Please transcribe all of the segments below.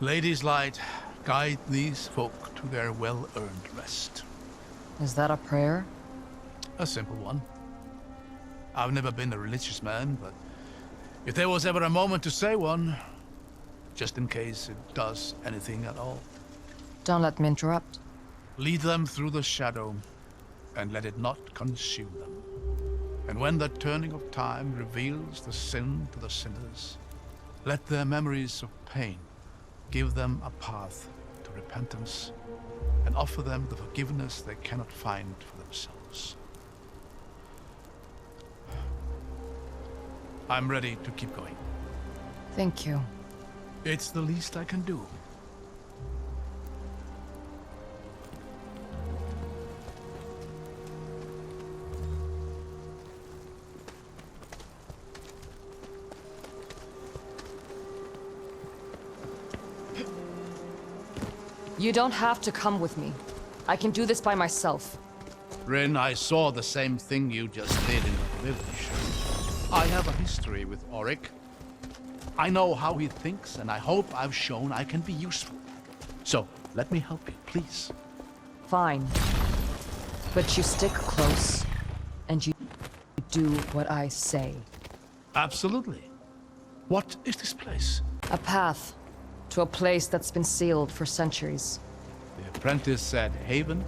Lady's light, guide these folk to their well-earned rest. Is that a prayer? A simple one. I've never been a religious man, but if there was ever a moment to say one, just in case it does anything at all. Don't let me interrupt. Lead them through the shadow, and let it not consume them. And when the turning of time reveals the sin to the sinners, let their memories of pain give them a path to repentance, and offer them the forgiveness they cannot find for themselves. I'm ready to keep going. Thank you. It's the least I can do. You don't have to come with me. I can do this by myself. Rin, I saw the same thing you just did in the village. I have a history with Auric. I know how he thinks, and I hope I've shown I can be useful. So, let me help you, please. Fine. But you stick close, and you do what I say. Absolutely. What is this place? A path to a place that's been sealed for centuries. The apprentice said haven.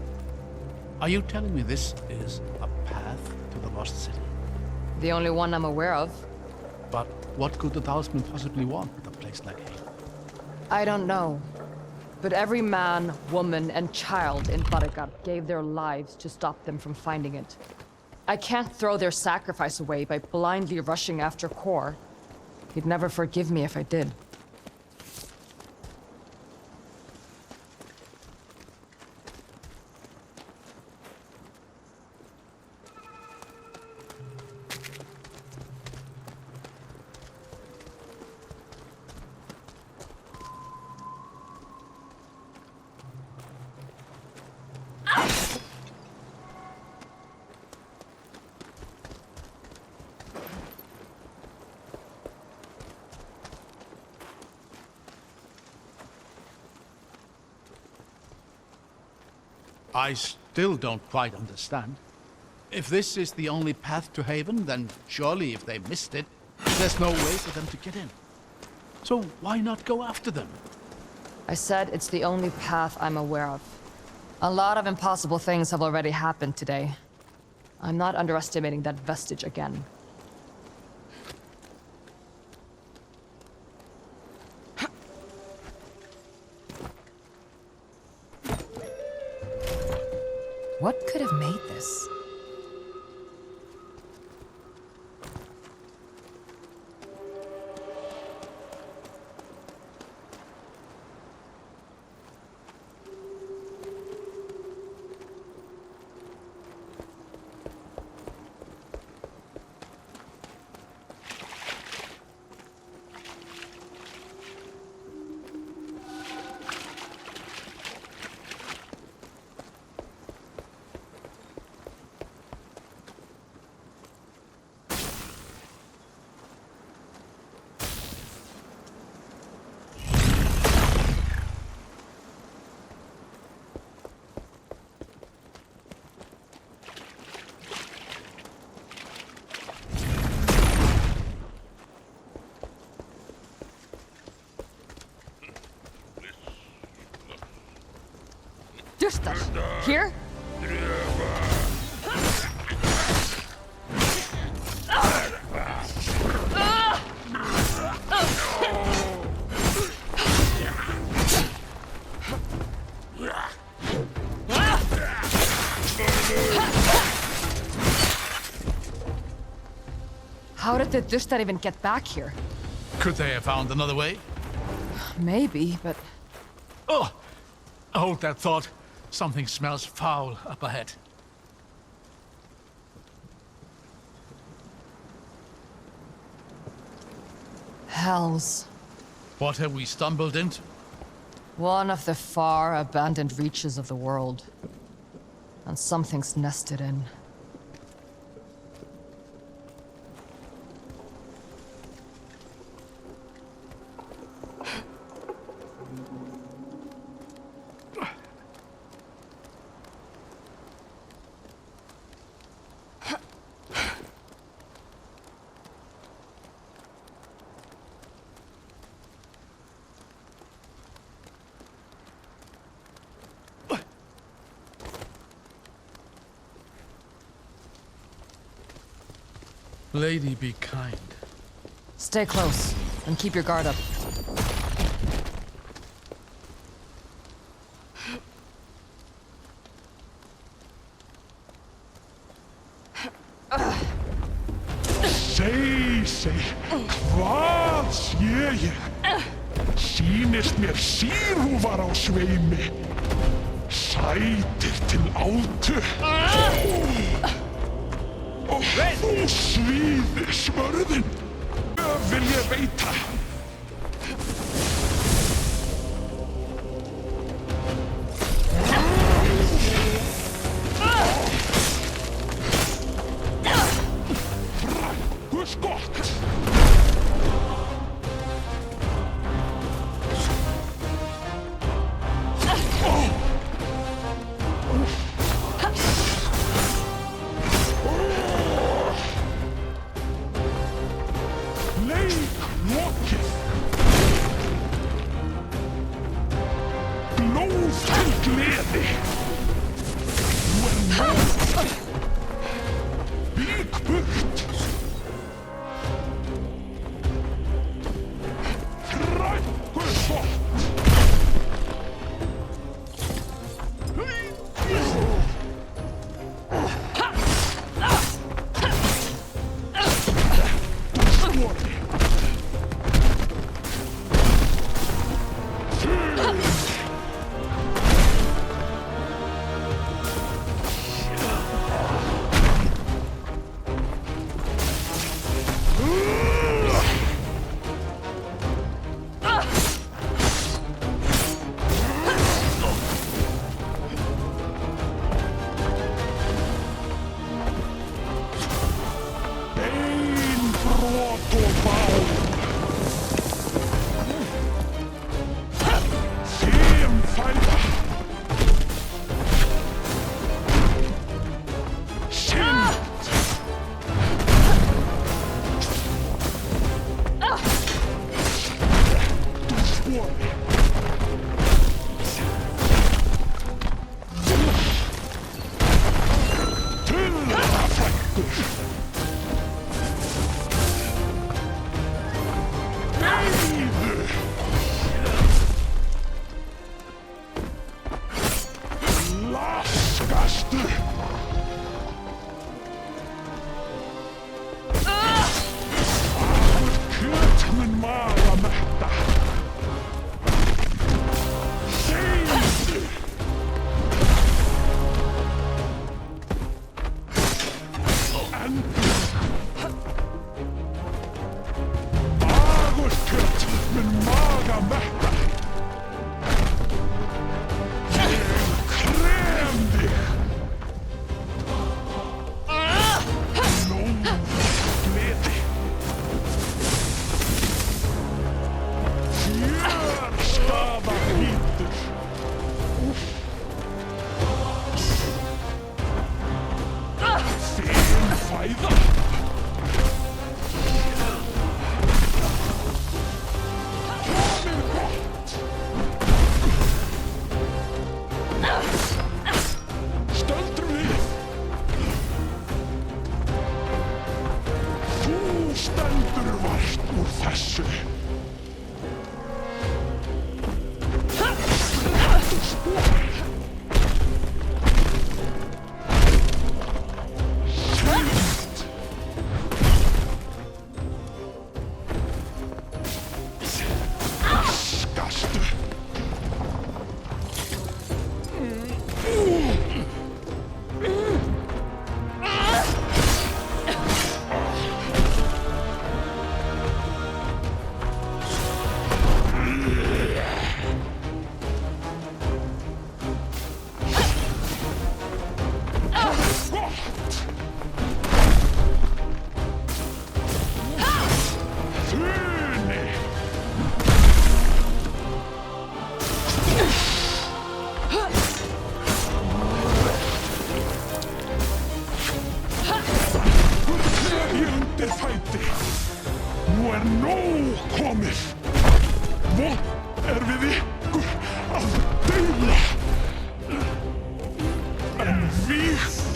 Are you telling me this is a path to the lost city? The only one I'm aware of. But what could the talisman possibly want with a place like haven? I don't know. But every man, woman, and child in Baragat gave their lives to stop them from finding it. I can't throw their sacrifice away by blindly rushing after Kor. He'd never forgive me if I did. I still don't quite understand. If this is the only path to Haven, then surely if they missed it, there's no way for them to get in. So why not go after them? I said it's the only path I'm aware of. A lot of impossible things have already happened today. I'm not underestimating that vestige again. What could have made this? Here? How did the Dustar even get back here? Could they have found another way? Maybe, but... Oh! Hold that thought. Something smells foul up ahead. Hells. What have we stumbled into? One of the far abandoned reaches of the world. And something's nested in. Lady, be kind. Stay close and keep your guard up. Seg, hvað sé ég? Sýnist mér síðhúfar á sveimi, sætir til átu. Og þú svíði smörðin, vil ég veita. Skott! Leik lokið! Blóð til gleði! Nú nóg! Vík burt!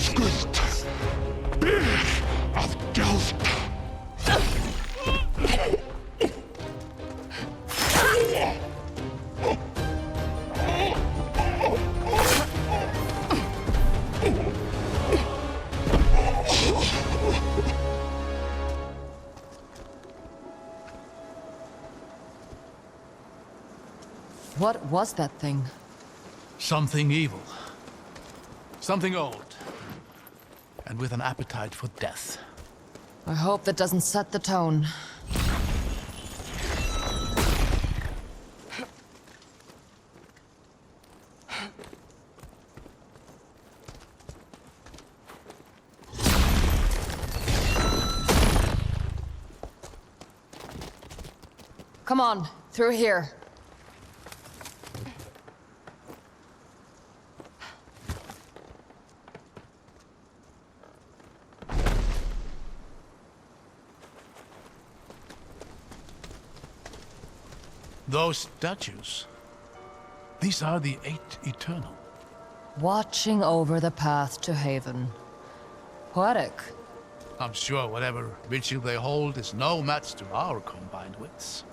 Skuld ber að gjalda. What was that thing? Something evil. Something old. And with an appetite for death. I hope that doesn't set the tone. Come on, through here. Those statues. These are the 8 Eternal. Watching over the path to haven. Poetic. I'm sure whatever ritual they hold is no match to our combined wits.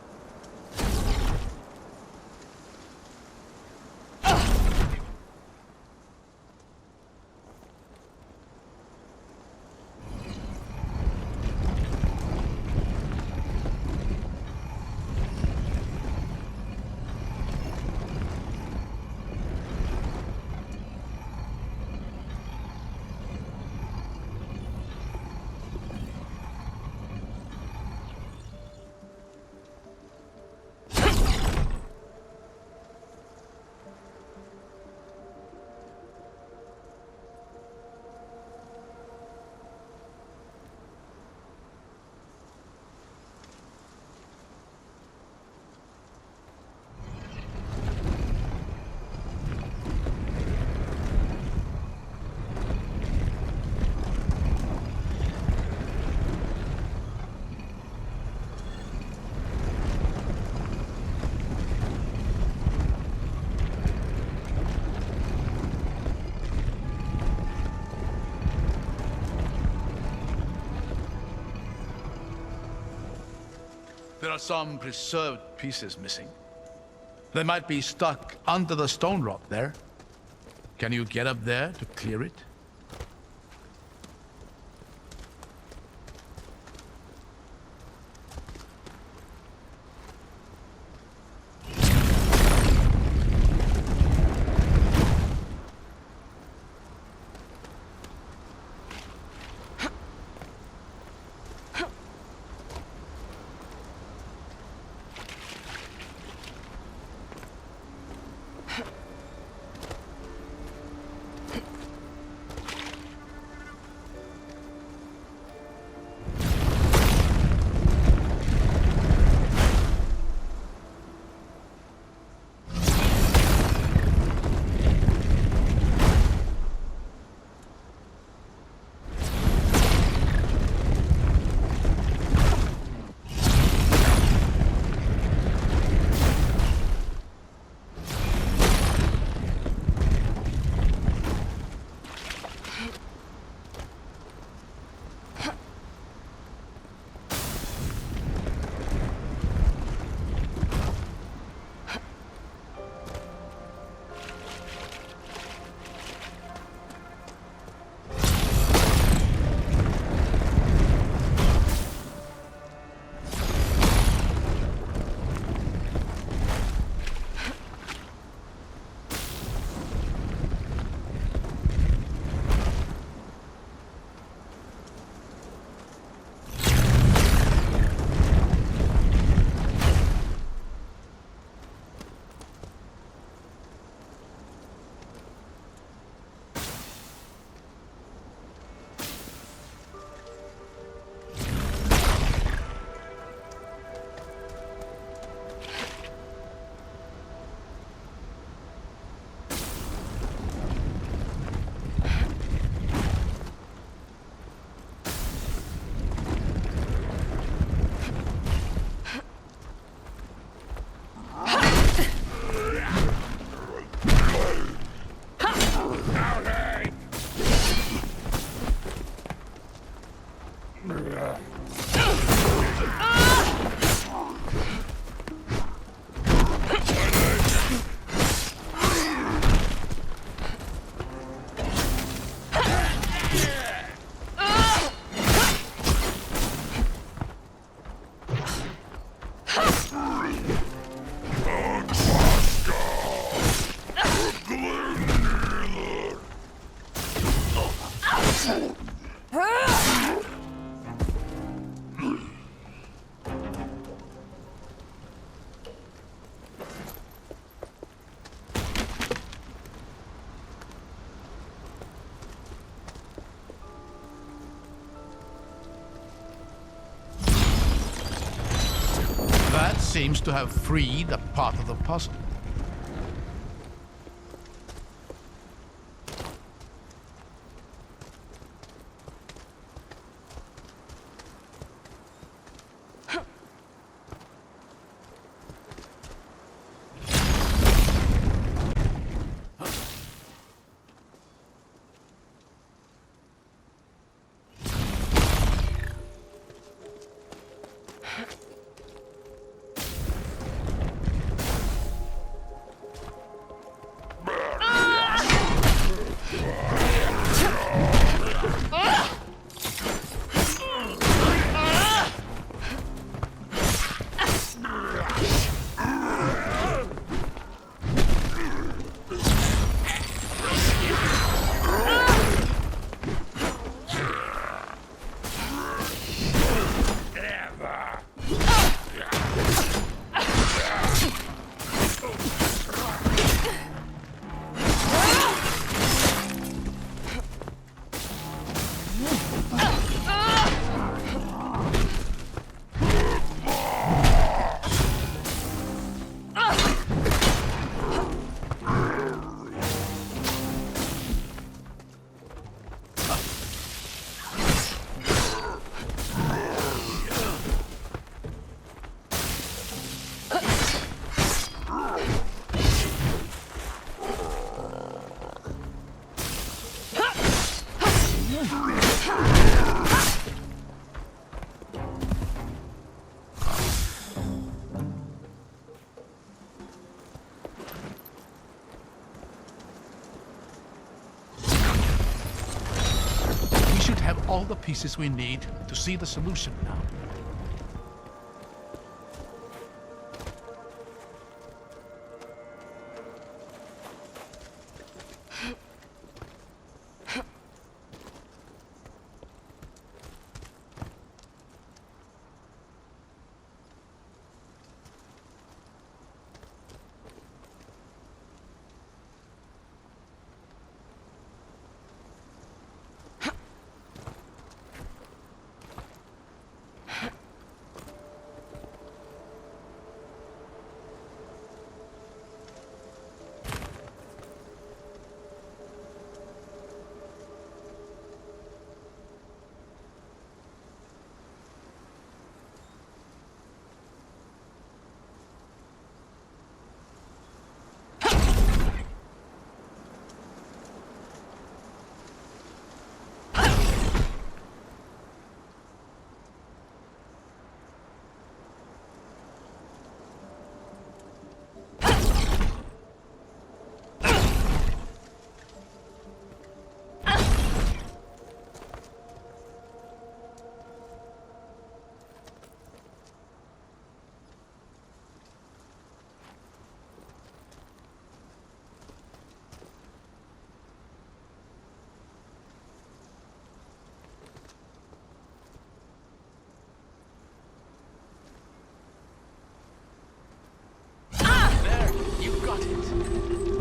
There are some preserved pieces missing. They might be stuck under the stone rock there. Can you get up there to clear it? That seems to have freed a part of the puzzle. All the pieces we need to see the solution now.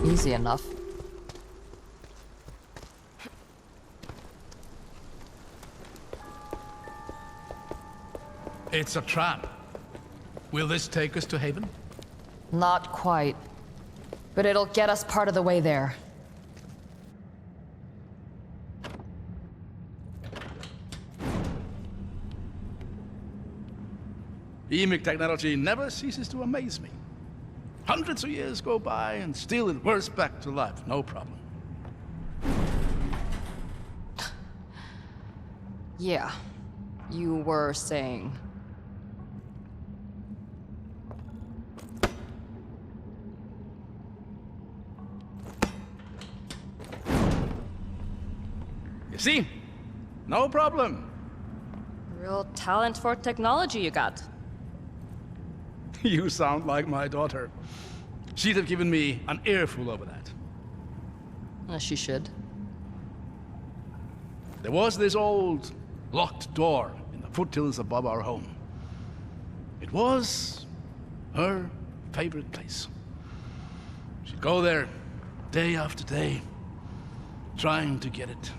Easy enough. It's a trap. Will this take us to Haven? Not quite. But it'll get us part of the way there. Emic technology never ceases to amaze me. Hundreds of years go by and still it whirs back to life, no problem. Yeah, you were saying. You see? No problem. Real talent for technology you got. You sound like my daughter. She'd have given me an earful over that. As she should. There was this old locked door in the foothills above our home. It was her favorite place. She'd go there day after day, trying to get it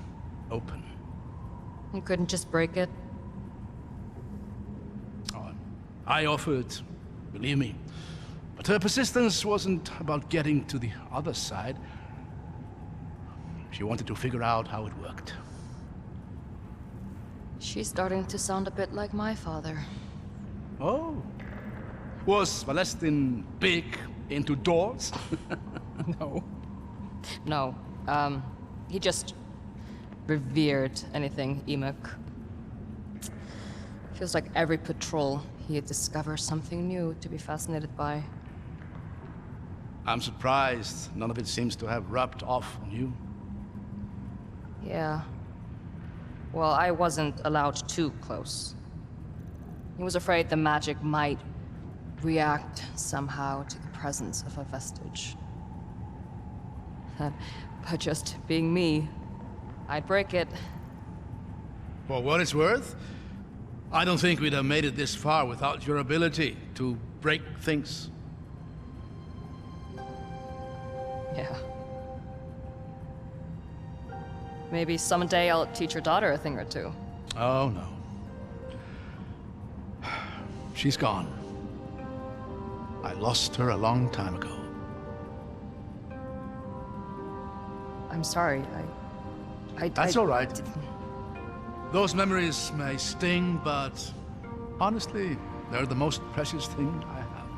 open. You couldn't just break it? Oh, I offered, believe me. But her persistence wasn't about getting to the other side. She wanted to figure out how it worked. She's starting to sound a bit like my father. Oh. Was Valestin big into doors? No. No. He just revered anything Imuk. Feels like every patrol he'd discover something new to be fascinated by. I'm surprised none of it seems to have rubbed off on you. Yeah. Well, I wasn't allowed too close. He was afraid the magic might react somehow to the presence of a vestige. But just being me, I'd break it. For what it's worth, I don't think we'd have made it this far without your ability to break things. Yeah. Maybe someday I'll teach your daughter a thing or two. Oh, no. She's gone. I lost her a long time ago. I'm sorry, That's all right. Those memories may sting, but honestly, they're the most precious thing I have.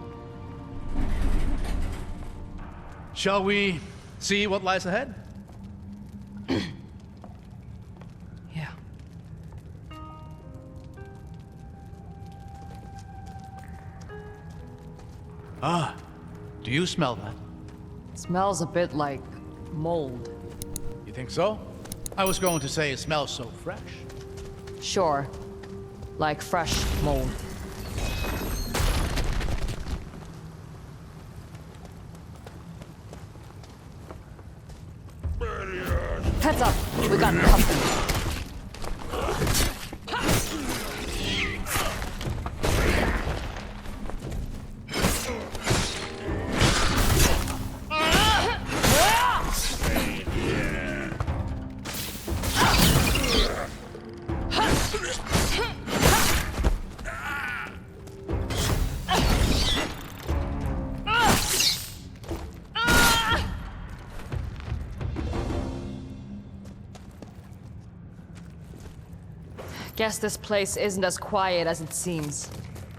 Shall we see what lies ahead? Yeah. Ah, do you smell that? It smells a bit like mold. You think so? I was going to say it smells so fresh. Sure. Like fresh mold. Heads up! We got company. Guess this place isn't as quiet as it seems.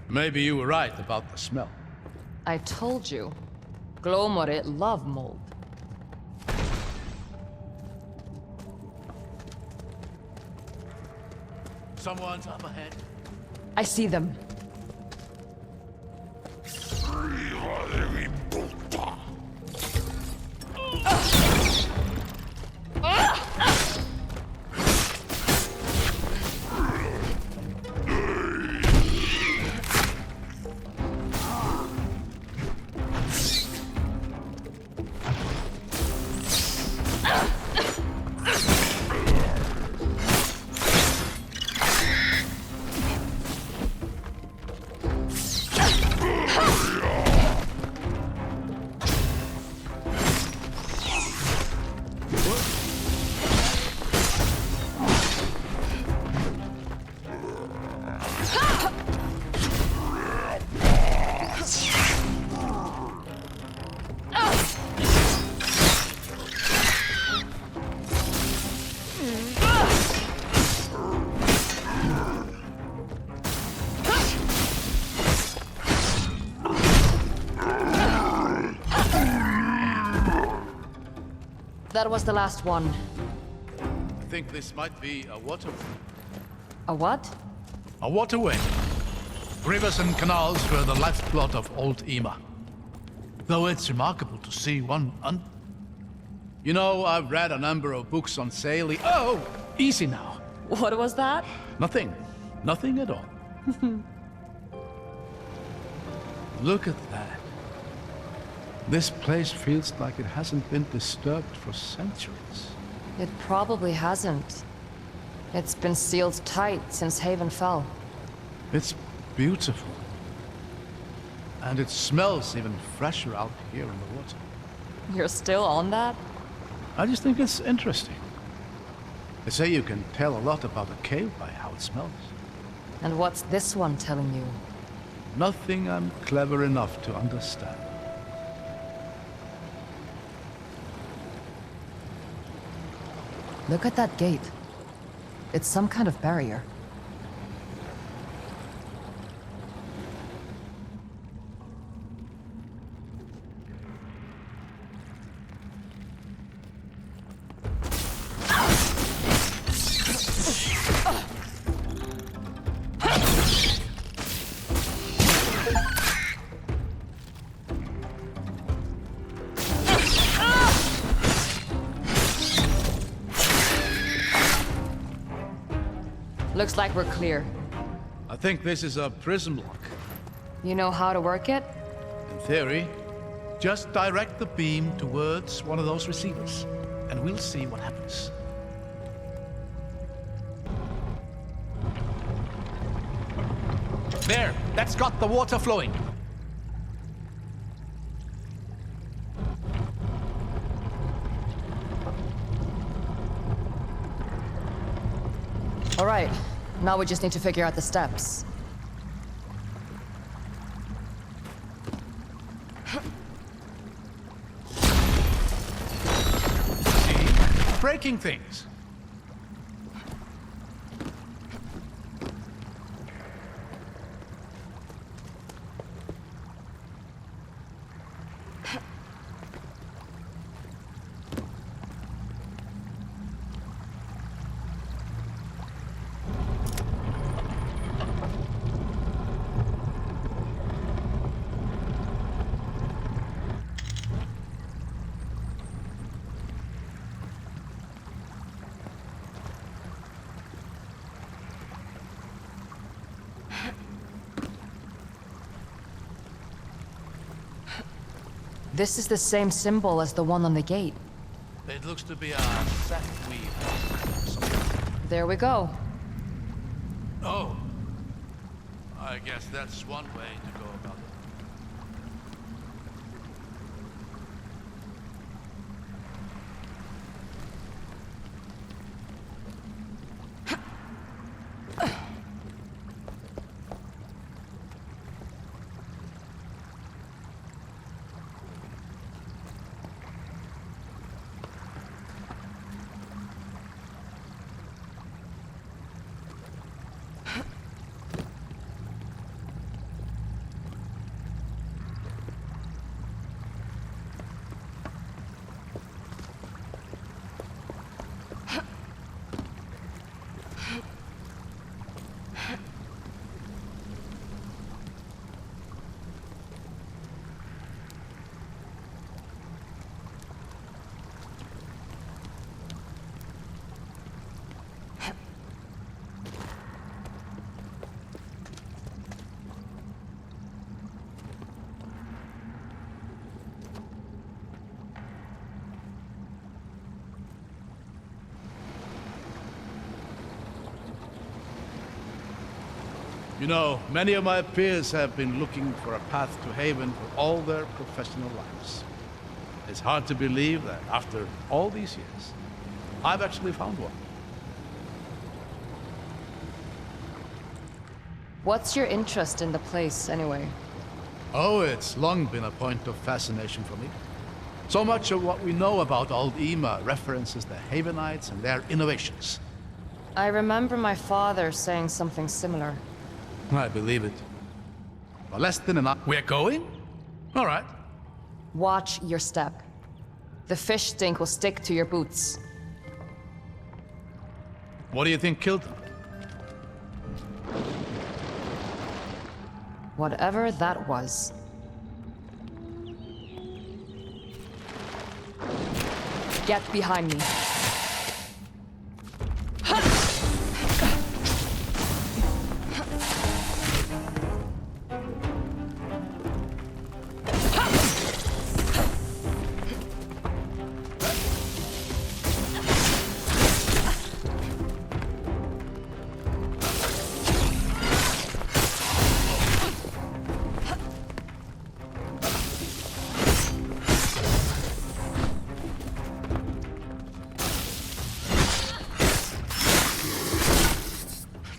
Maybe you were right about the smell. I told you. Glomore love mold. Someone's up ahead. I see them. That was the last one. I think this might be a waterway. A what? A waterway. Rivers and canals were the lifeblood of old Ima. Though it's remarkable to see one You know, I've read a number of books on sailing. Oh, easy now. What was that? Nothing. Nothing at all. Look at that. This place feels like it hasn't been disturbed for centuries. It probably hasn't. It's been sealed tight since Haven fell. It's beautiful. And it smells even fresher out here in the water. You're still on that? I just think it's interesting. They say you can tell a lot about a cave by how it smells. And what's this one telling you? Nothing I'm clever enough to understand. Look at that gate. It's some kind of barrier. Looks like we're clear. I think this is a prism lock. You know how to work it? In theory, just direct the beam towards one of those receivers, and we'll see what happens. There, that's got the water flowing. All right, now we just need to figure out the steps. See? Breaking things. This is the same symbol as the one on the gate. It looks to be a set weave. There we go. Oh. I guess that's one way to go about it. You know, many of my peers have been looking for a path to Haven for all their professional lives. It's hard to believe that after all these years, I've actually found one. What's your interest in the place, anyway? Oh, it's long been a point of fascination for me. So much of what we know about Old Ema references the Havenites and their innovations. I remember my father saying something similar. I believe it. For less than an hour. We're going? All right. Watch your step. The fish stink will stick to your boots. What do you think killed them? Whatever that was. Get behind me.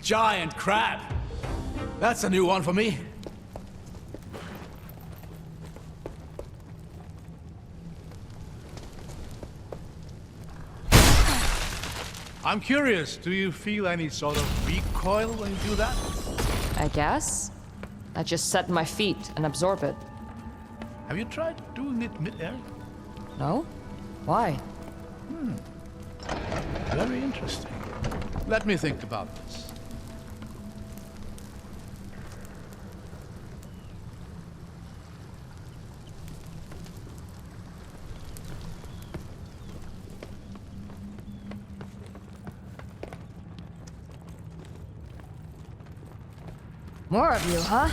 Giant crab. That's a new one for me. I'm curious, do you feel any sort of recoil when you do that? I guess. I just set my feet and absorb it. Have you tried doing it mid-air? No? Why? Very interesting. Let me think about this. More of you, huh?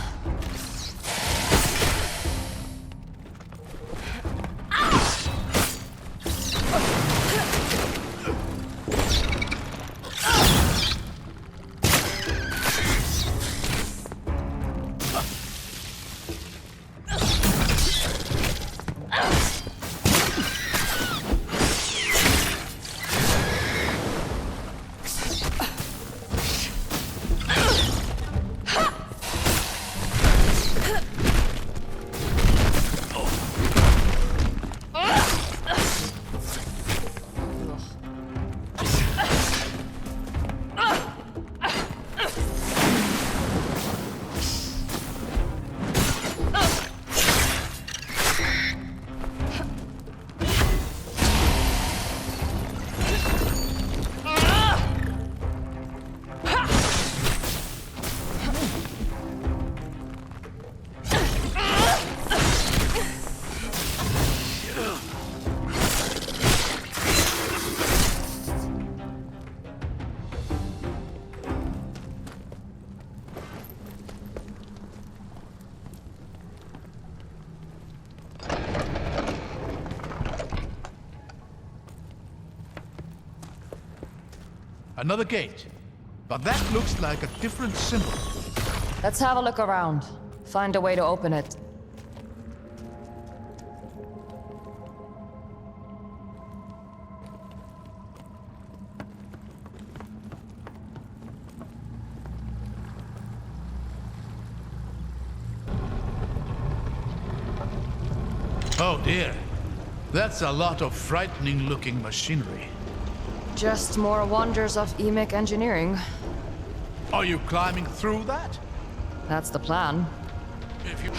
Another gate. But that looks like a different symbol. Let's have a look around. Find a way to open it. Oh dear. That's a lot of frightening looking machinery. Just more wonders of EMIC engineering. Are you climbing through that? That's the plan. If you...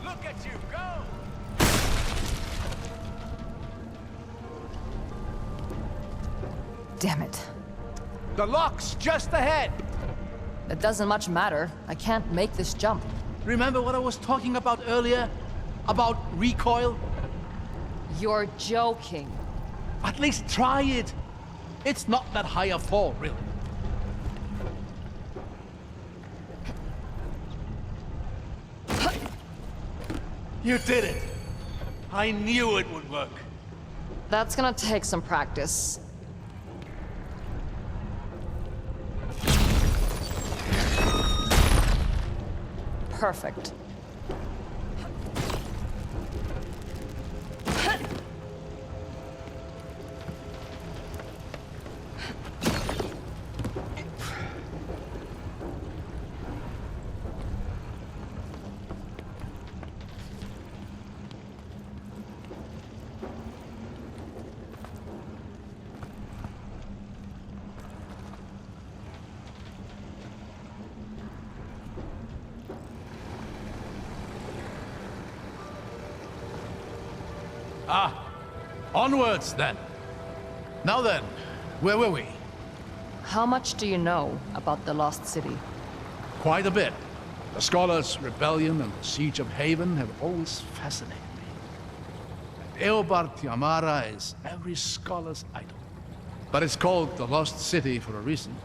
Look at you go! Damn it. The lock's just ahead! It doesn't much matter. I can't make this jump. Remember what I was talking about earlier? About recoil? You're joking. At least try it. It's not that high a fall, really. You did it. I knew it would work. That's gonna take some practice. Perfect. Onwards, then. Now then, where were we? How much do you know about the Lost City? Quite a bit. The Scholars' Rebellion and the Siege of Haven have always fascinated me. Eobard Tiamara is every scholar's idol. But it's called the Lost City for a reason.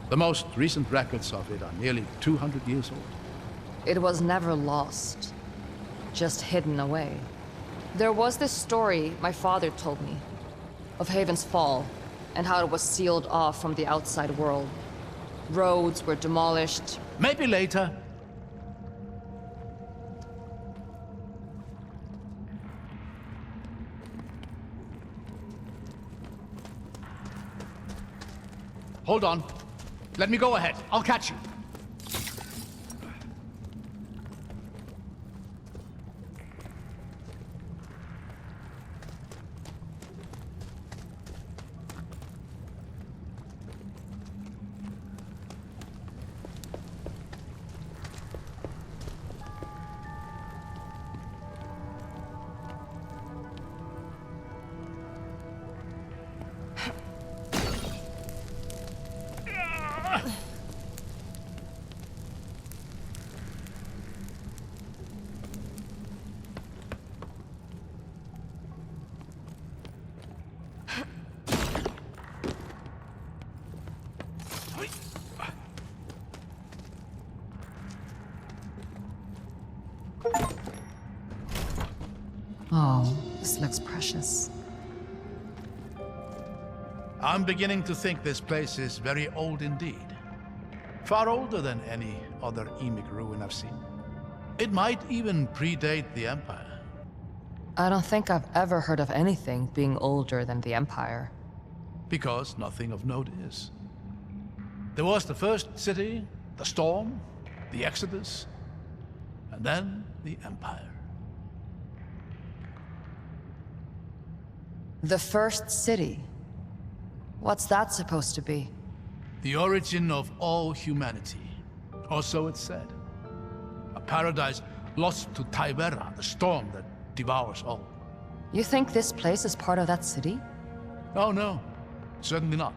The most recent records of it are nearly 200 years old. It was never lost, just hidden away. There was this story my father told me of Haven's fall and how it was sealed off from the outside world. Roads were demolished. Maybe later. Hold on. Let me go ahead. I'll catch you. Oh, this looks precious. I'm beginning to think this place is very old indeed. Far older than any other Emic ruin I've seen. It might even predate the Empire. I don't think I've ever heard of anything being older than the Empire. Because nothing of note is. There was the first city, the storm, the Exodus, and then the Empire. The first city? What's that supposed to be? The origin of all humanity, or so it's said. A paradise lost to Tibera, the storm that devours all. You think this place is part of that city? Oh no, certainly not.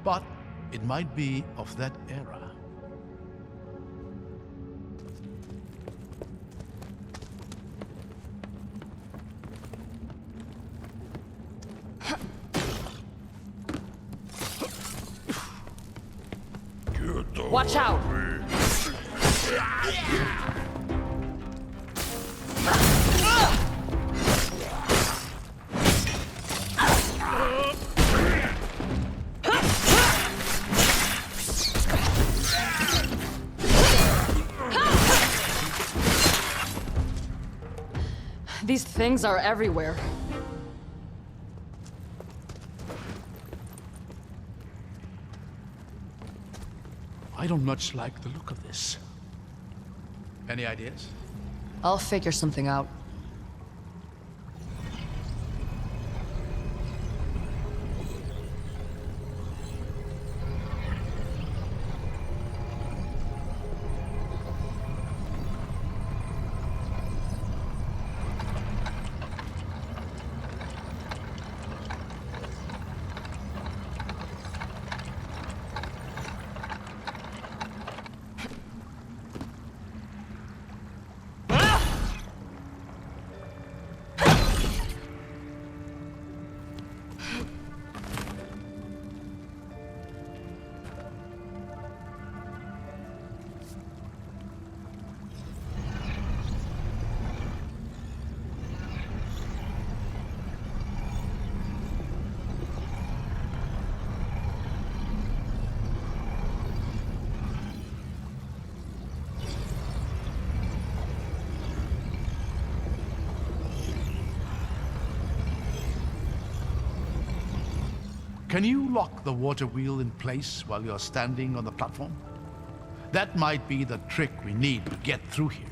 But it might be of that era. Watch out! These things are everywhere. I don't much like the look of this. Any ideas? I'll figure something out. Can you lock the water wheel in place while you're standing on the platform? That might be the trick we need to get through here.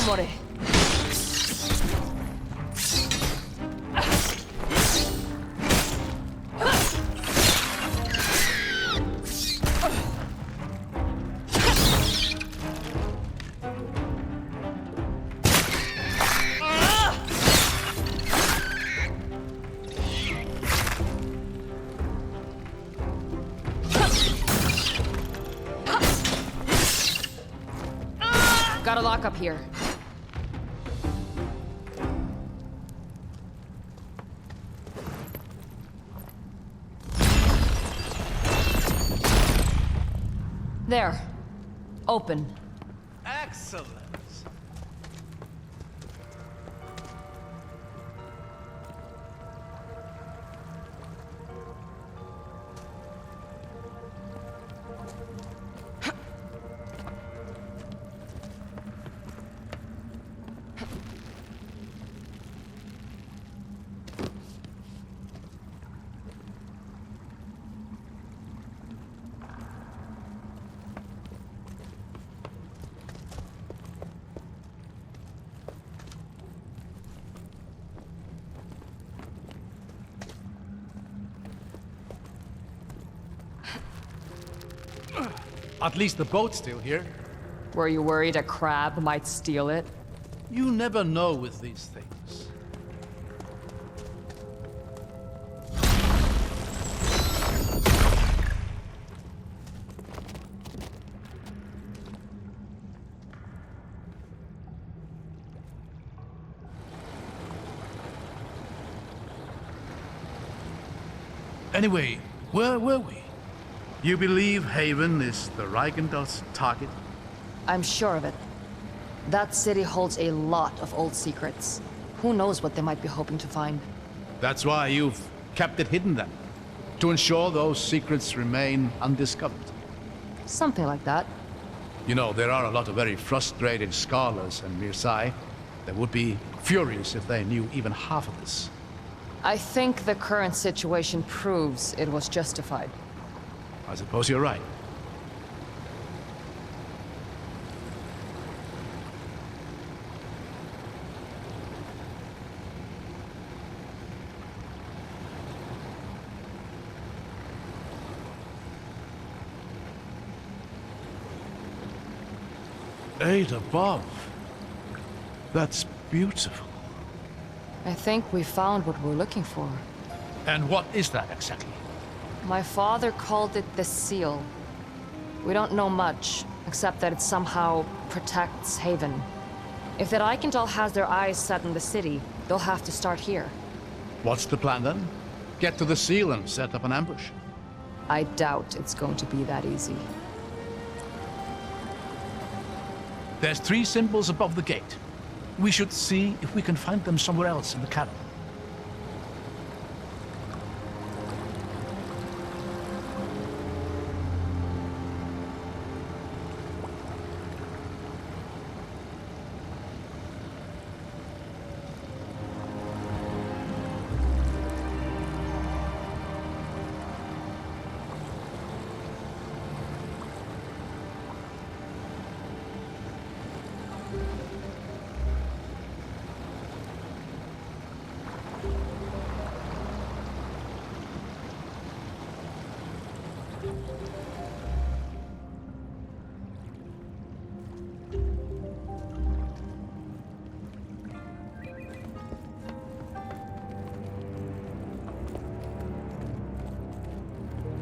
More. Got a lock up here. There. Open. Excellent. At least the boat's still here. Were you worried a crab might steal it? You never know with these things. Anyway, where were we? You believe Haven is the Reichendahl's target? I'm sure of it. That city holds a lot of old secrets. Who knows what they might be hoping to find? That's why you've kept it hidden then? To ensure those secrets remain undiscovered? Something like that. You know, there are a lot of very frustrated scholars in Mirsai that would be furious if they knew even half of this. I think the current situation proves it was justified. I suppose you're right. Eight above. That's beautiful. I think we found what we're looking for. And what is that exactly? My father called it the seal. We don't know much, except that it somehow protects Haven. If the Reichendahl has their eyes set on the city, they'll have to start here. What's the plan then? Get to the seal and set up an ambush? I doubt it's going to be that easy. There's 3 symbols above the gate. We should see if we can find them somewhere else in the cabin.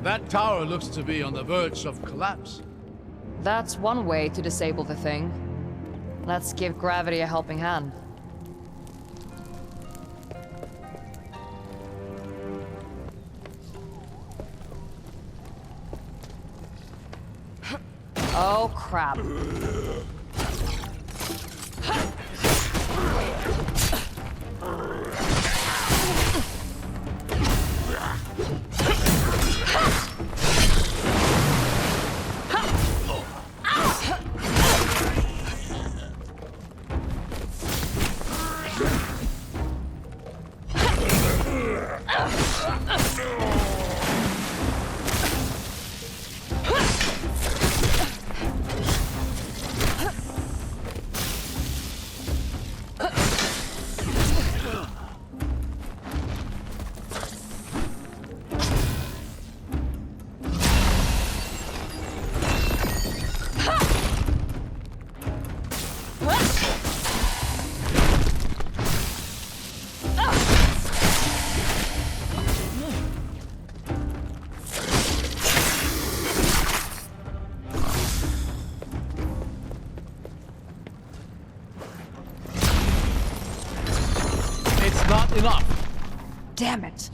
That tower looks to be on the verge of collapse. That's one way to disable the thing. Let's give gravity a helping hand. Oh, crap. not enough. Damn it.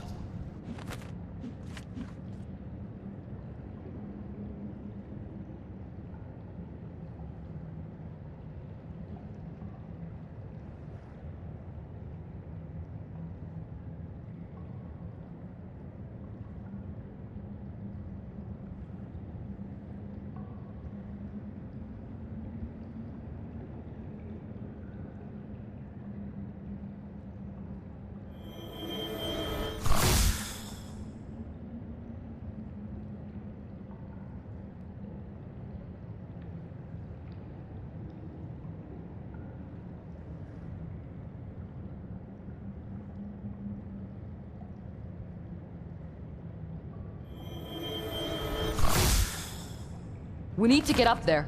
We need to get up there.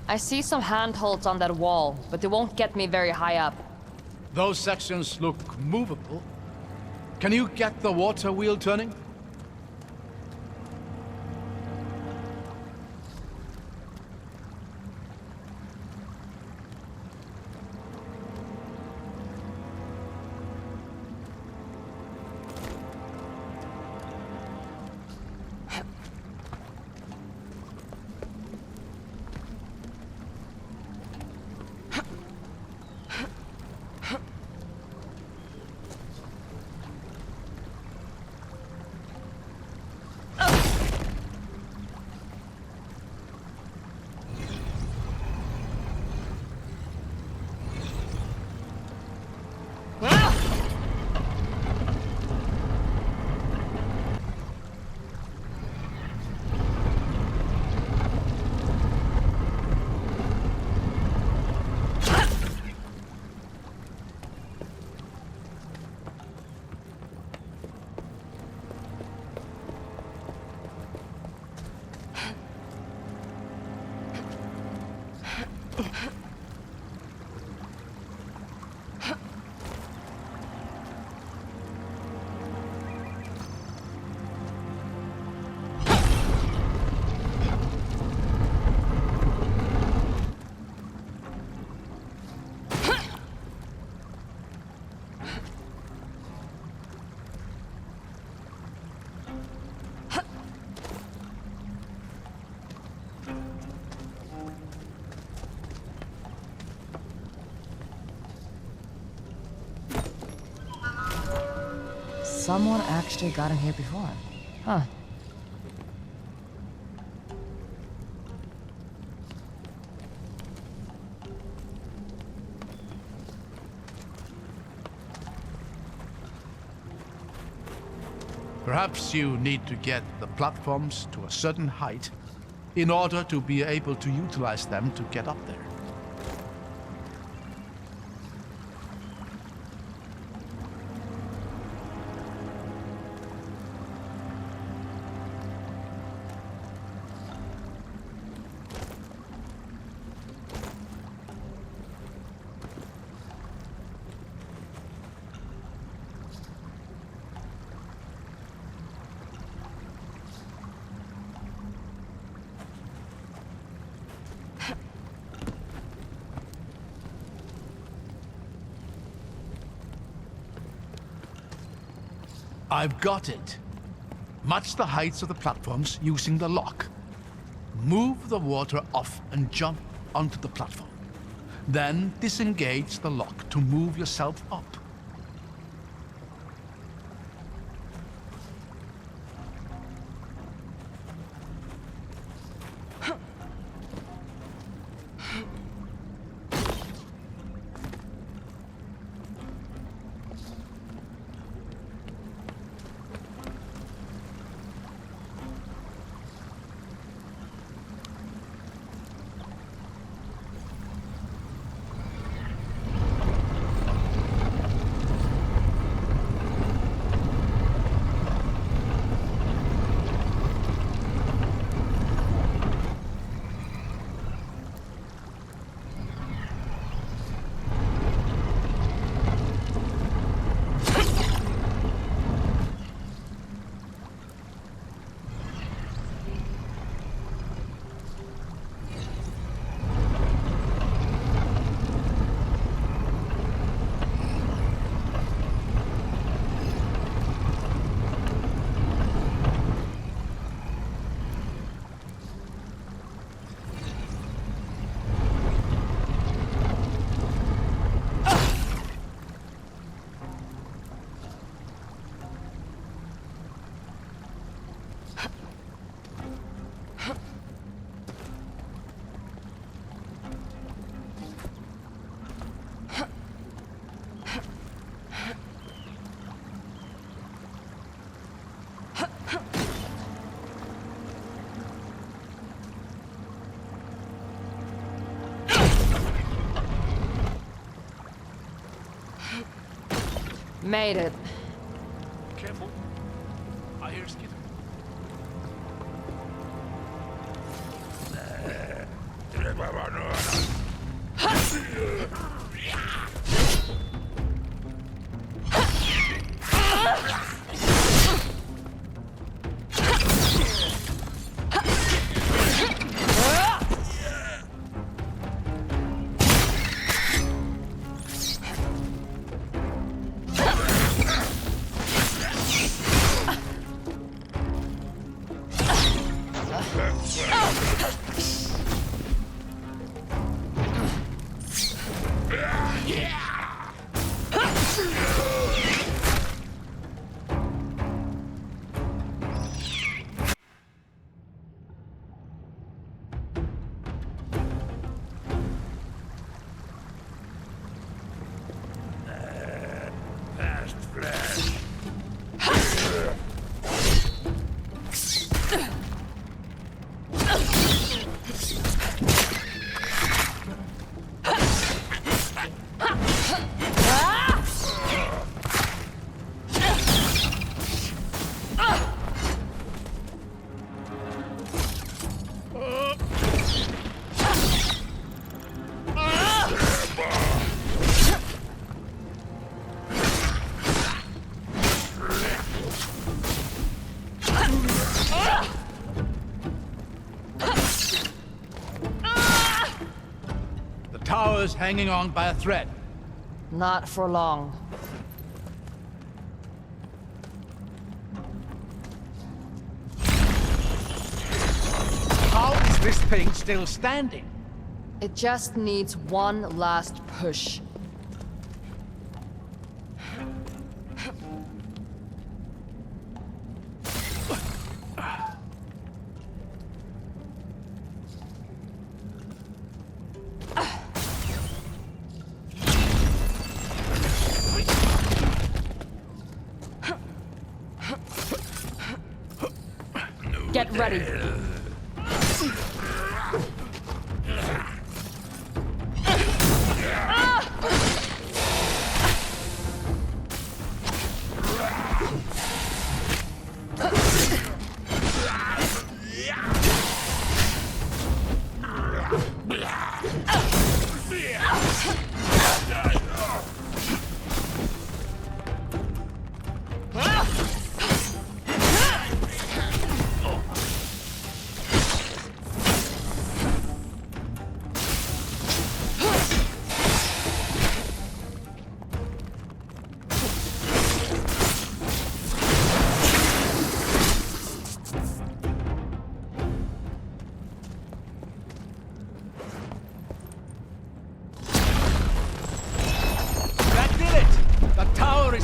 I see some handholds on that wall, but they won't get me very high up. Those sections look movable. Can you get the water wheel turning? Someone actually got in here before. Huh. Perhaps you need to get the platforms to a certain height in order to be able to utilize them to get up there. I've got it. Match the heights of the platforms using the lock. Move the water off and jump onto the platform. Then disengage the lock to move yourself up. Made it. Careful. I hear skitter. Tower's hanging on by a thread. Not for long. How is this thing still standing? It just needs one last push. Get ready.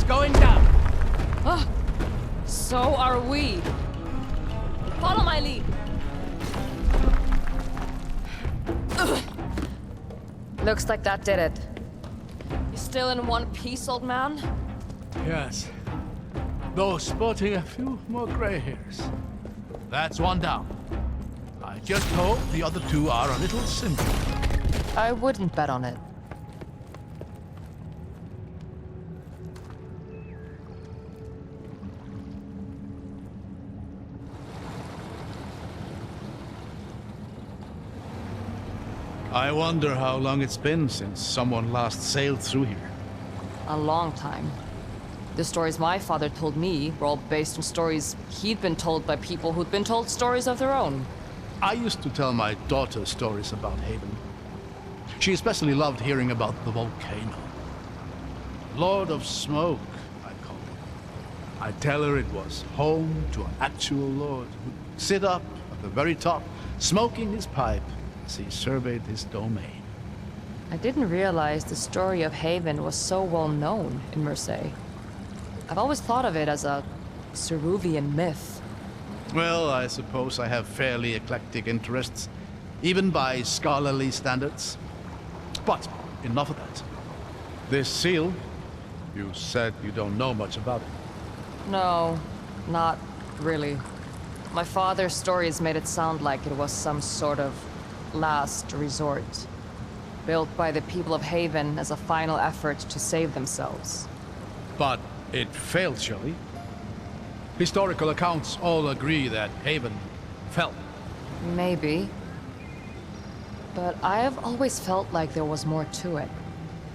Going down. So are we. Follow my lead. Looks like that did it. You still in one piece, old man? Yes. Though sporting a few more gray hairs. That's one down. I just hope the other two are a little simpler. I wouldn't bet on it. I wonder how long it's been since someone last sailed through here. A long time. The stories my father told me were all based on stories he'd been told by people who'd been told stories of their own. I used to tell my daughter stories about Haven. She especially loved hearing about the volcano. Lord of Smoke, I call it. I'd tell her it was home to an actual lord who'd sit up at the very top, smoking his pipe as he surveyed his domain. I didn't realize the story of Haven was so well known in Marseille. I've always thought of it as a Ceruvian myth. Well, I suppose I have fairly eclectic interests, even by scholarly standards. But enough of that. This seal, you said you don't know much about it. No, not really. My father's stories made it sound like it was some sort of last resort, built by the people of Haven as a final effort to save themselves. But It failed, surely. Historical accounts all agree that Haven fell. Maybe. But I have always felt like there was more to it.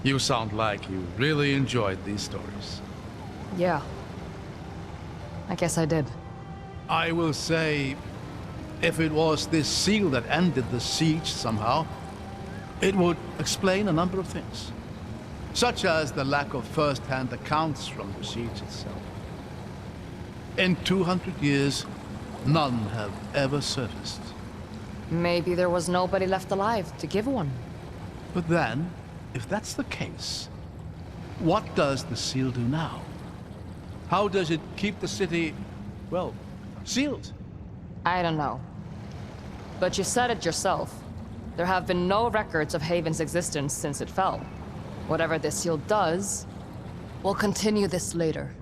You sound like you really enjoyed these stories. Yeah. I guess I did. I will say, if it was this seal that ended the siege somehow, it would explain a number of things. Such as the lack of first-hand accounts from the siege itself. In 200 years, none have ever surfaced. Maybe there was nobody left alive to give one. But then, if that's the case, what does the seal do now? How does it keep the city, well, sealed? I don't know. But you said it yourself. There have been no records of Haven's existence since it fell. Whatever this seal does, we'll continue this later.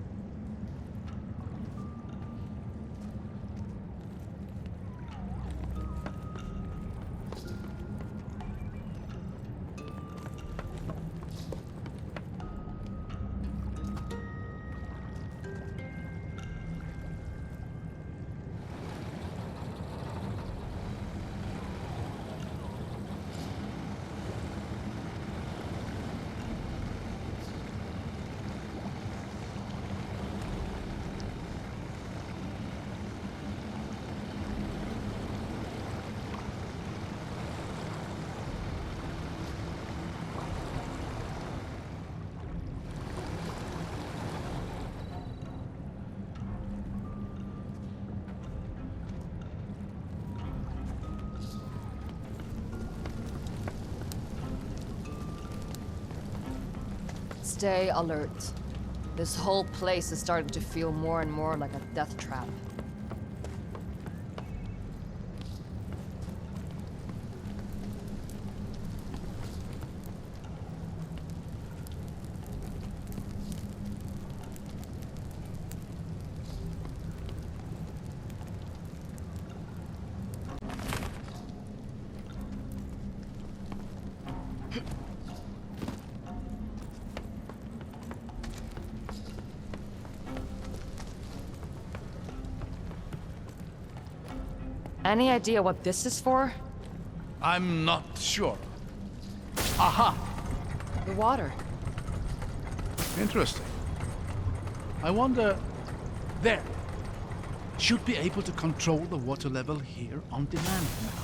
Stay alert. This whole place is starting to feel more and more like a death trap. Any idea what this is for? I'm not sure. Aha! The water. Interesting. I wonder... There. Should be able to control the water level here on demand now.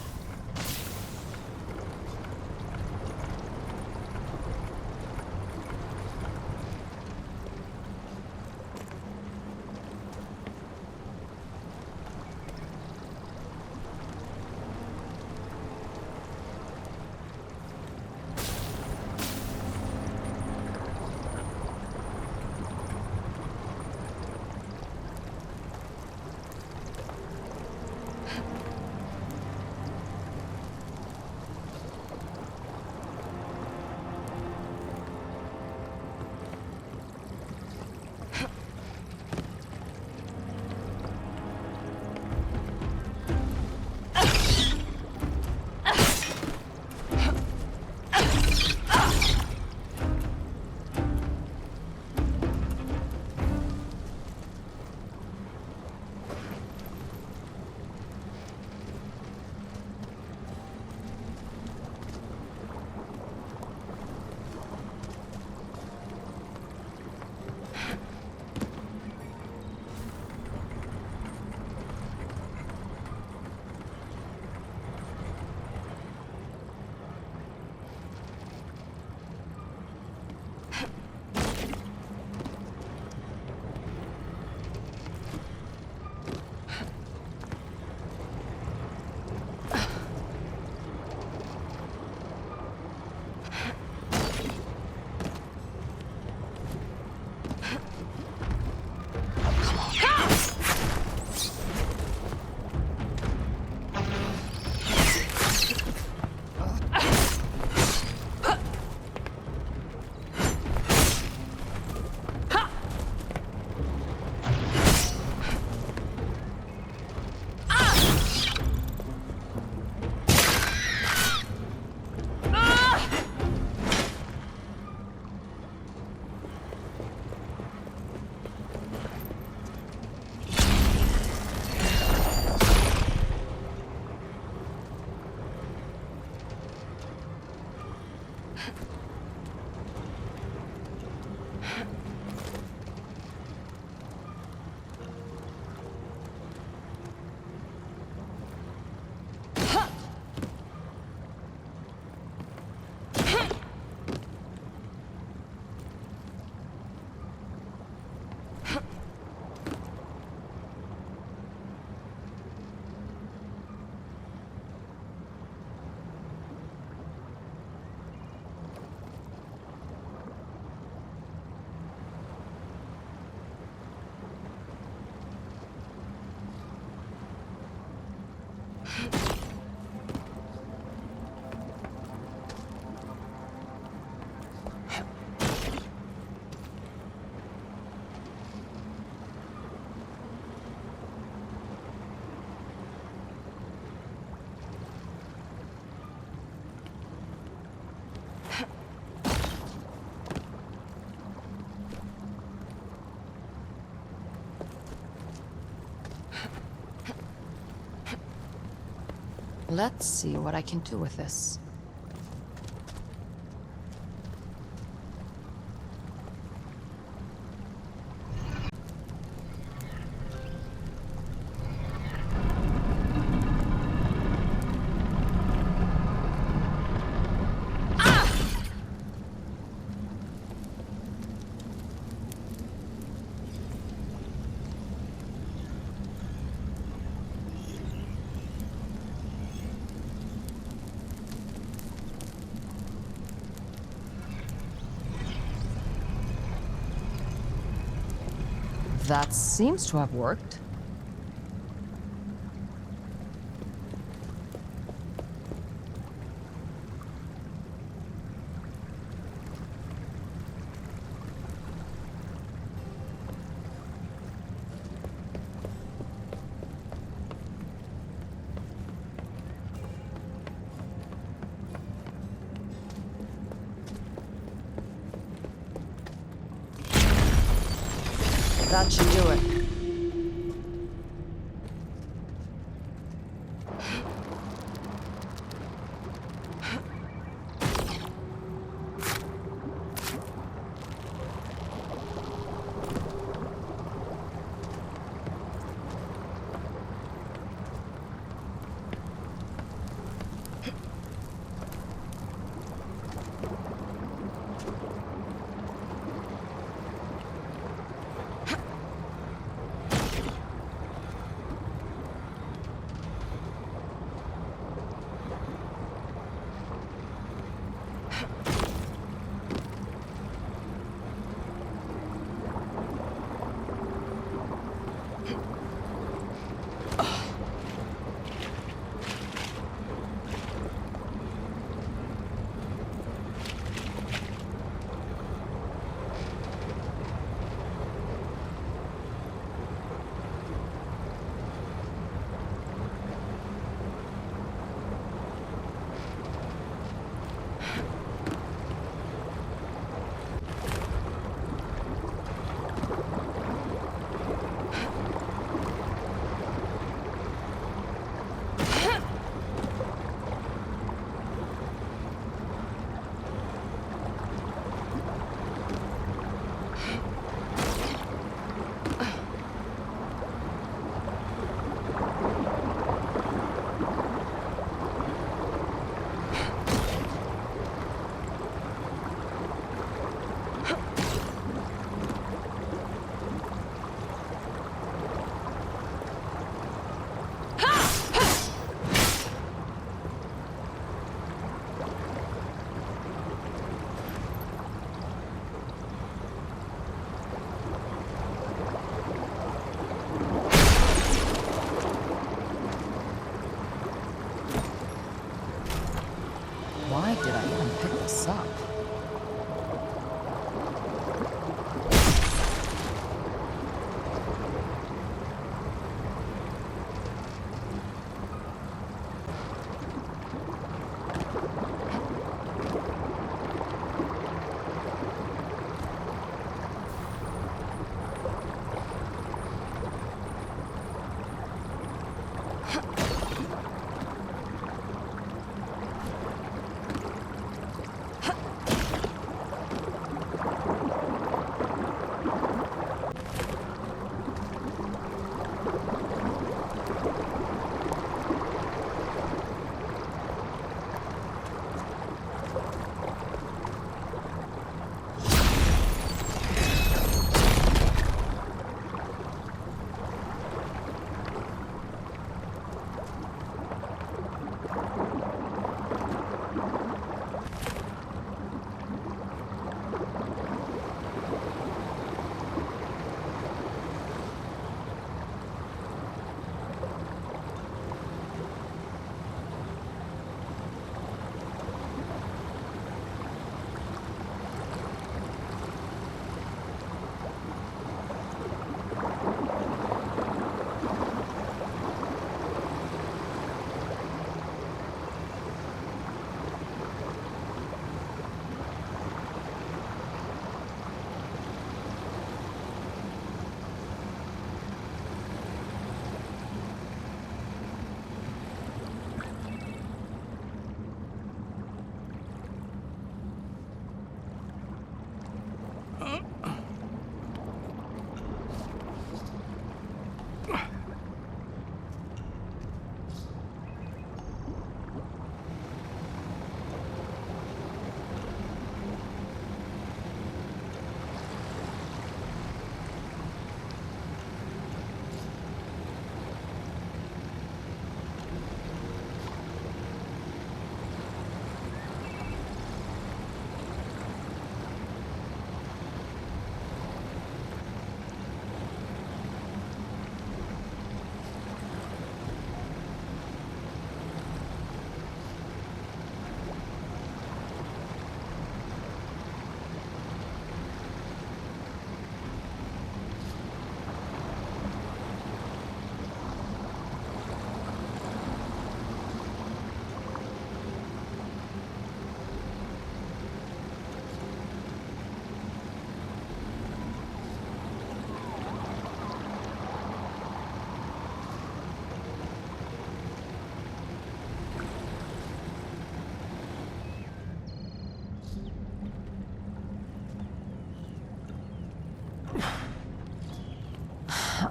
Let's see what I can do with this. That seems to have worked. That should do it.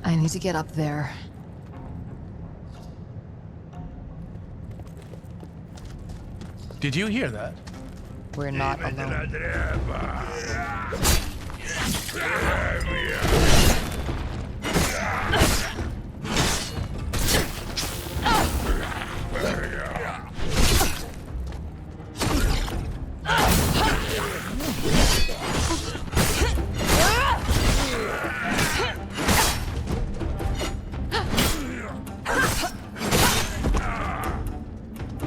I need to get up there. Did you hear that? We're not alone.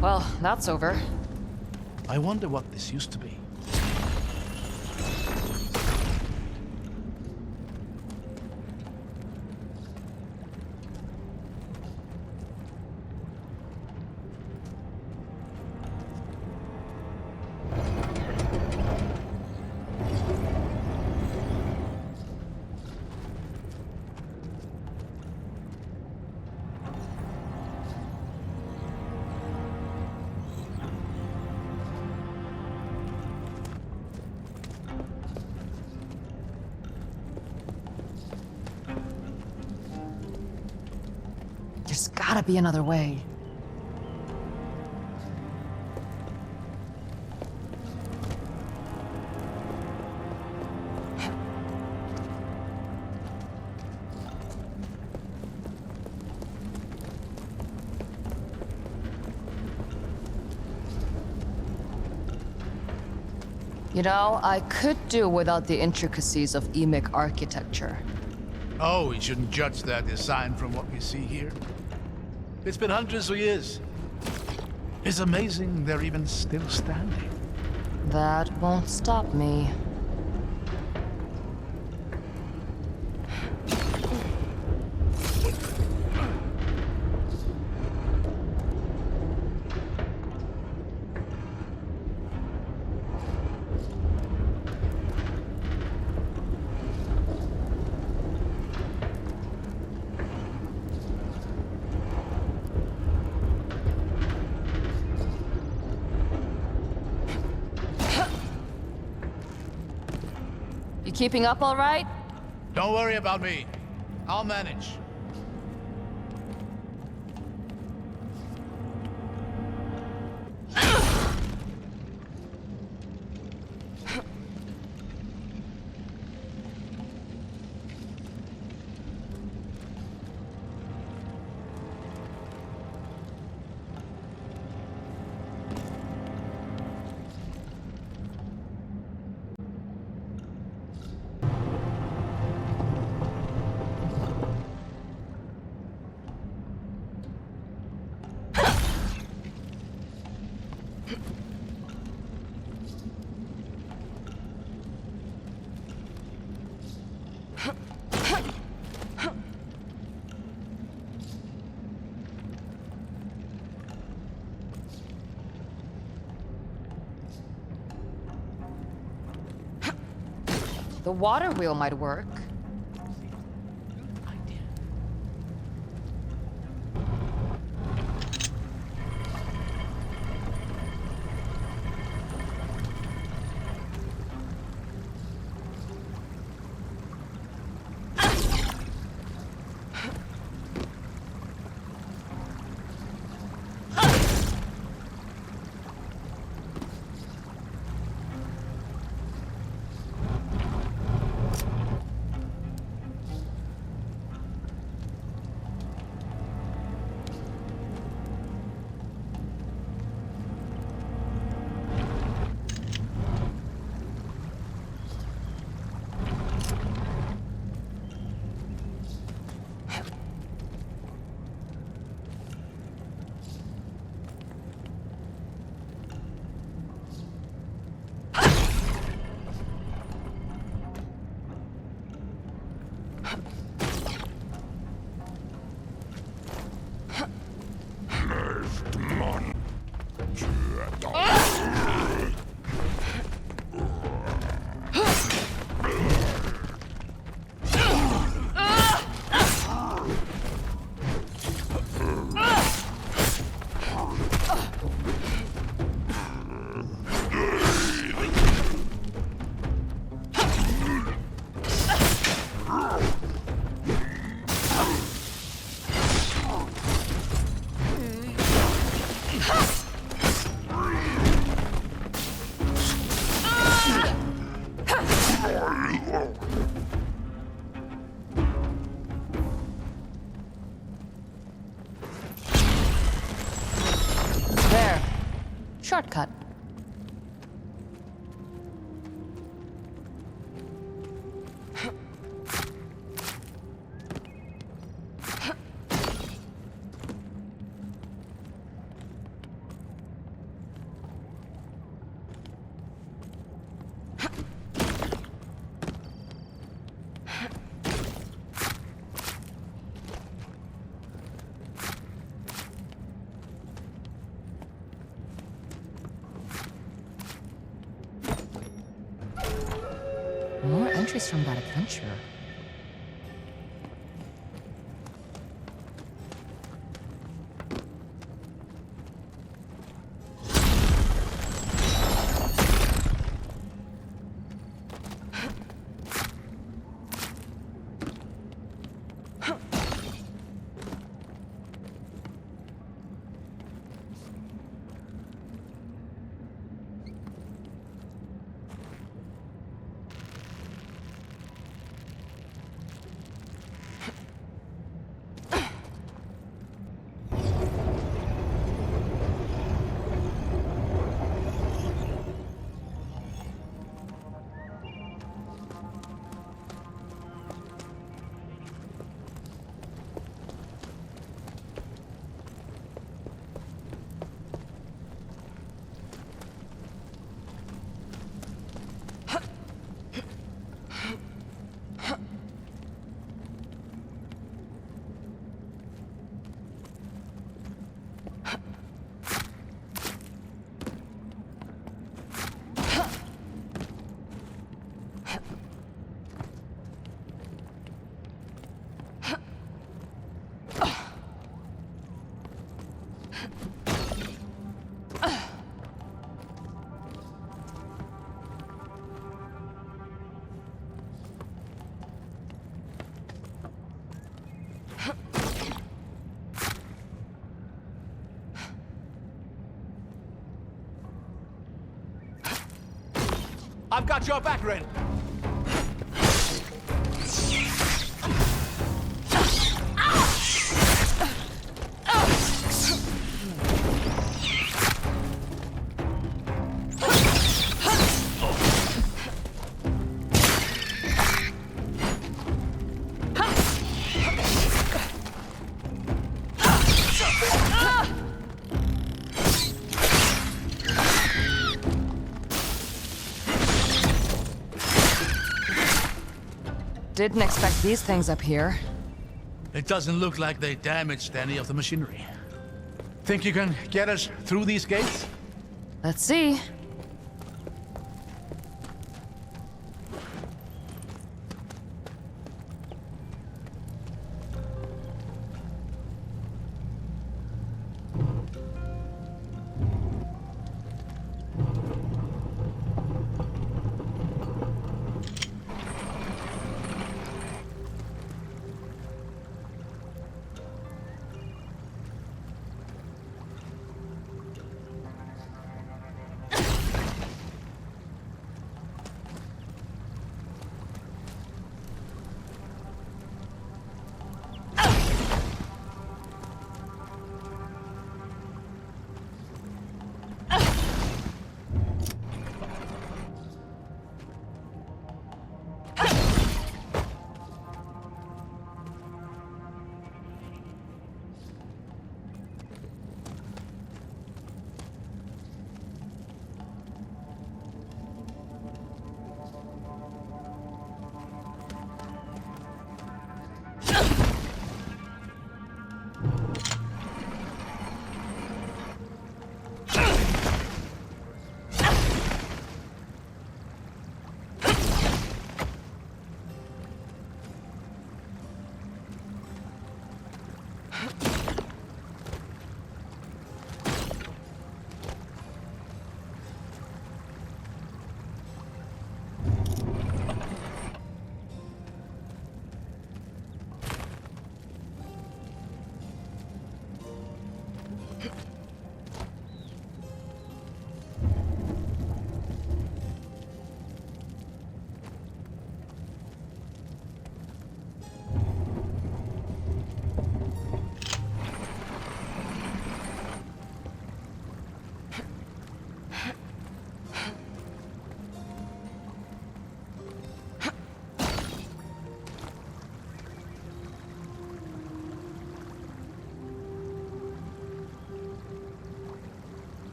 Well, that's over. I wonder what this used to be. There's gotta be another way. You know, I could do without the intricacies of Emic architecture. Oh, we shouldn't judge their design from what we see here. It's been hundreds of years. It's amazing they're even still standing. That won't stop me. You keeping up all right? Don't worry about me. I'll manage. The water wheel might work. Shortcut. More entries from that adventure. I've got your back, Ren. Didn't expect these things up here. It doesn't look like they damaged any of the machinery. Think you can get us through these gates? Let's see.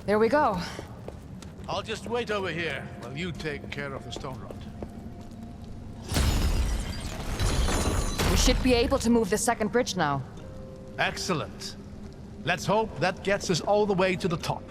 Here we go. I'll just wait over here while you take care of the stone rod. We should be able to move the second bridge now. Excellent. Let's hope that gets us all the way to the top.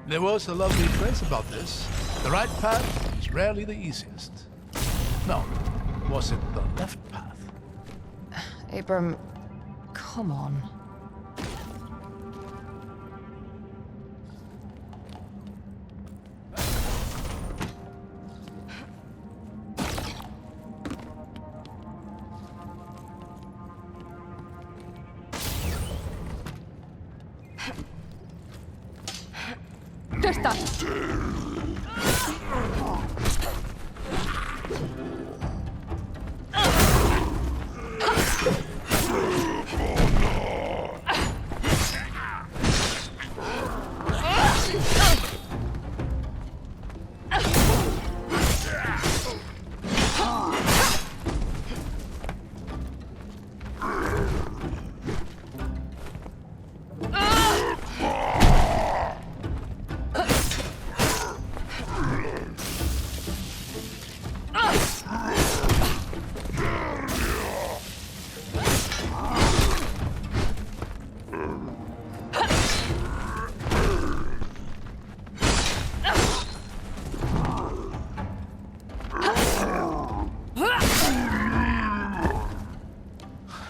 There was a lovely phrase about this. The right path is rarely the easiest. No, was it the left path? Abram, come on. Dörta!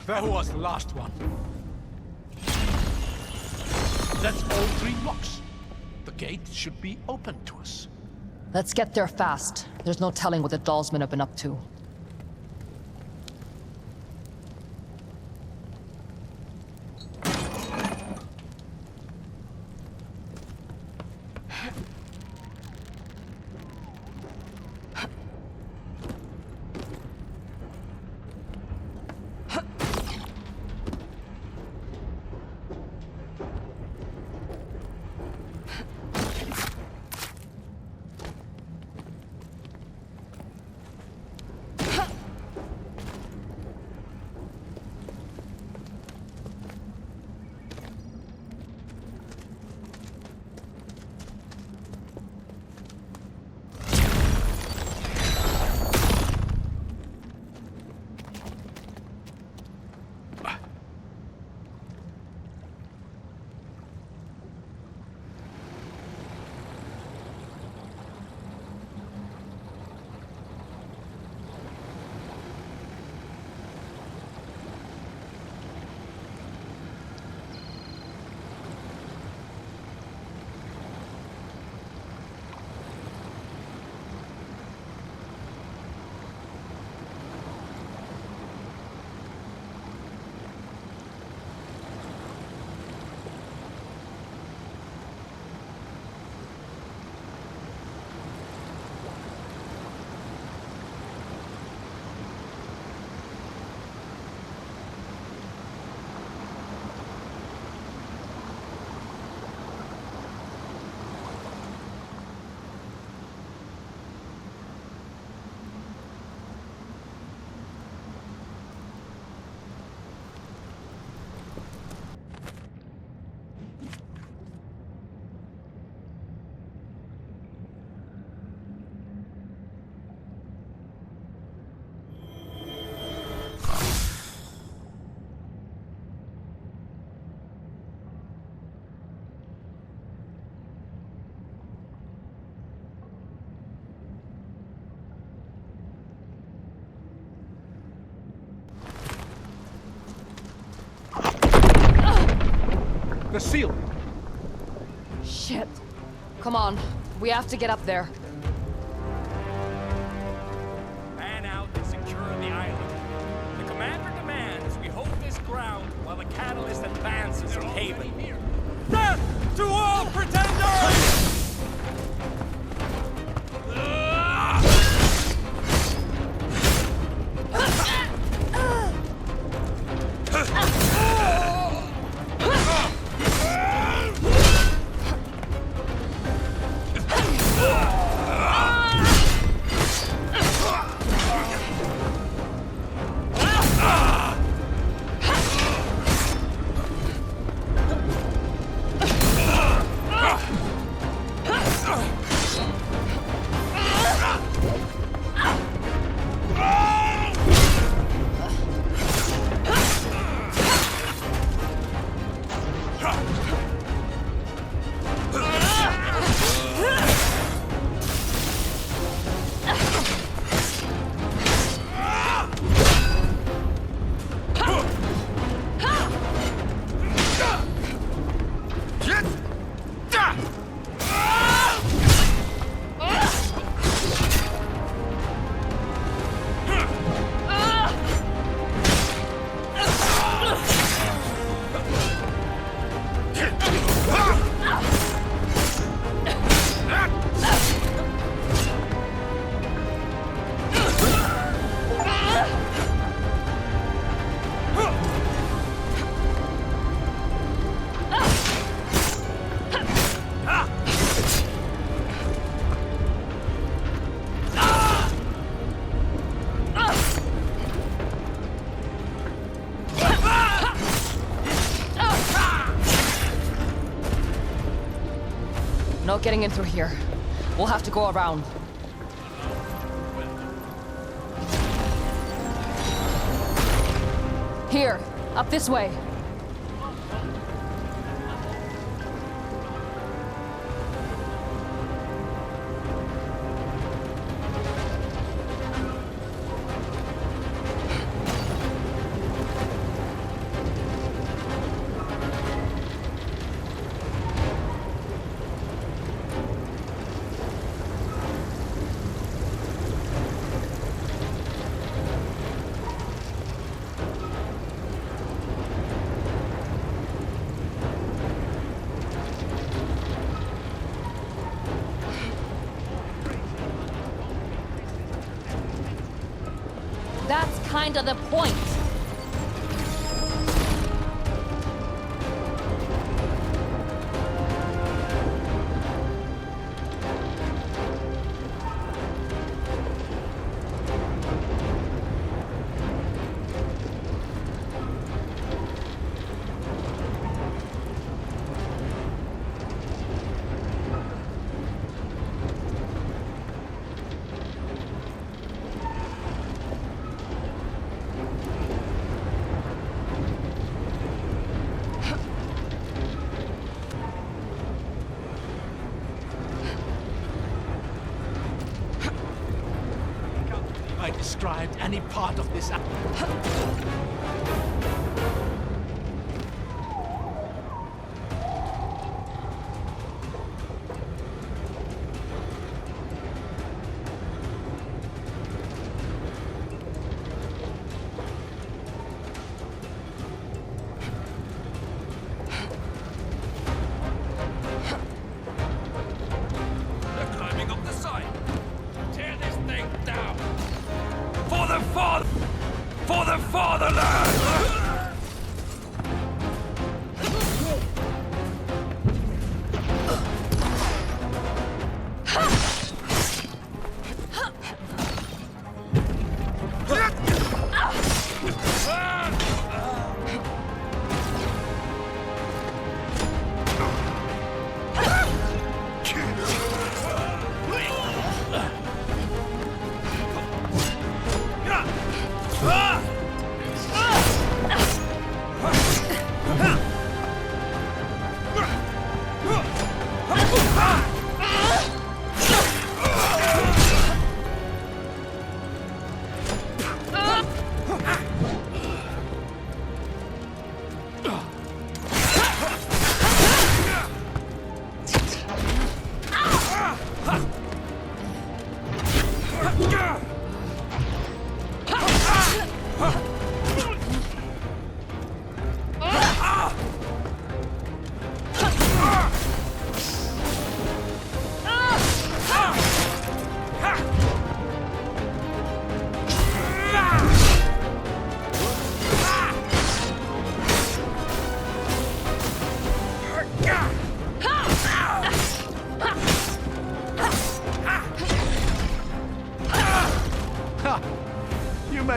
There was the last one. That's all 3 blocks. The gate should be open to us. Let's get there fast. There's no telling what the Dollsmen have been up to. The seal! Shit. Come on. We have to get up there. Man out and secure the island. The commander demands we hold this ground while the catalyst advances in Haven. Death to all pretenders! No getting in through here. We'll have to go around. Here, up this way. That's kind of the point. I described any part of this. They're climbing up the side. Tear this thing down. For the fatherland!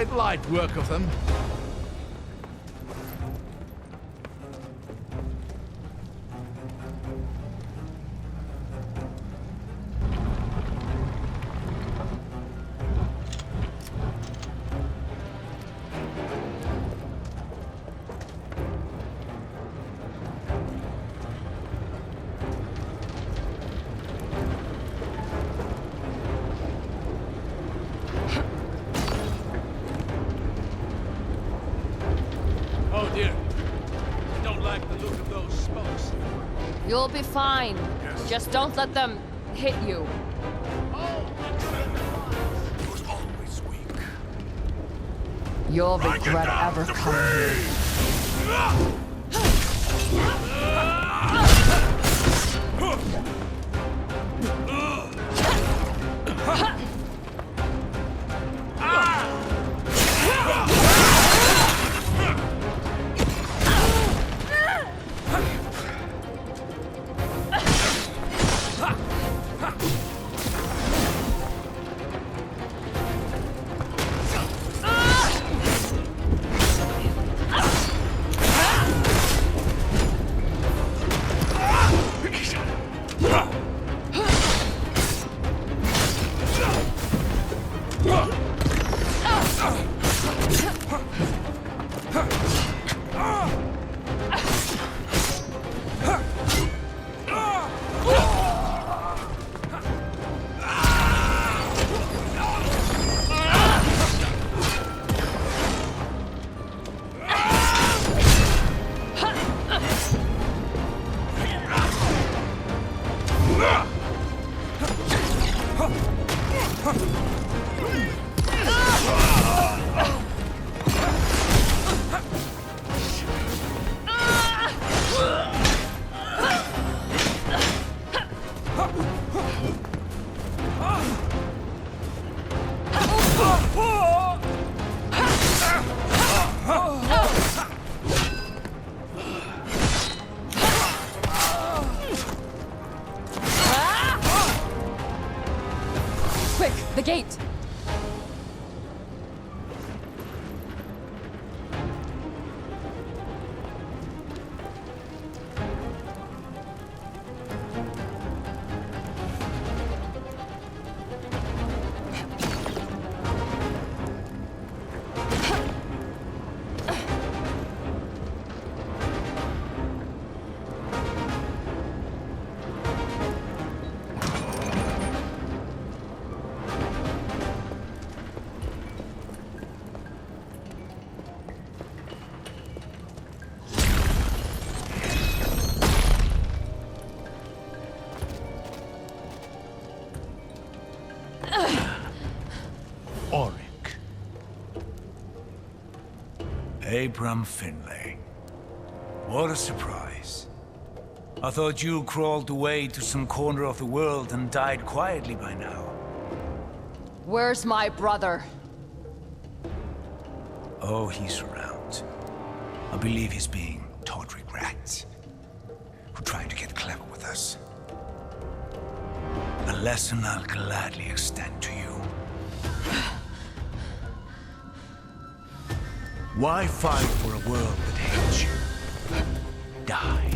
made light work of them. Oh dear. I don't like the look of those spokes. You'll be fine. Just don't let them hit you. He was always weak. You'll regret ever coming here. Quick, the gate! Abram Finlay. What a surprise. I thought you crawled away to some corner of the world and died quietly by now. Where's my brother? Oh, he's around. I believe he's being taught regret. For trying to get clever with us. A lesson I'll gladly extend to you. Why fight for a world that hates you? Die.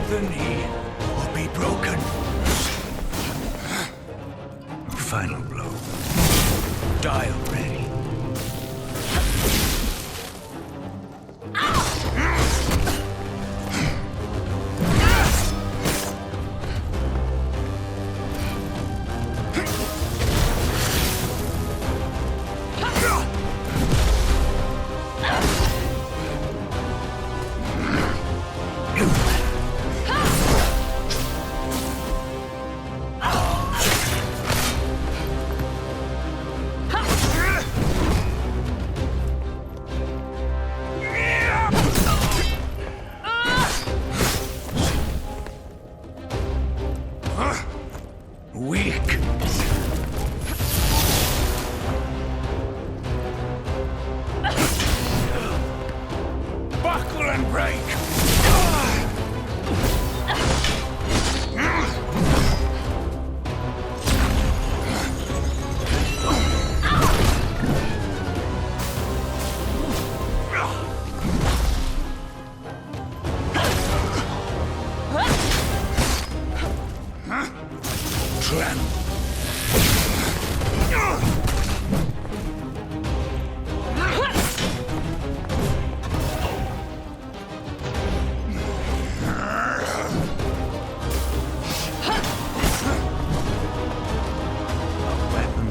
The knee will be broken. Final blow. Die already.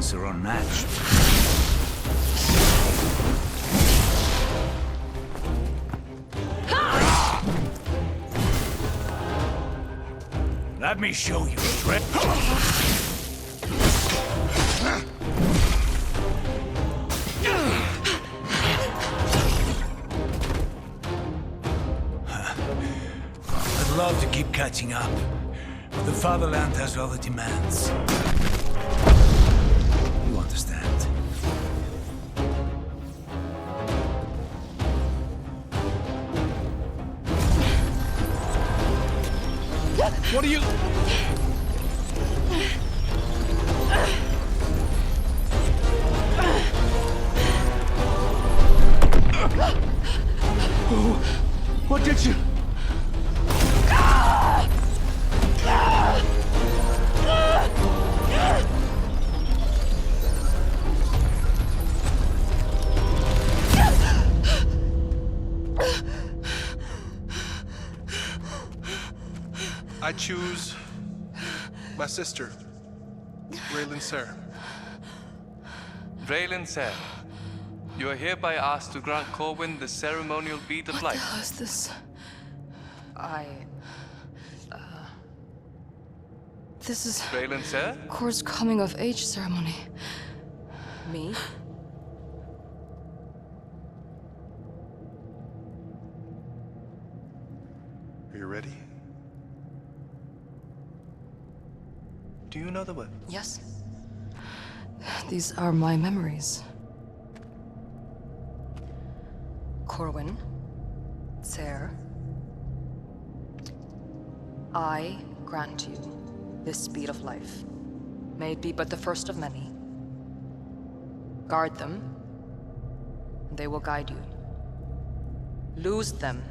skills are unmatched. Let me show you strength. I'd love to keep catching up, but the fatherland has other demands. You understand? What are you... What did you... I choose my sister, Raylan Sarah. Raylan Sarah, you are hereby asked to grant Corwin the ceremonial bead of life. What the hell is this? This is Raylan Sarah? Kor's coming of age ceremony. Me? Are you ready? Do you know the way? Yes. These are my memories. Corwin, Ser, I grant you this speed of life. May it be but the first of many. Guard them, and they will guide you. Lose them,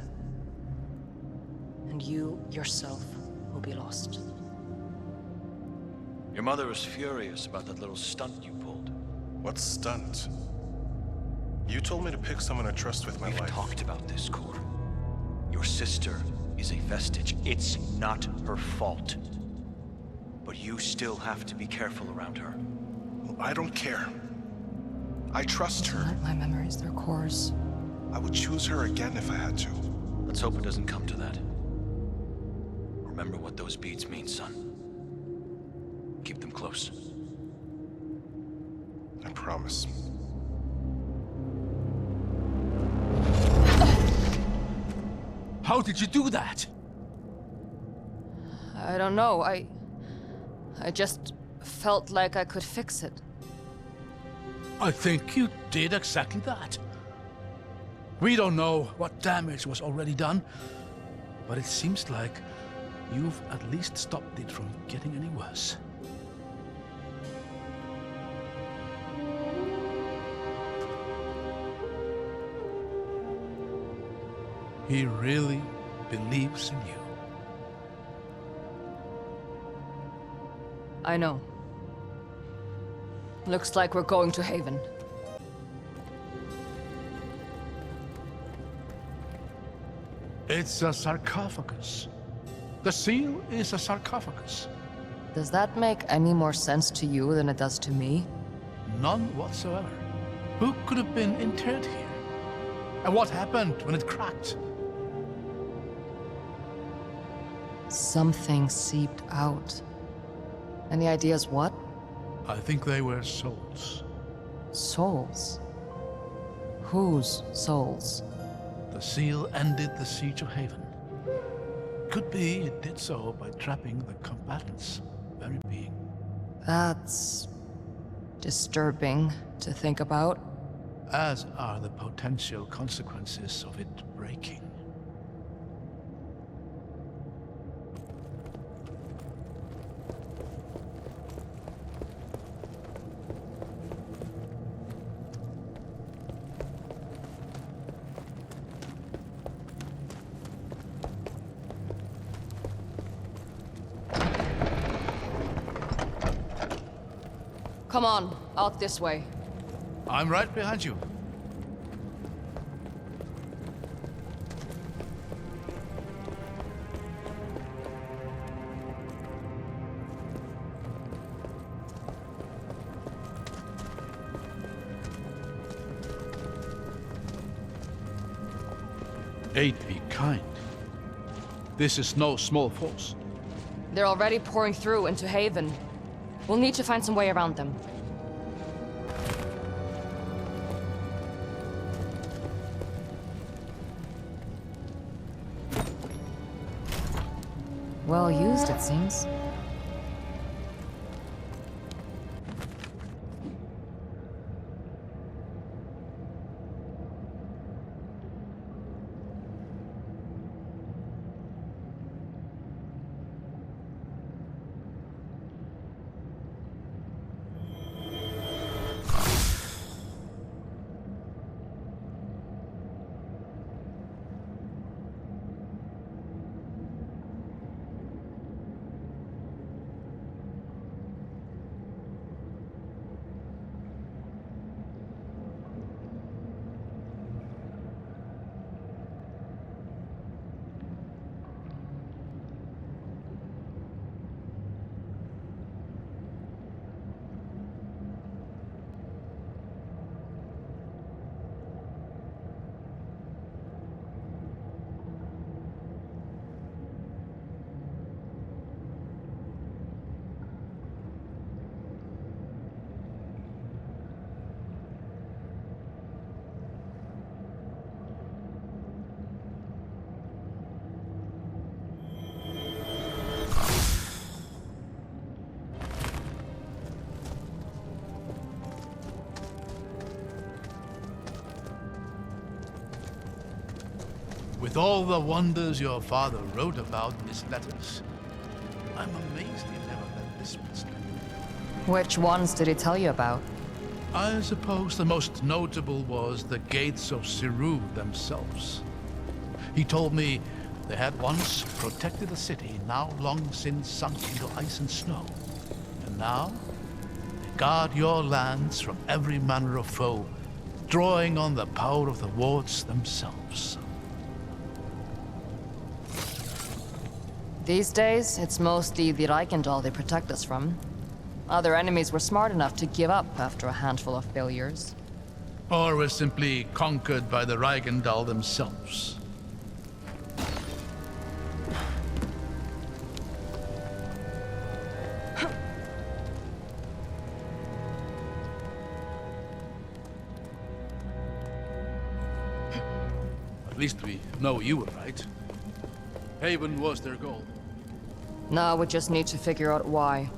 and you yourself will be lost. Your mother is furious about that little stunt you pulled. What stunt? You told me to pick someone I trust with my We've life. talked about this, Kor. Your sister is a vestige. It's not her fault. But you still have to be careful around her. Well, I don't care. I trust her. Not my memories, they're Kor's. I would choose her again if I had to. Let's hope it doesn't come to that. Remember what those beads mean, son. Keep them close. I promise. How did you do that? I don't know, I just felt like I could fix it. I think you did exactly that. We don't know what damage was already done, but it seems like you've at least stopped it from getting any worse. He really believes in you. I know. Looks like we're going to Haven. It's a sarcophagus. The seal is a sarcophagus. Does that make any more sense to you than it does to me? None whatsoever. Who could have been interred here? And what happened when it cracked? Something seeped out. Any ideas what? I think they were souls. Souls? Whose souls? The seal ended the siege of Haven. Could be it did so by trapping the combatants' very being. That's disturbing to think about. As are the potential consequences of it breaking. Come on, out this way. I'm right behind you. Aid be kind. This is no small force. They're already pouring through into Haven. We'll need to find some way around them. Well used, it seems. With all the wonders your father wrote about in his letters, I'm amazed he never let this one slip. Which ones did he tell you about? I suppose the most notable was the gates of Siru themselves. He told me they had once protected a city now long since sunk into ice and snow. And now, they guard your lands from every manner of foe, drawing on the power of the wards themselves. These days, it's mostly the Reichendahl they protect us from. Other enemies were smart enough to give up after a handful of failures. Or were simply conquered by the Reichendahl themselves. At least we know you were right. Haven was their goal. Now we just need to figure out why.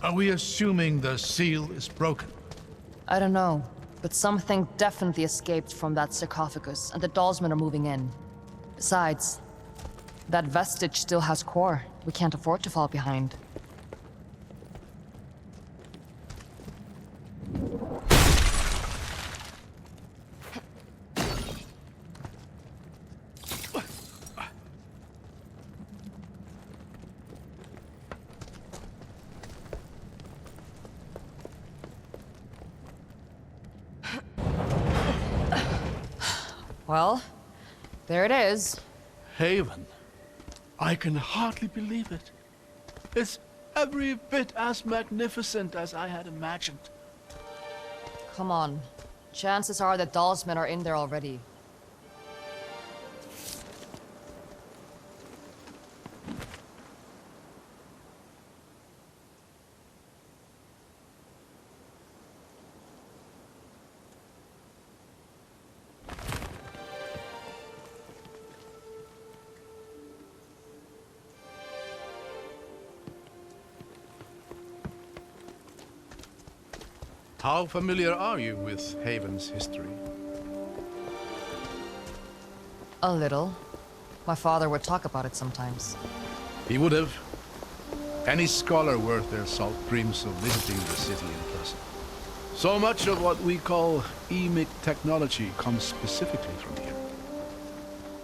Are we assuming the seal is broken? I don't know, but something definitely escaped from that sarcophagus, and the Dalsmen are moving in. Besides, that vestige still has core. We can't afford to fall behind. Well, there it is. Haven. I can hardly believe it. It's every bit as magnificent as I had imagined. Come on. Chances are that Dalsmen are in there already. How familiar are you with Haven's history? A little. My father would talk about it sometimes. He would have. Any scholar worth their salt dreams of visiting the city in person. So much of what we call emic technology comes specifically from here.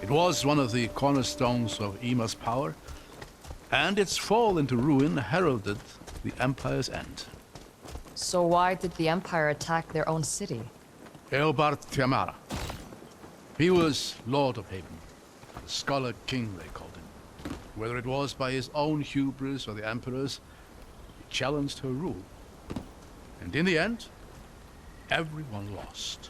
It was one of the cornerstones of Yma's power, and its fall into ruin heralded the Empire's end. So why did the Empire attack their own city? Eobard Tiamara. He was Lord of Haven, the Scholar King they called him. Whether it was by his own hubris or the Emperor's, he challenged her rule. And in the end, everyone lost.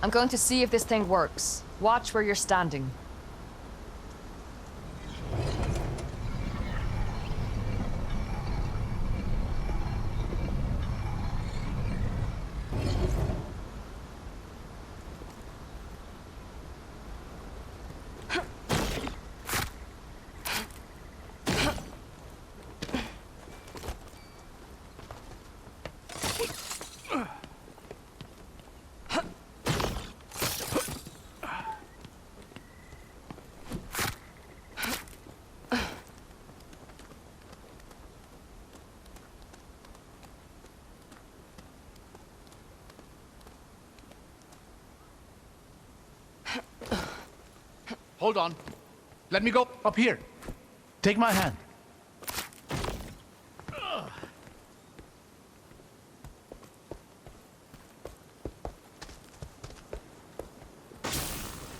I'm going to see if this thing works. Watch where you're standing. Hold on. Let me go up here. Take my hand.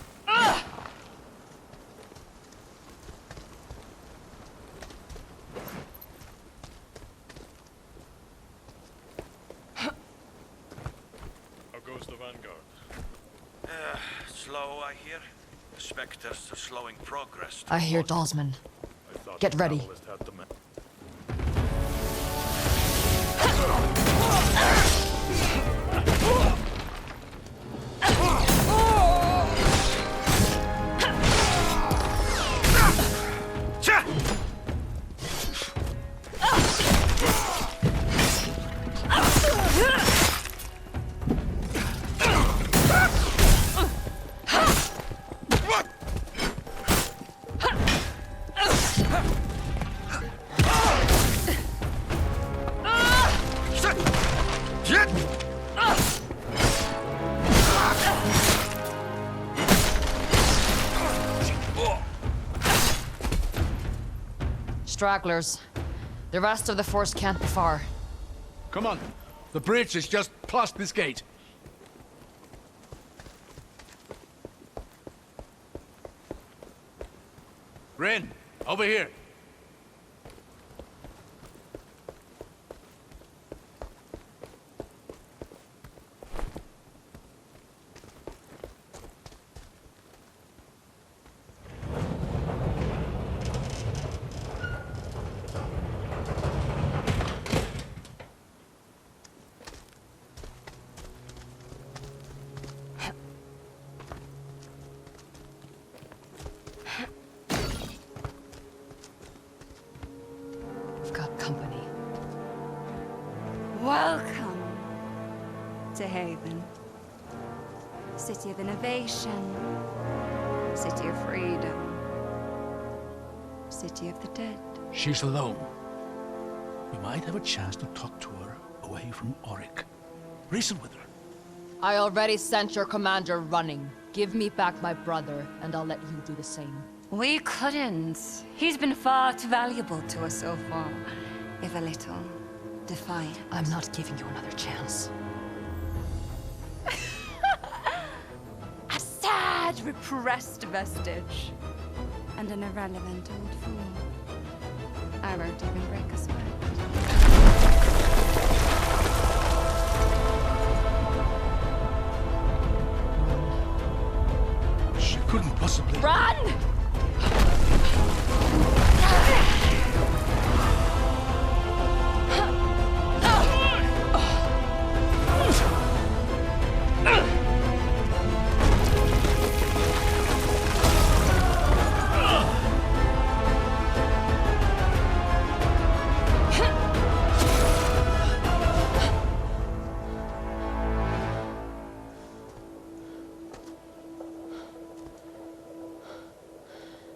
How goes the Vanguard? Slow, I hear. The specters are slowing progress. I hear Dalsman. Get ready. Stragglers. The rest of the force can't be far. Come on. The bridge is just past this gate. Rin, over here. Welcome to Haven. City of innovation. City of freedom. City of the dead. She's alone. We might have a chance to talk to her away from Auric. Reason with her. I already sent your commander running. Give me back my brother, and I'll let you do the same. We couldn't. He's been far too valuable to us so far. If a little defiant. I'm not giving you another chance. A sad, repressed vestige. And an irrelevant old fool. I won't even break a sweat. She couldn't possibly... Run!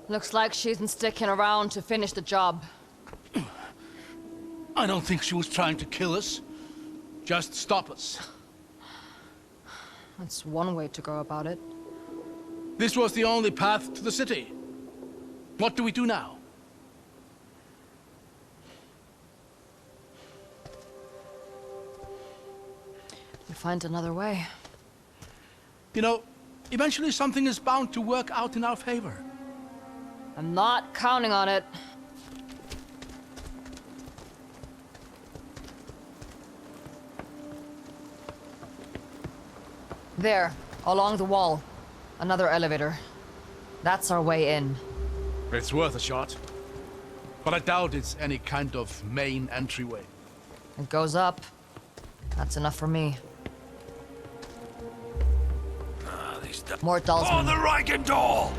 Looks like she isn't sticking around to finish the job. I don't think she was trying to kill us. Just stop us. That's one way to go about it. This was the only path to the city. What do we do now? We find another way. You know, eventually something is bound to work out in our favor. I'm not counting on it. There, along the wall. Another elevator. That's our way in. It's worth a shot. But I doubt it's any kind of main entryway. It goes up. That's enough for me. More dolls. Oh, the Reichendoll!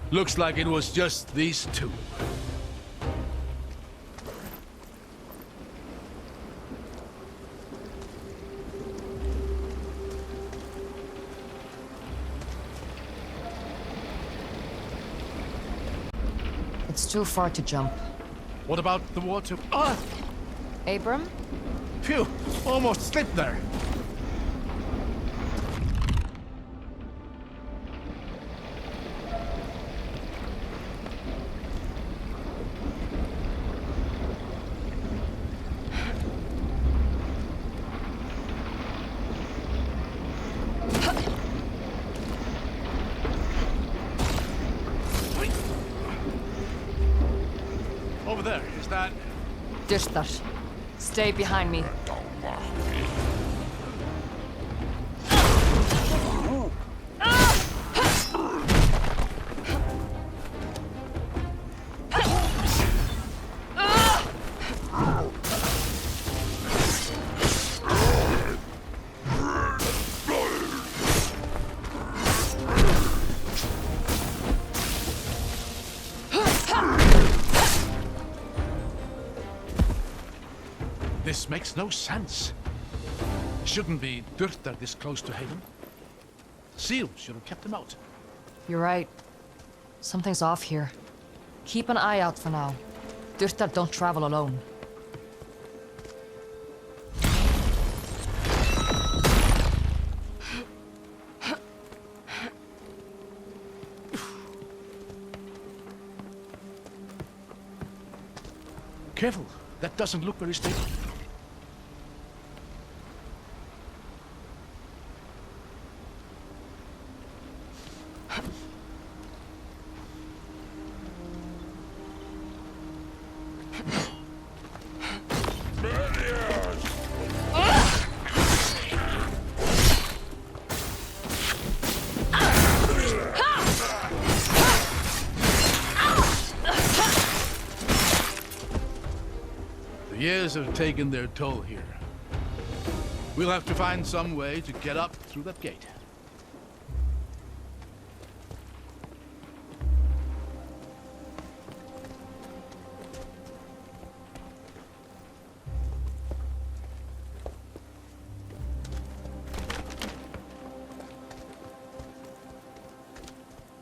Looks like it was just these two. It's too far to jump. What about the water? Ah! Abram? Phew! Almost slipped there. Over there, is that... Dishtar. Stay behind me. This makes no sense. Shouldn't be Dürter this close to Haven. Seal should have kept him out. You're right. Something's off here. Keep an eye out for now. Dürter don't travel alone. Careful, that doesn't look very stable. years have taken their toll here. We'll have to find some way to get up through that gate.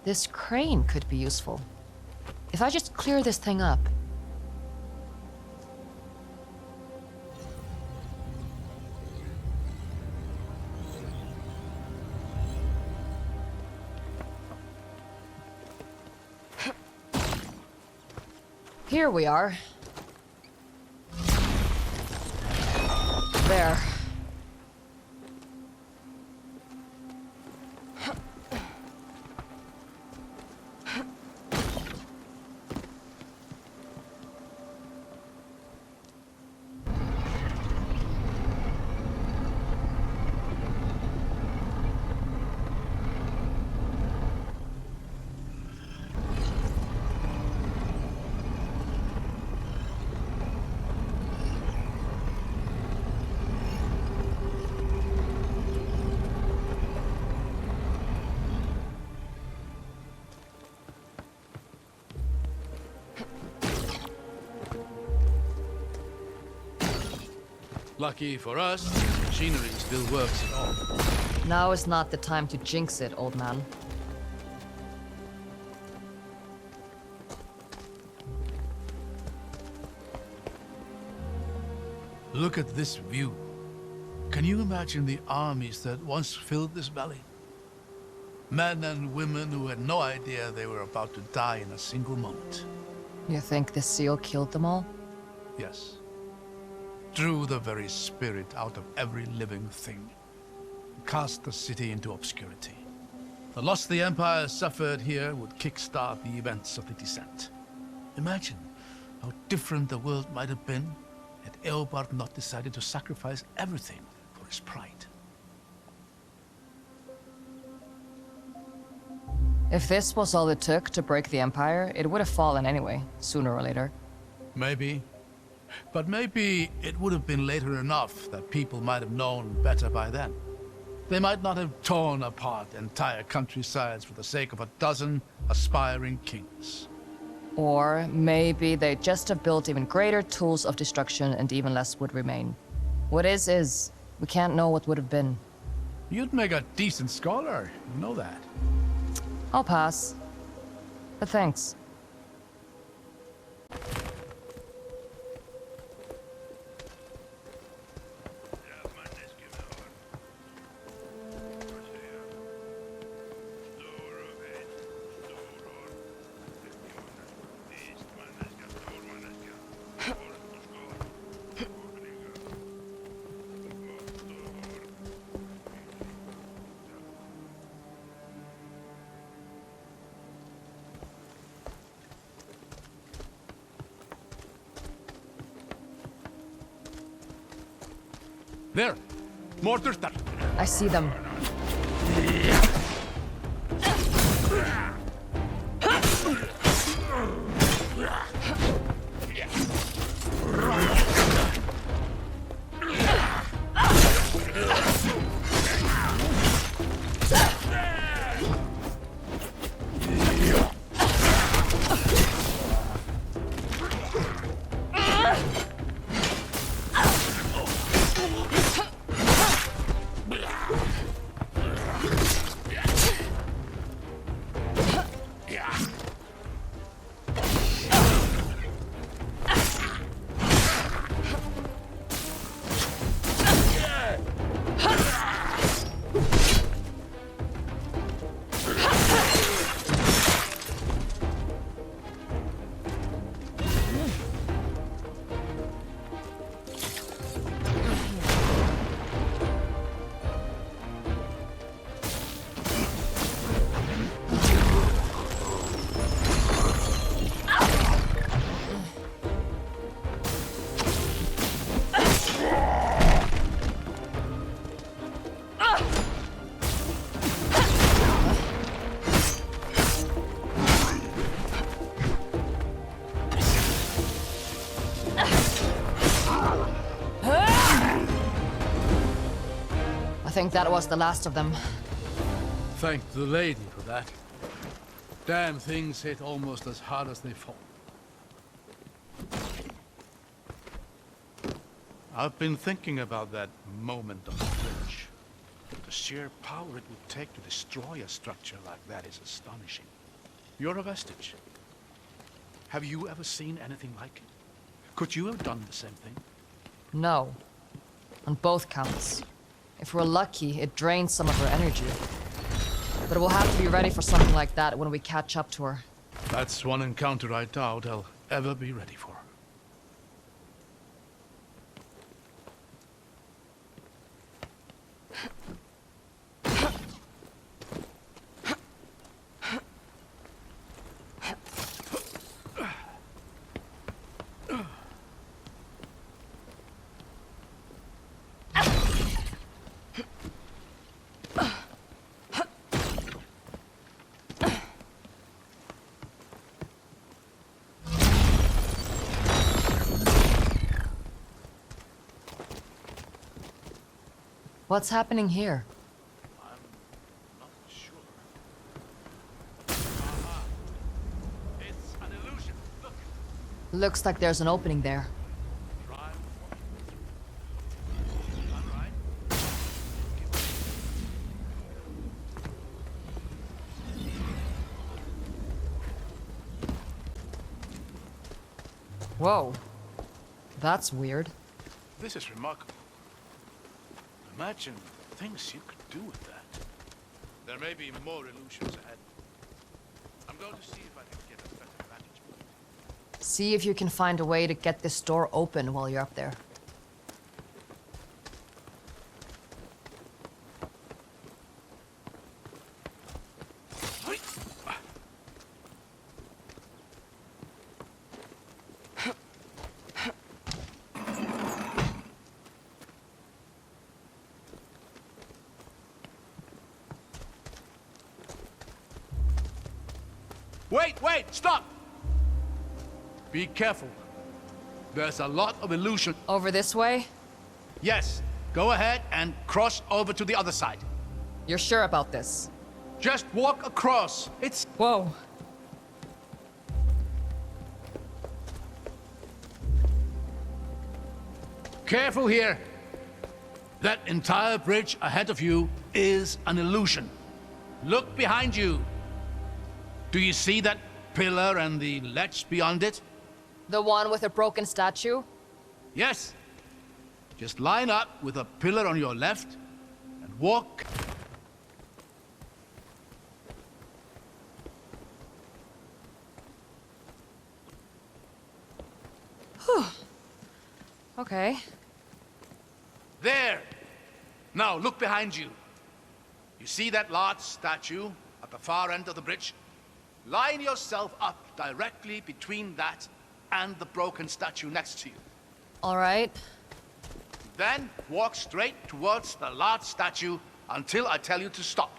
This crane could be useful. If I just clear this thing up. Here we are. There. Lucky for us, the machinery still works at all. Now is not the time to jinx it, old man. Look at this view. Can you imagine the armies that once filled this valley? Men and women who had no idea they were about to die in a single moment. You think the seal killed them all? Yes. Drew the very spirit out of every living thing. Cast the city into obscurity. The loss the Empire suffered here would kickstart the events of the descent. Imagine how different the world might have been had Eobard not decided to sacrifice everything for his pride. If this was all it took to break the Empire, it would have fallen anyway, sooner or later. Maybe. But maybe it would have been later enough that people might have known better by then. They might not have torn apart entire countrysides for the sake of a dozen aspiring kings. Or maybe they just have built even greater tools of destruction and even less would remain. What is. We can't know what would have been. You'd make a decent scholar, you know that. I'll pass. But thanks. There! More Turtar! I see them. think that was the last of them. Thank the lady for that. Damn things hit almost as hard as they fall. I've been thinking about that moment on the bridge. The sheer power it would take to destroy a structure like that is astonishing. You're a vestige. Have you ever seen anything like it? Could you have done the same thing? No. On both counts. If we're lucky, it drains some of her energy. But we'll have to be ready for something like that when we catch up to her. That's one encounter I doubt I'll ever be ready for. What's happening here? I'm not sure. Aha! It's an illusion. Look. Looks like there's an opening there. Try walking through. All right. Whoa. That's weird. This is remarkable. Imagine things you could do with that. There may be more illusions ahead. I'm going to see if I can get a better vantage point. See if you can find a way to get this door open while you're up there. Wait, stop! Be careful. There's a lot of illusion. Over this way? Yes, go ahead and cross over to the other side. You're sure about this? Just walk across. It's... Whoa. Careful here. That entire bridge ahead of you is an illusion. Look behind you. Do you see that pillar and the ledge beyond it? The one with a broken statue? Yes. Just line up with a pillar on your left and walk. Okay. There! Now look behind you. You see that large statue at the far end of the bridge? Line yourself up directly between that and the broken statue next to you. All right. Then walk straight towards the large statue until I tell you to stop.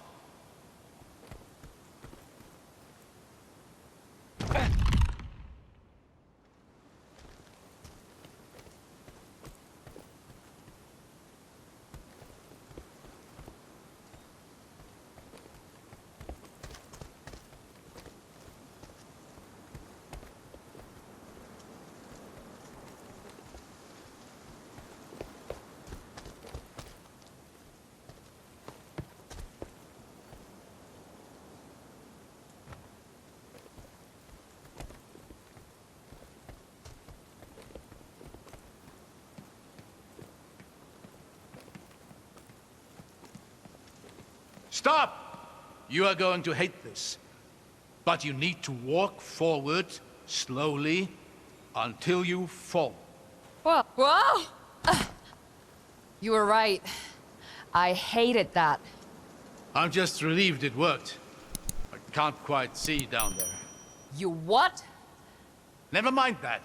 Stop! You are going to hate this. But you need to walk forward slowly until you fall. Whoa! You were right. I hated that. I'm just relieved it worked. I can't quite see down there. You what? Never mind that.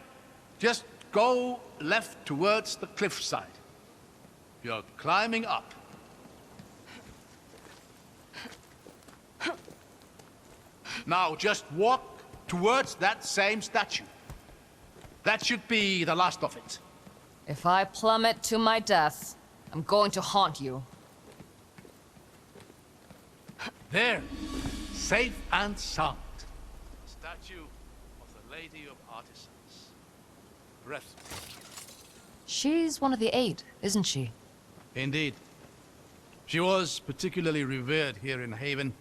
Just go left towards the cliffside. You're climbing up. Now just walk towards that same statue. That should be the last of it. If I plummet to my death, I'm going to haunt you. There, safe and sound. Statue of the Lady of Artisans. Breathtaking. She's one of the 8, isn't she? Indeed. She was particularly revered here in Haven,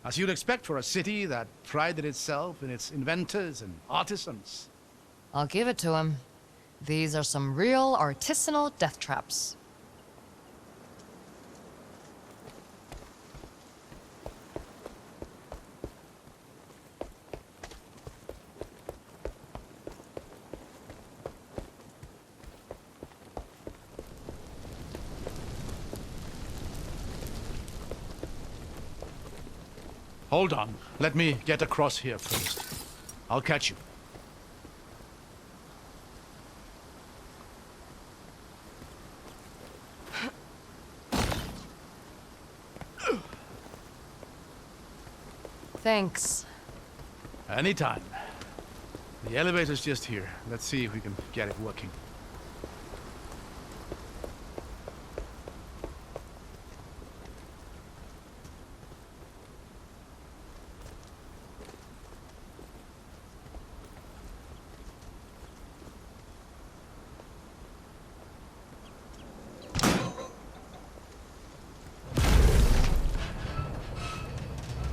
as you'd expect for a city that prided itself in its inventors and artisans. I'll give it to him. These are some real artisanal death traps. Hold on. Let me get across here first. I'll catch you. Thanks. Anytime. The elevator's just here. Let's see if we can get it working.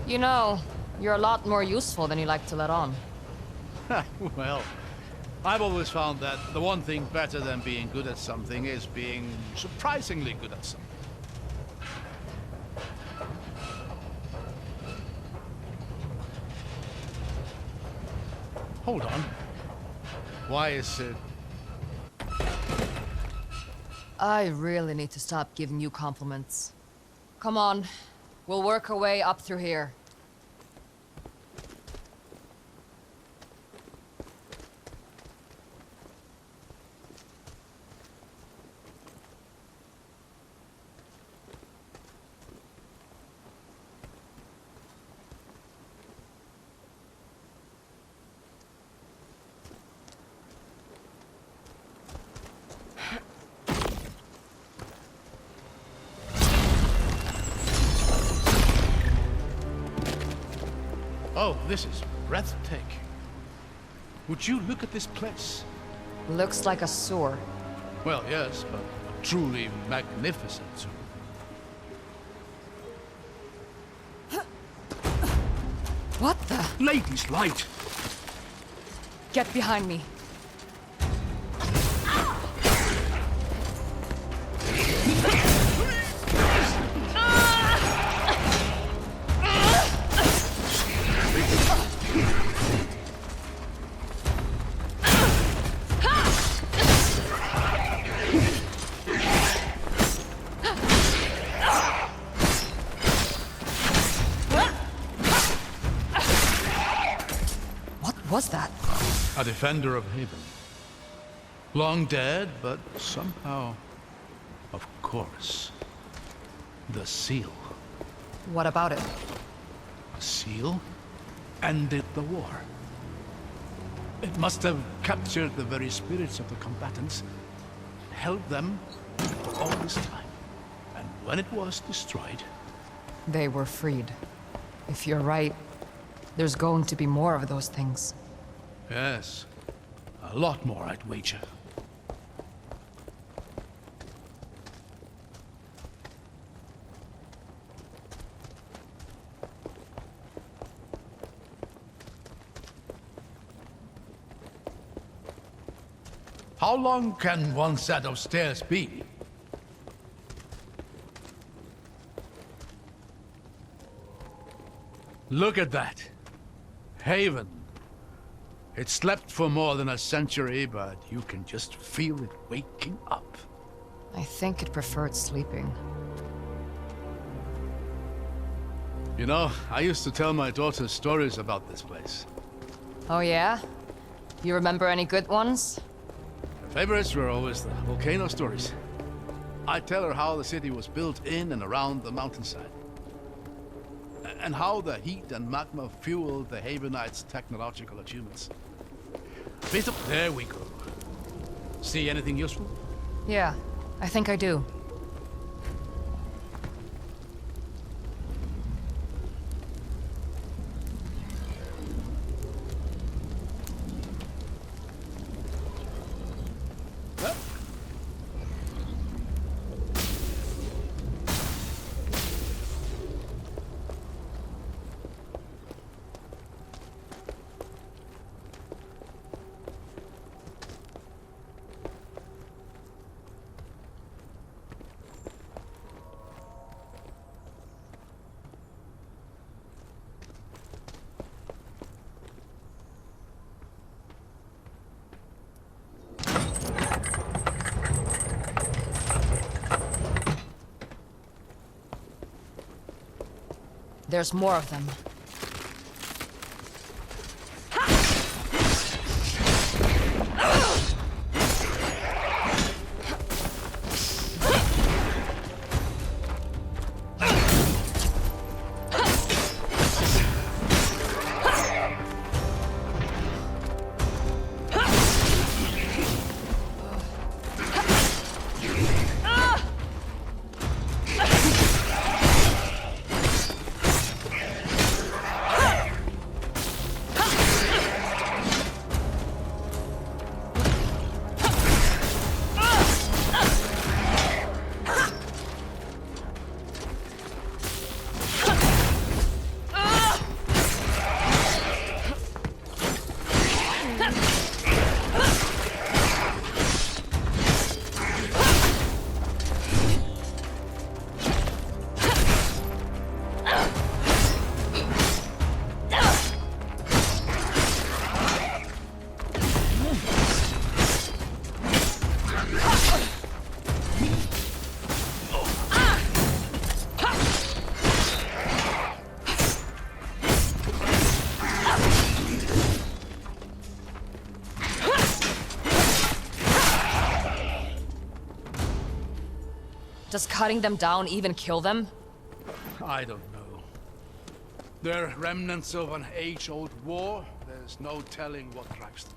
You know, you're a lot more useful than you like to let on. Well, I've always found that the one thing better than being good at something is being surprisingly good at something. Hold on. Why is it... I really need to stop giving you compliments. Come on, we'll work our way up through here. Oh, this is breathtaking. Would you look at this place? Looks like a sewer. Well, yes, but a truly magnificent sewer. What the? Ladies' light! Get behind me. What's that? A defender of Haven. Long dead, but somehow, of course, the seal. What about it? A seal ended the war. It must have captured the very spirits of the combatants, and held them for all this time. And when it was destroyed... They were freed. If you're right, there's going to be more of those things. Yes, a lot more, I'd wager. How long can one set of stairs be? Look at that. Haven. It slept for more than a century, but you can just feel it waking up. I think it preferred sleeping. You know, I used to tell my daughters stories about this place. Oh yeah? You remember any good ones? Her favorites were always the volcano stories. I'd tell her how the city was built in and around the mountainside. And how the heat and magma fueled the Havenites' technological achievements. Peter, there we go. See anything useful? Yeah, I think I do. There's more of them. Does cutting them down even kill them? I don't know. They're remnants of an age-old war. There's no telling what drives them.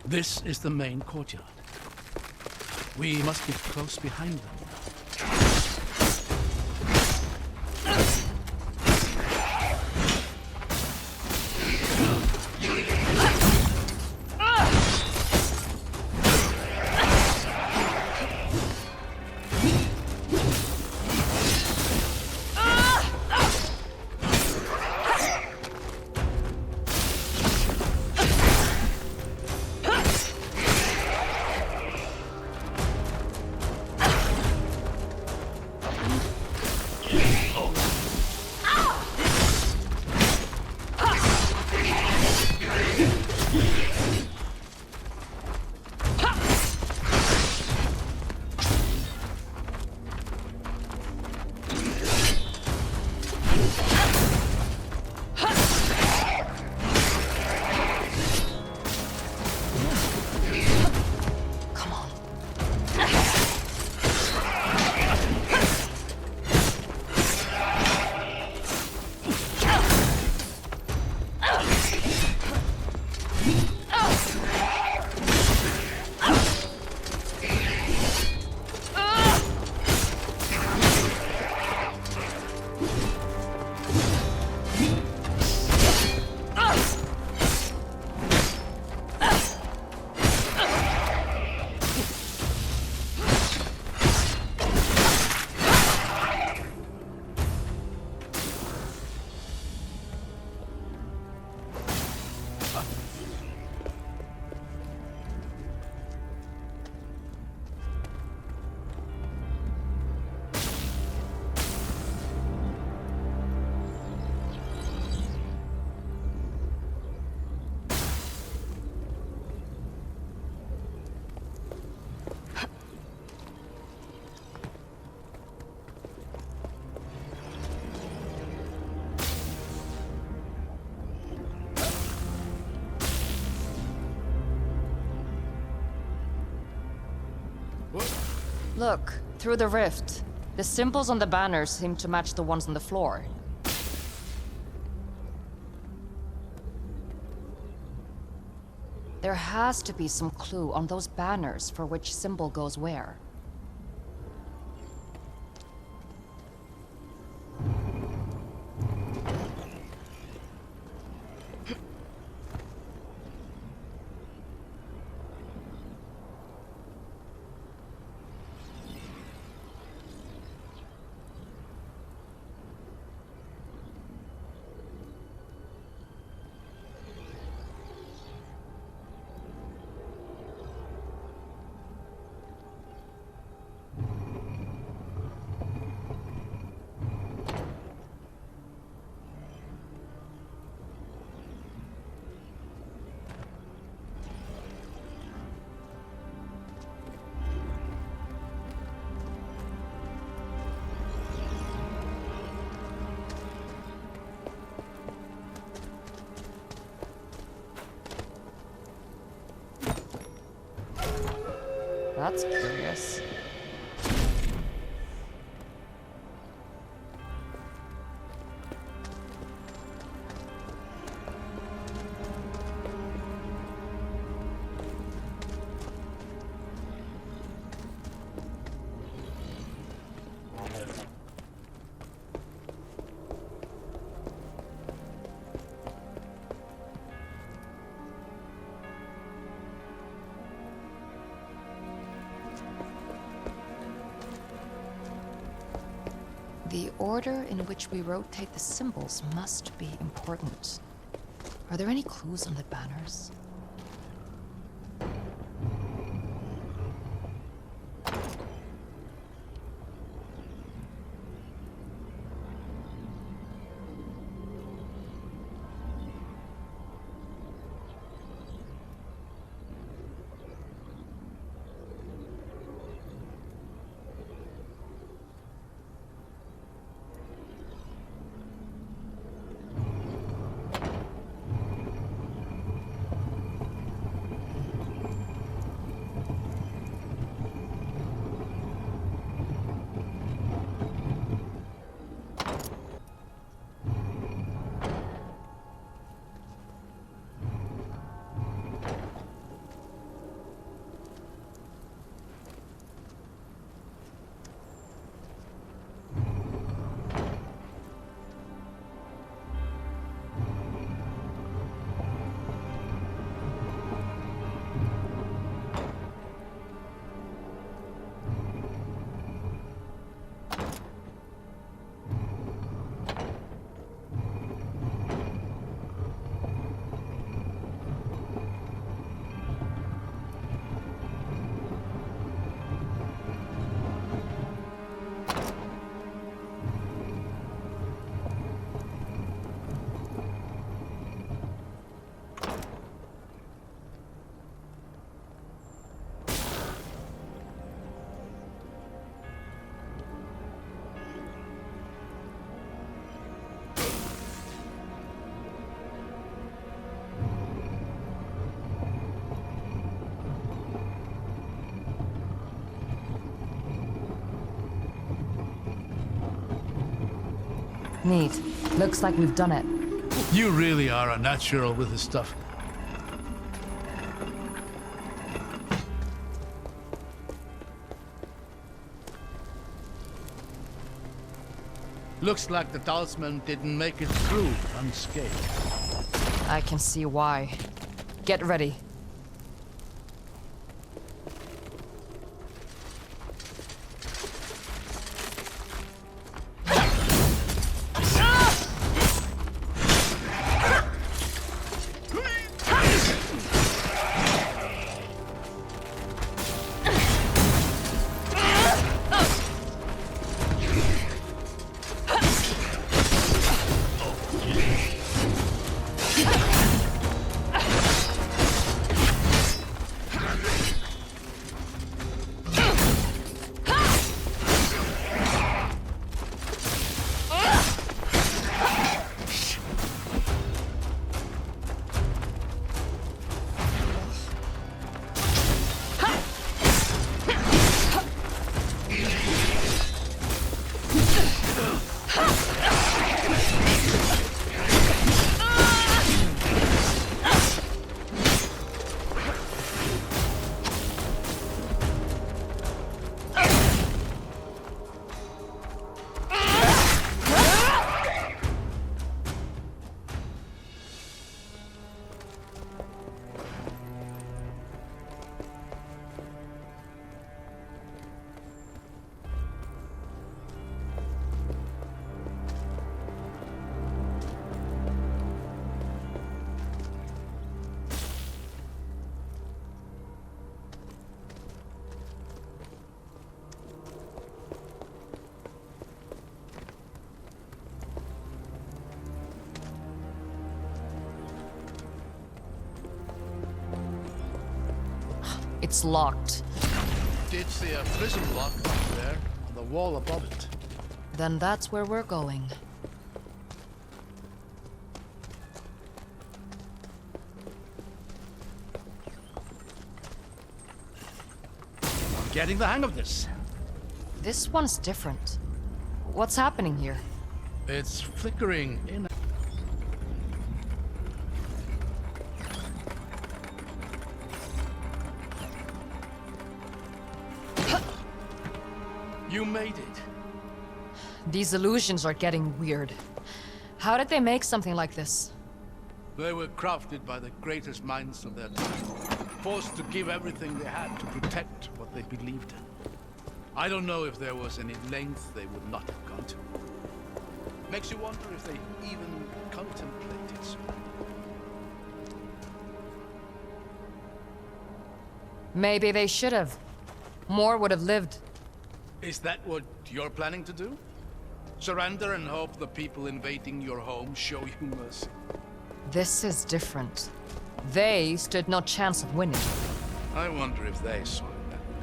This is the main courtyard. We must get close behind them. Look, through the rift. The symbols on the banners seem to match the ones on the floor. There has to be some clue on those banners for which symbol goes where. That's curious. The order in which we rotate the symbols must be important. Are there any clues on the banners? Neat. Looks like we've done it. You really are a natural with this stuff. Looks like the talisman didn't make it through unscathed. I can see why. Get ready. It's locked. Did see a prison lock up there on the wall above it. Then that's where we're going. I'm getting the hang of this. This one's different. What's happening here? It's flickering in. You made it. These illusions are getting weird. How did they make something like this? They were crafted by the greatest minds of their time, forced to give everything they had to protect what they believed in. I don't know if there was any length they would not have gone to. Makes you wonder if they even contemplated so. Maybe they should have. More would have lived. Is that what you're planning to do? Surrender and hope the people invading your home show you mercy? This is different. They stood no chance of winning. I wonder if they saw it that way.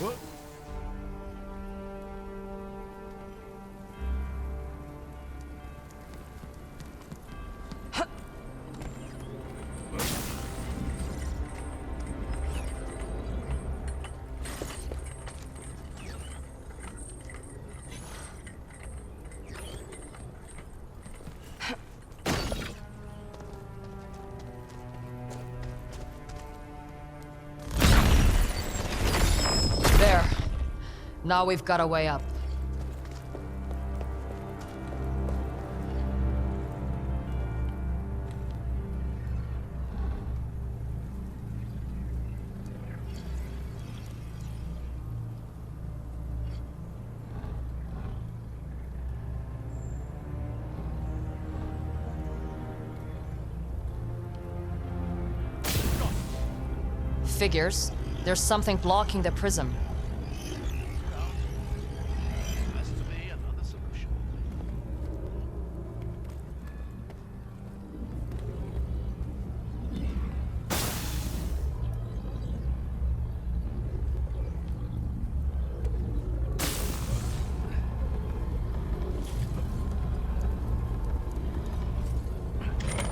What? There. Now we've got a way up. Figures. There's something blocking the prism. Has to be another solution.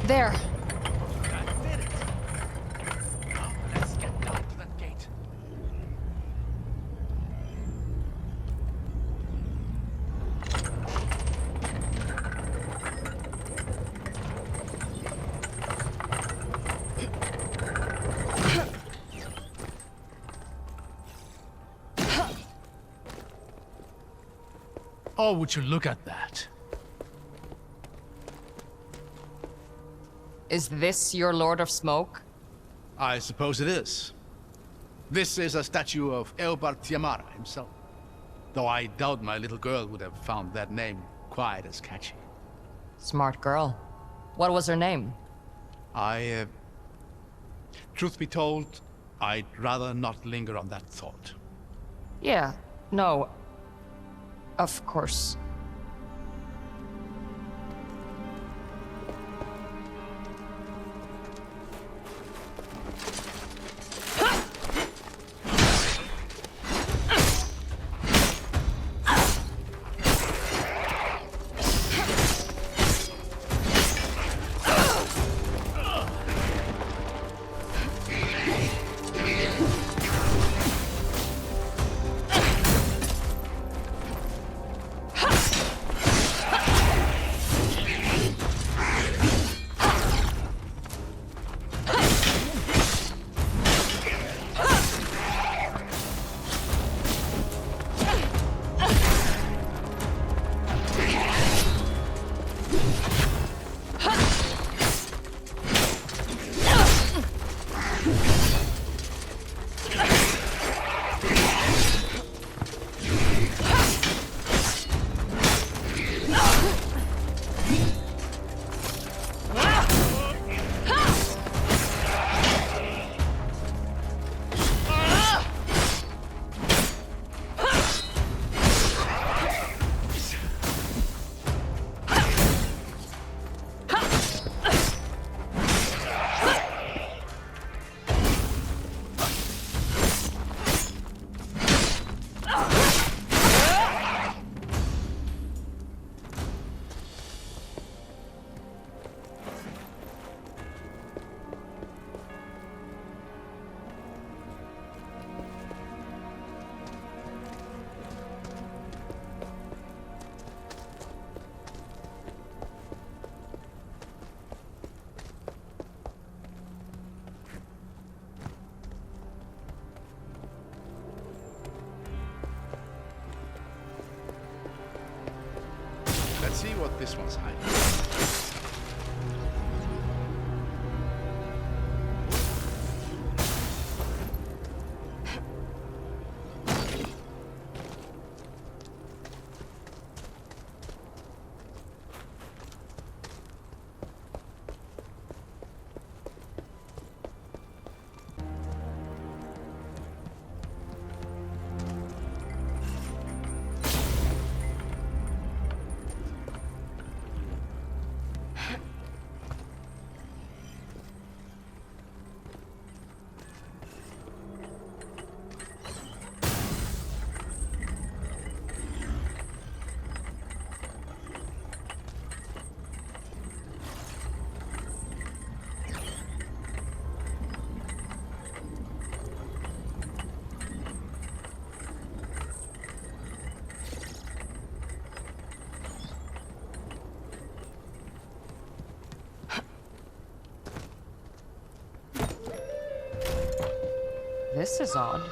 There. That did it. Now let's get down to that gate. Oh, would you look at that? Is this your Lord of Smoke? I suppose it is. This is a statue of Eobard Tiamara himself. Though I doubt my little girl would have found that name quite as catchy. Smart girl. What was her name? Truth be told, I'd rather not linger on that thought. Yeah, no. Of course. Let's see what this one's hiding. This is odd.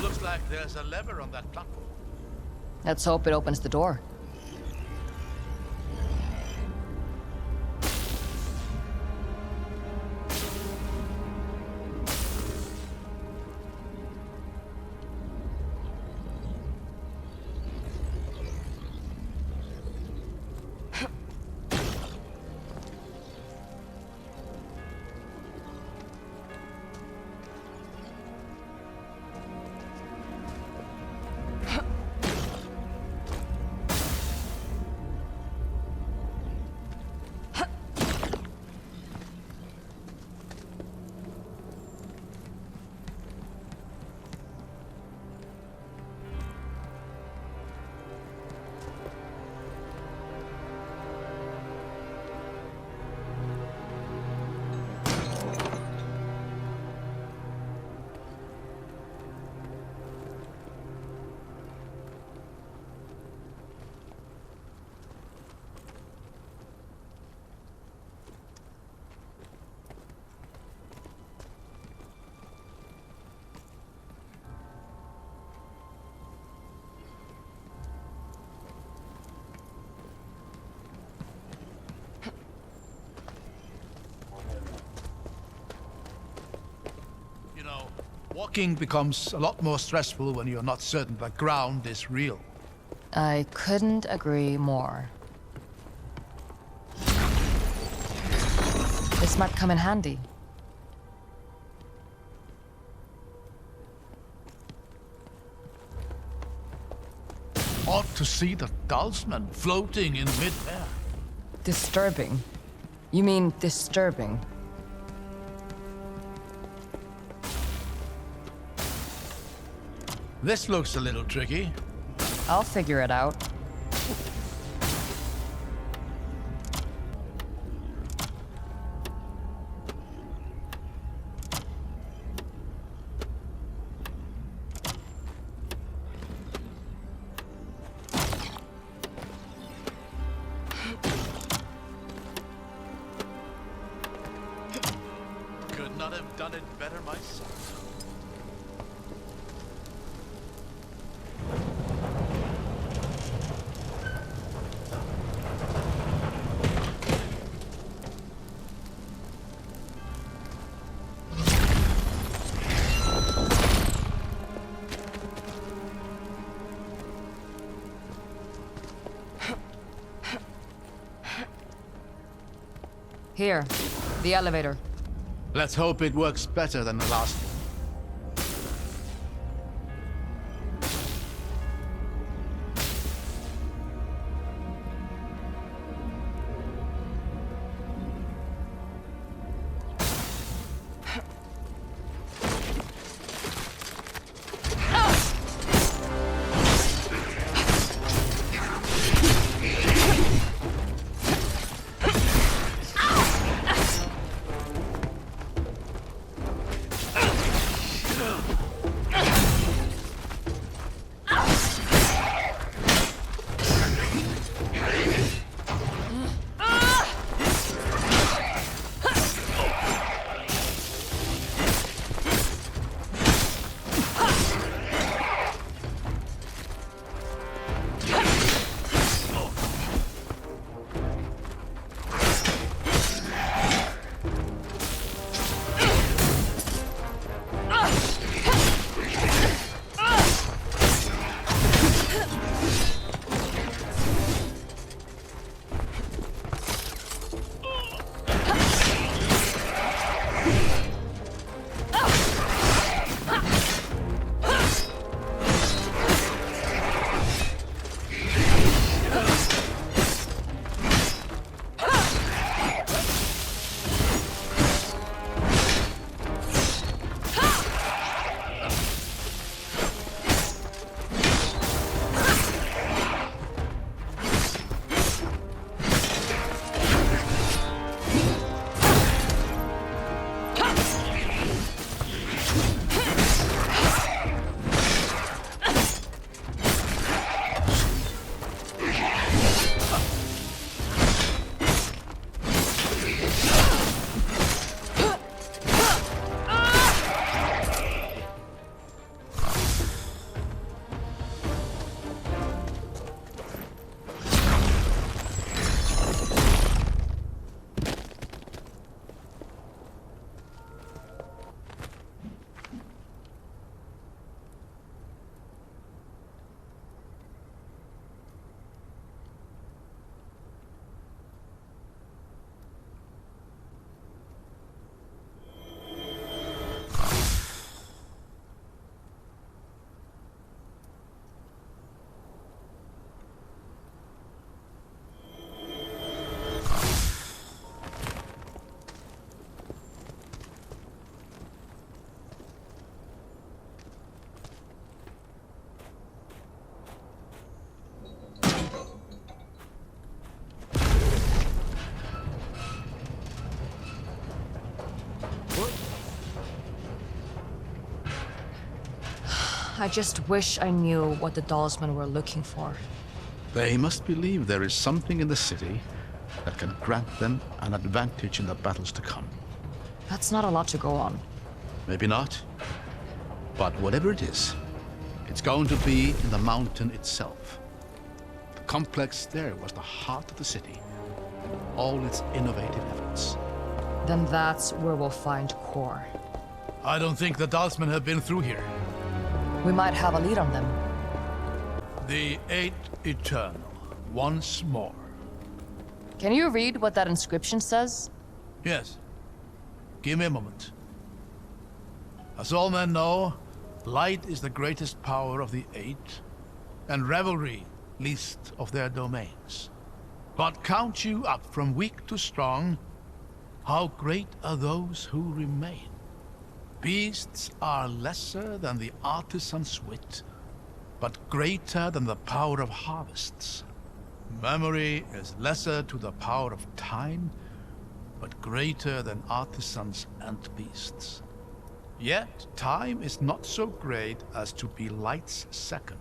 Looks like there's a lever on that platform. Let's hope it opens the door. Walking becomes a lot more stressful when you're not certain the ground is real. I couldn't agree more. This might come in handy. Ought to see the talisman floating in mid-air. Disturbing. You mean disturbing? This looks a little tricky. I'll figure it out. Could not have done it better myself. Here, the elevator. Let's hope it works better than the last one. I just wish I knew what the Dalsmen were looking for. They must believe there is something in the city that can grant them an advantage in the battles to come. That's not a lot to go on. Maybe not. But whatever it is, it's going to be in the mountain itself. The complex there was the heart of the city, and all its innovative efforts. Then that's where we'll find core. I don't think the Dalsmen have been through here. We might have a lead on them. The Eight Eternal, once more. Can you read what that inscription says? Yes. Give me a moment. As all men know, light is the greatest power of the Eight, and revelry least of their domains. But count you up from weak to strong, how great are those who remain. Beasts are lesser than the artisan's wit, but greater than the power of harvests. Memory is lesser to the power of time, but greater than artisans and beasts. Yet time is not so great as to be light's second.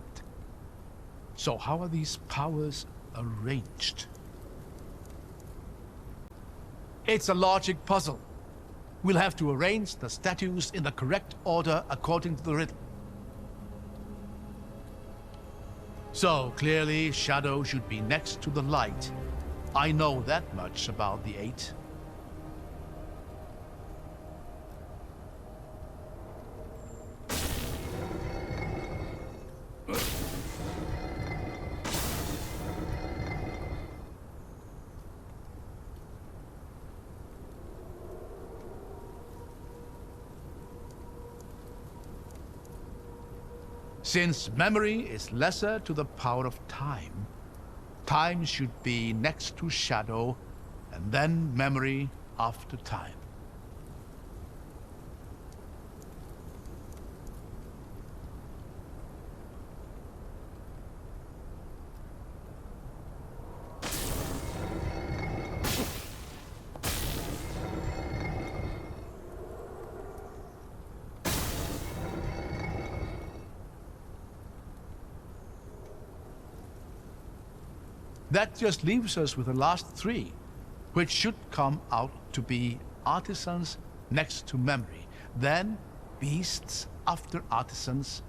So how are these powers arranged? It's a logic puzzle. We'll have to arrange the statues in the correct order according to the riddle. So, clearly, shadow should be next to the light. I know that much about the 8. Since memory is lesser to the power of time, time should be next to shadow, and then memory after time. That just leaves us with the last 3, which should come out to be artisans next to memory, then beasts after artisans,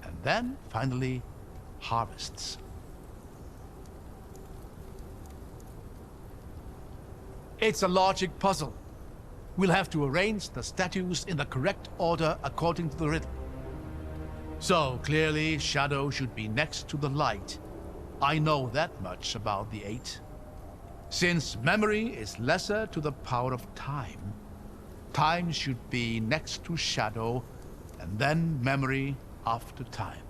and then finally harvests. It's a logic puzzle. We'll have to arrange the statues in the correct order according to the riddle. So clearly, shadow should be next to the light. I know that much about the 8. Since memory is lesser to the power of time, time should be next to shadow, and then memory after time.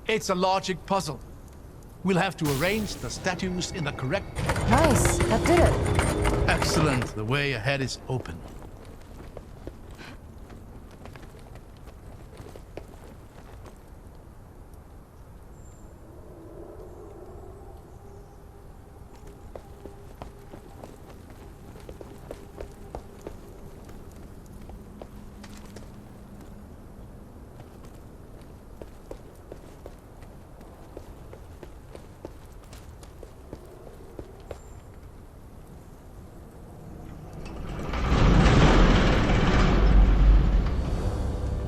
It's a logic puzzle. We'll have to arrange the statues in the correct... Nice, that did it. Excellent, the way ahead is open.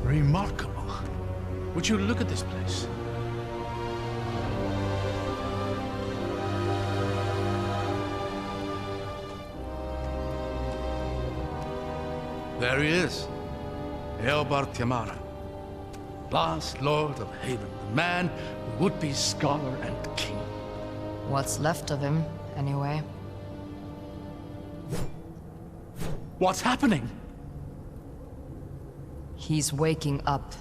Remarkable. Would you look at this place? There he is, Eobard Tiamara, last Lord of Haven, the man who would be scholar and king. What's left of him, anyway? What's happening? He's waking up.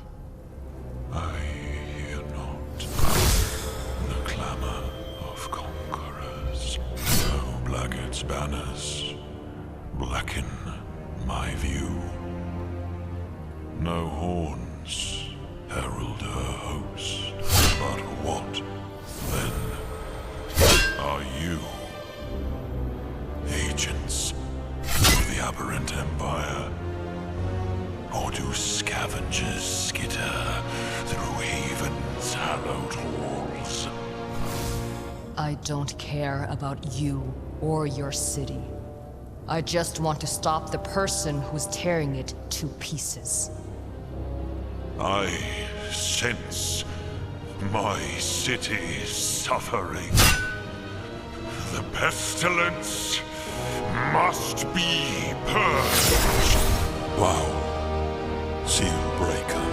I hear not the clamor of conquerors. No blackguard's banners blacken my view. No horns herald her host. But what, then, are you? Agents of the aberrant empire? Or do scavengers skitter through Haven's hallowed halls? I don't care about you or your city. I just want to stop the person who's tearing it to pieces. I sense My city is suffering. The pestilence must be purged. Wow. Seal breaker.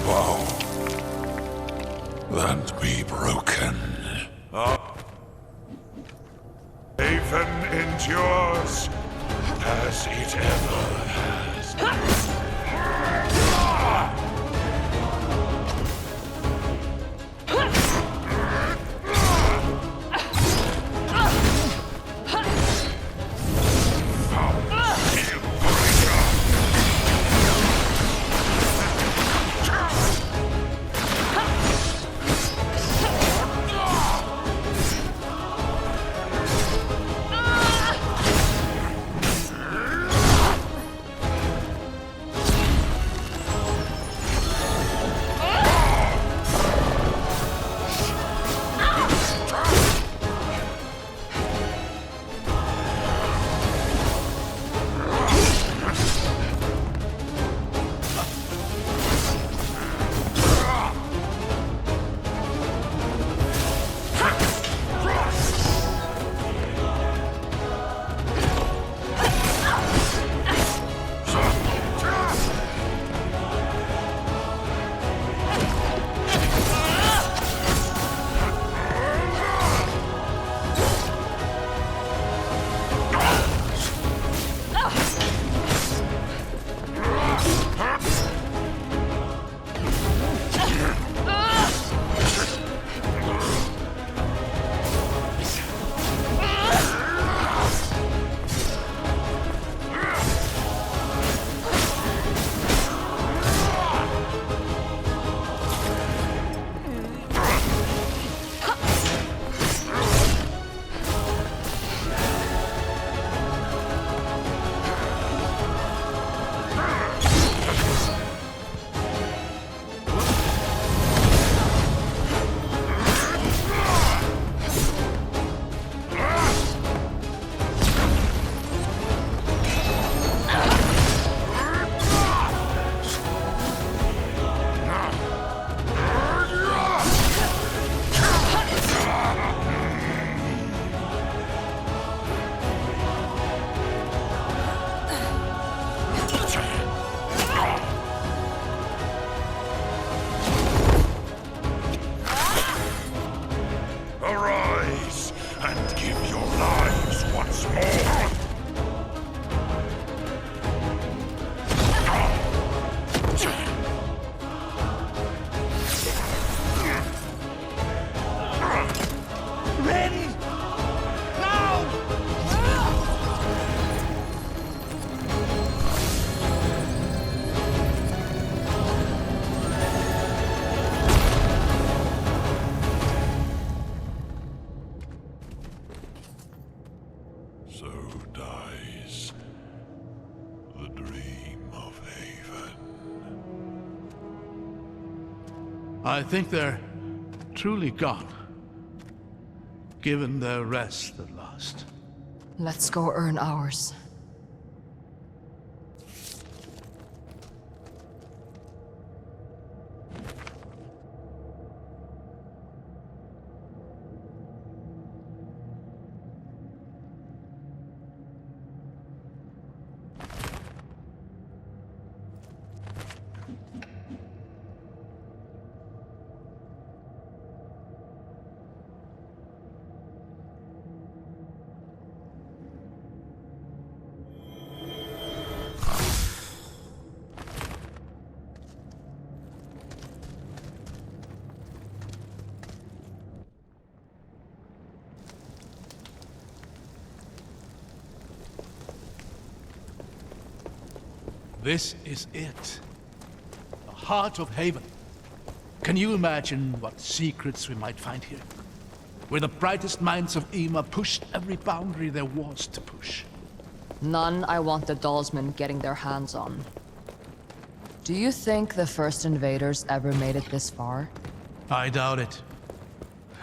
Wow. Land be broken. Up. Haven endures as it ever has. I think they're truly gone, given their rest at last. Let's go earn ours. This is it. The heart of Haven. Can you imagine what secrets we might find here? Where the brightest minds of Ema pushed every boundary there was to push. None I want the Dollsmen getting their hands on. Do you think the first invaders ever made it this far? I doubt it.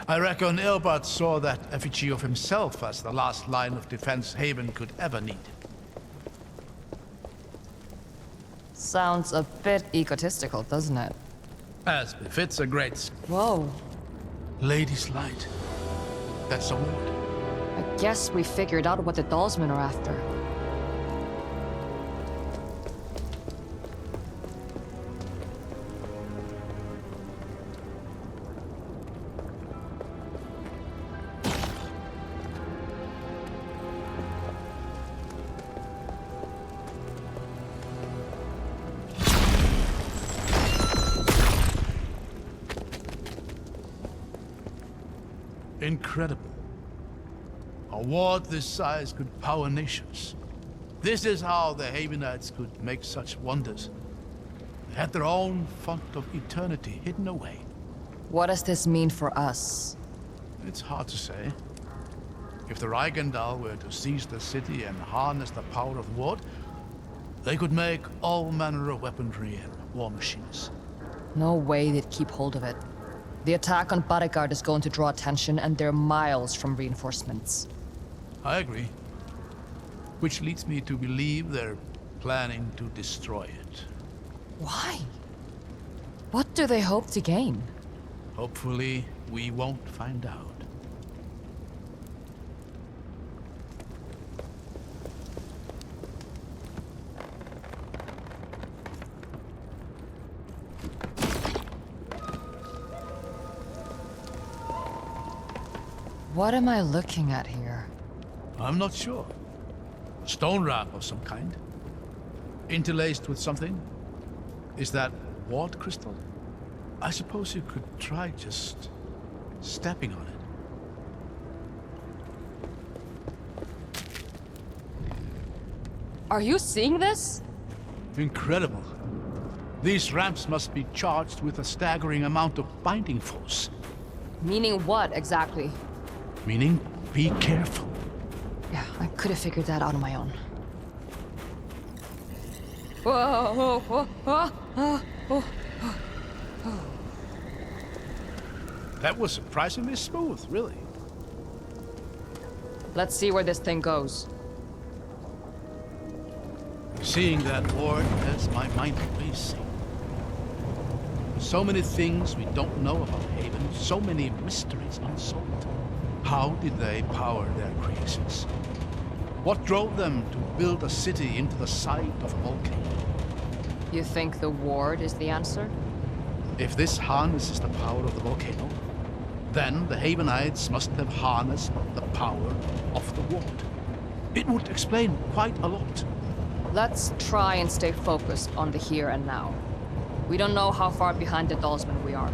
I reckon Ilbert saw that effigy of himself as the last line of defense Haven could ever need. Sounds a bit egotistical, doesn't it? As befits a great Whoa. lady's light. That's a word. I guess we figured out what the Dalsmen are after. Incredible. A ward this size could power nations. This is how the Havenites could make such wonders. They had their own font of eternity hidden away. What does this mean for us? It's hard to say. If the Reichendal were to seize the city and harness the power of the ward, they could make all manner of weaponry and war machines. No way they'd keep hold of it. The attack on Bodyguard is going to draw attention, and they're miles from reinforcements. I agree. Which leads me to believe they're planning to destroy it. Why? What do they hope to gain? Hopefully, we won't find out. What am I looking at here? I'm not sure. Stone wrap of some kind. Interlaced with something? Is that ward crystal? I suppose you could try just stepping on it. Are you seeing this? Incredible. These ramps must be charged with a staggering amount of binding force. Meaning what, exactly? Meaning, be careful. Yeah, I could have figured that out on my own. Whoa, whoa, whoa, whoa. That was surprisingly smooth, really. Let's see where this thing goes. Seeing that ward has my mind racing. So many things we don't know about Haven, so many mysteries unsolved. How did they power their creations? What drove them to build a city into the side of a volcano? You think the ward is the answer? If this harnesses the power of the volcano, then the Havenites must have harnessed the power of the ward. It would explain quite a lot. Let's try and stay focused on the here and now. We don't know how far behind the Dalsmen we are.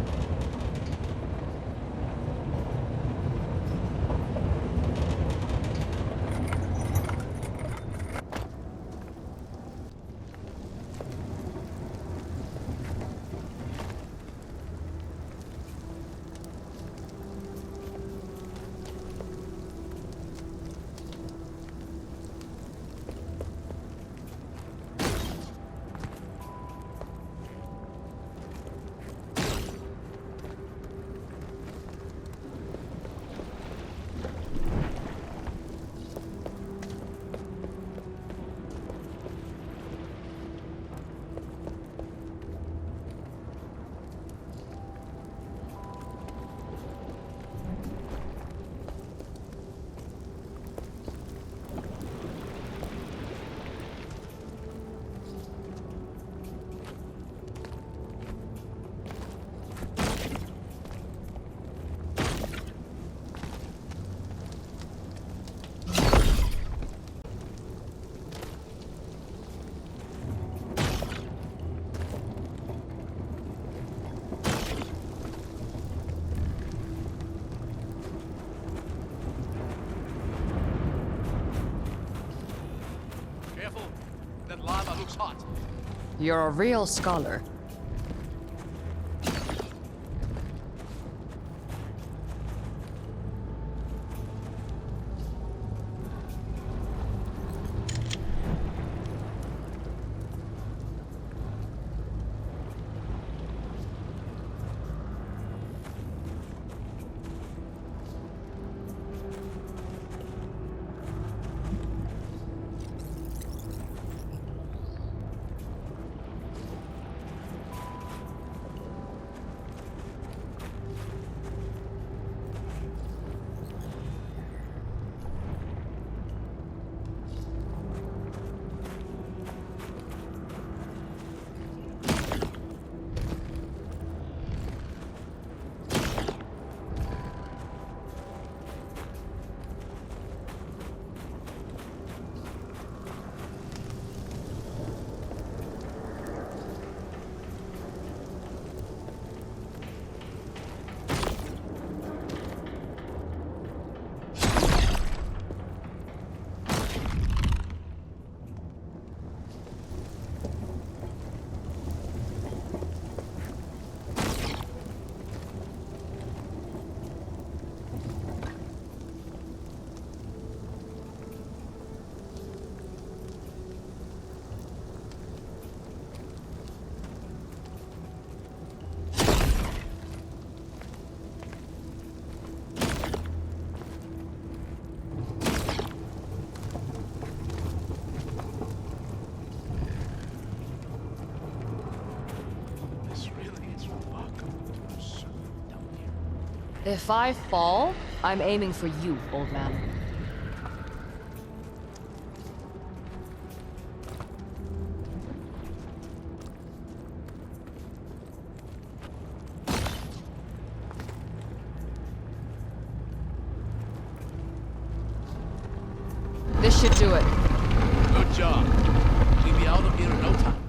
Lava looks hot. You're a real scholar. If I fall, I'm aiming for you, old man. This should do it. Good job. We'll be out of here in no time.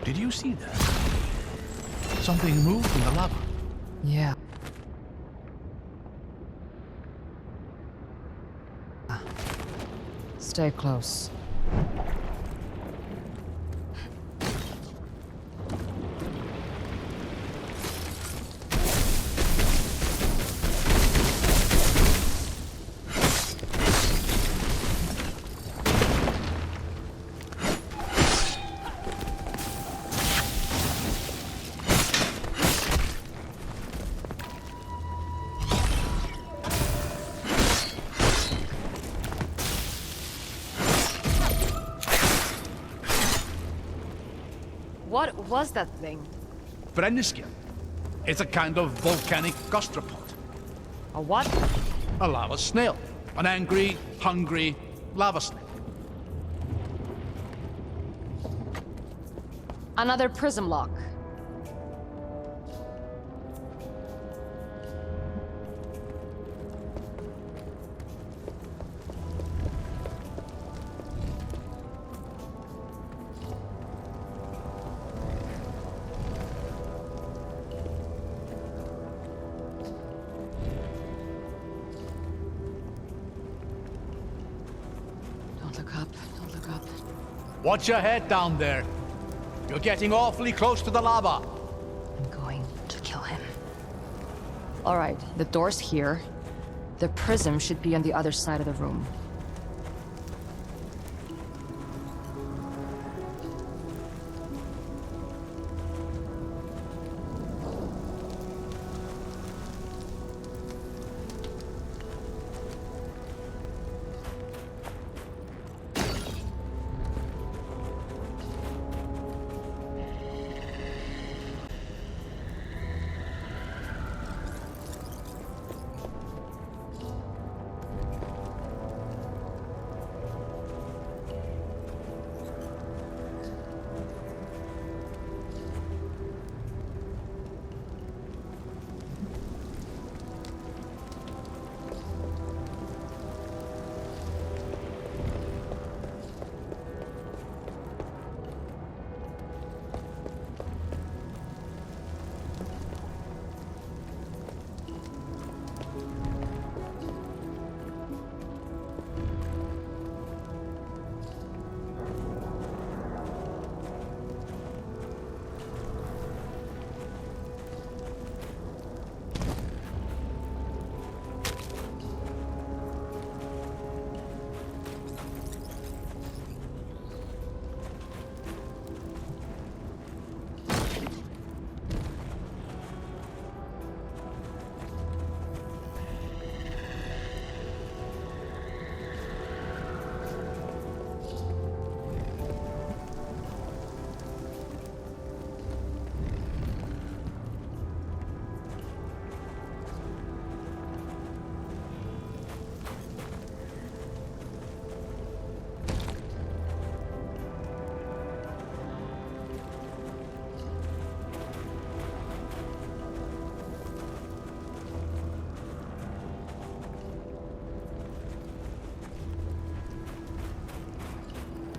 Did you see that? Something moved in the lava. Yeah. Stay close. What was that thing? Brenniski. It's a kind of volcanic gastropod. A what? A lava snail. An angry, hungry lava snake. Another prism lock. Don't look up. Watch your head down there. You're getting awfully close to the lava. I'm going to kill him. All right, the door's here. The prism should be on the other side of the room.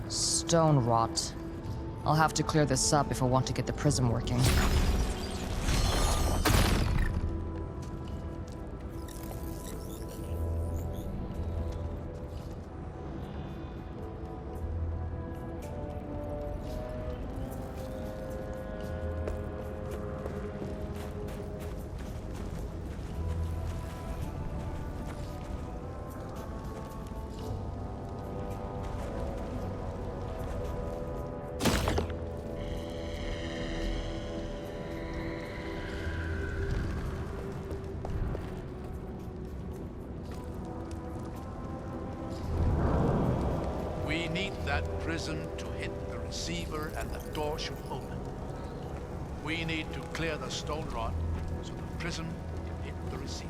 Stone rot. I'll have to clear this up if I want to get the prism working. prism to hit the receiver and the door should open. We need to clear the stone rod so the prism can hit the receiver.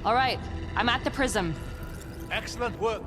All right, I'm at the prism. Excellent work.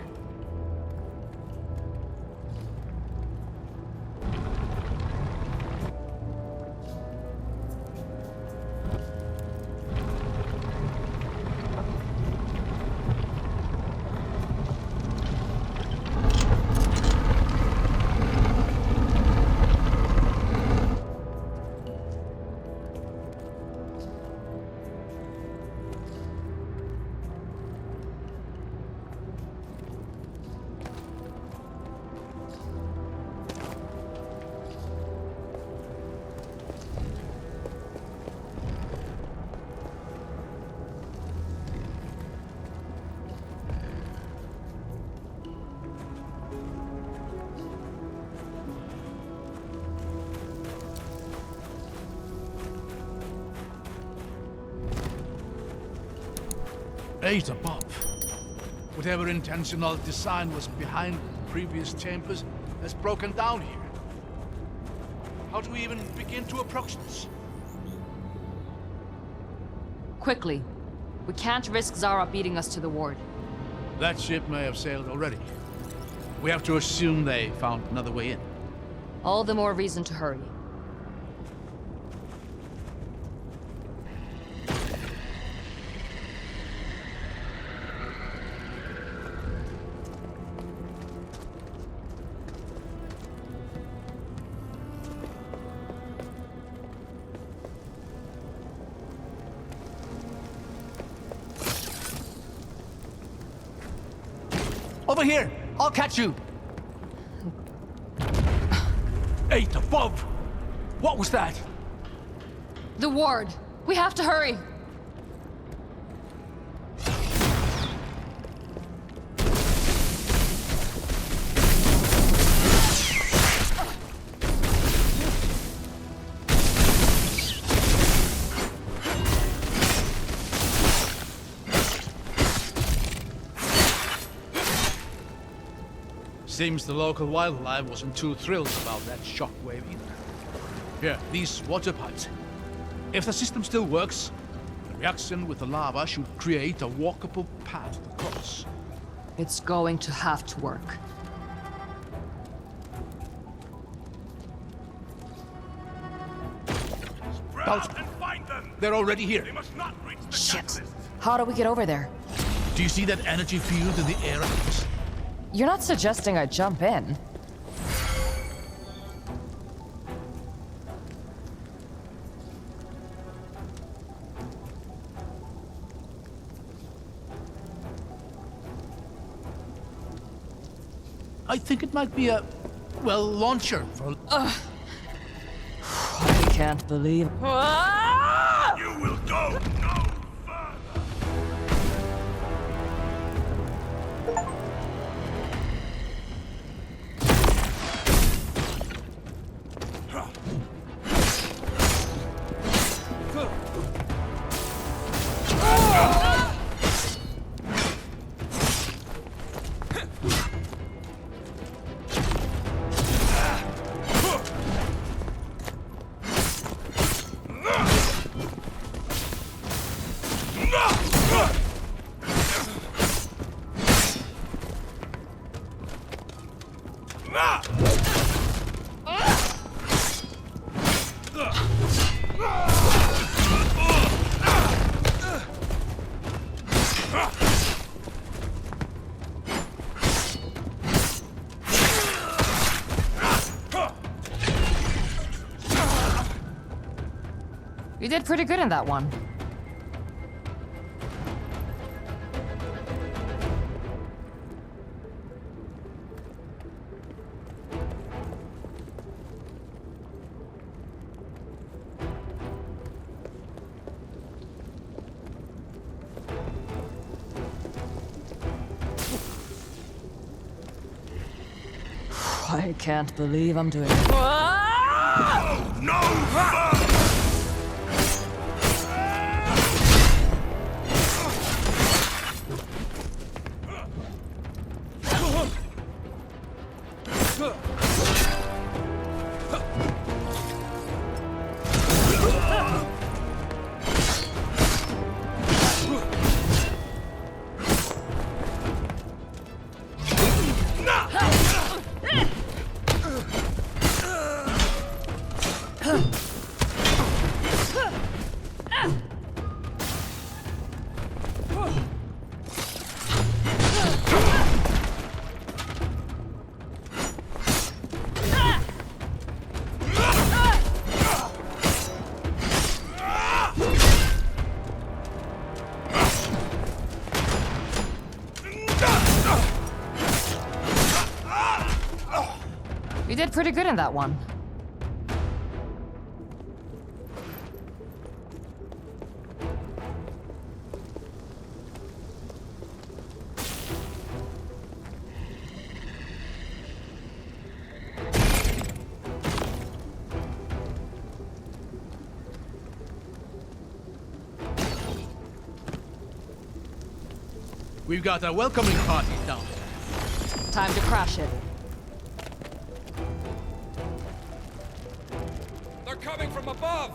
Eight above. Whatever intentional design was behind the previous chambers has broken down here. How do we even begin to approach this? Quickly. We can't risk Zara beating us to the ward. That ship may have sailed already. We have to assume they found another way in. All the more reason to hurry. Over here! I'll catch you! 8 above! What was that? The ward! We have to hurry! Seems the local wildlife wasn't too thrilled about that shockwave either. Here, these water pipes. If the system still works, the reaction with the lava should create a walkable path across. It's going to have to work. They're already here. Shit! How do we get over there? Do you see that energy field in the air ahead us? You're not suggesting I jump in? I think it might be a, well, launcher for... I can't believe... Ah! You will go no further! You did pretty good in that one. I can't believe I'm doing it. No fun! You did pretty good in that one. We've got a welcoming party down there. Time to crash it. They're coming from above!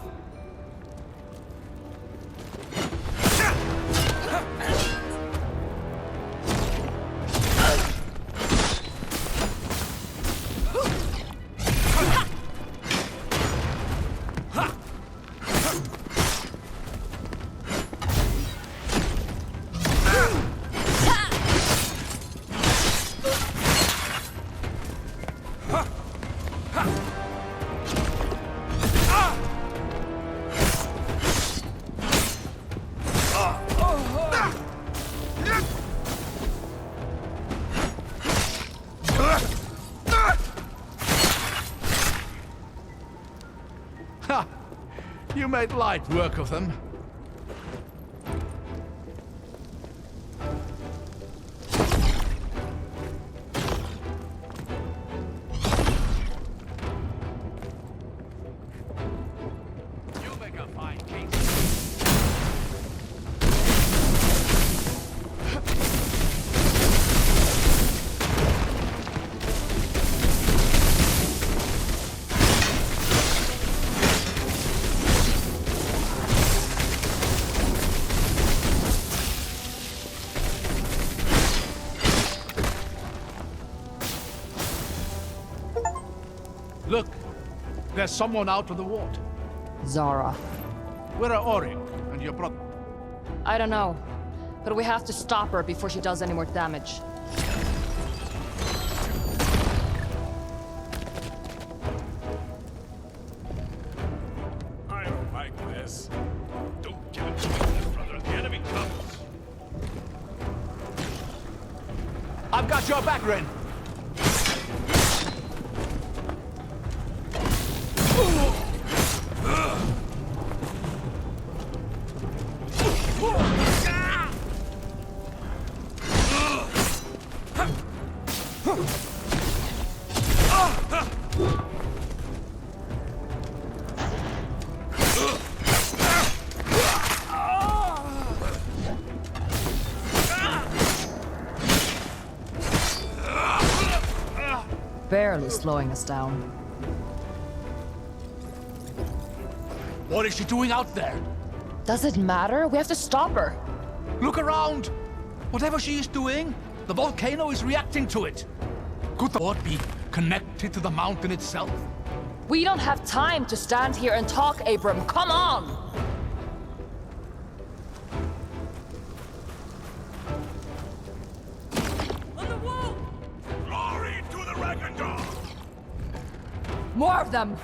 You made light work of them. You make a fine case. Look, there's someone out on the ward. Zara. Where are Ori and your brother? I don't know, but we have to stop her before she does any more damage. I don't like this. Don't give it to me, brother. The enemy comes. I've got your back, Ren. Barely slowing us down. What is she doing out there? Does it matter? We have to stop her. Look around! Whatever she is doing, the volcano is reacting to it. Could the ward be connected to the mountain itself? We don't have time to stand here and talk, Abram. Come on! On the wall! Glory to the Ragnar! More of them!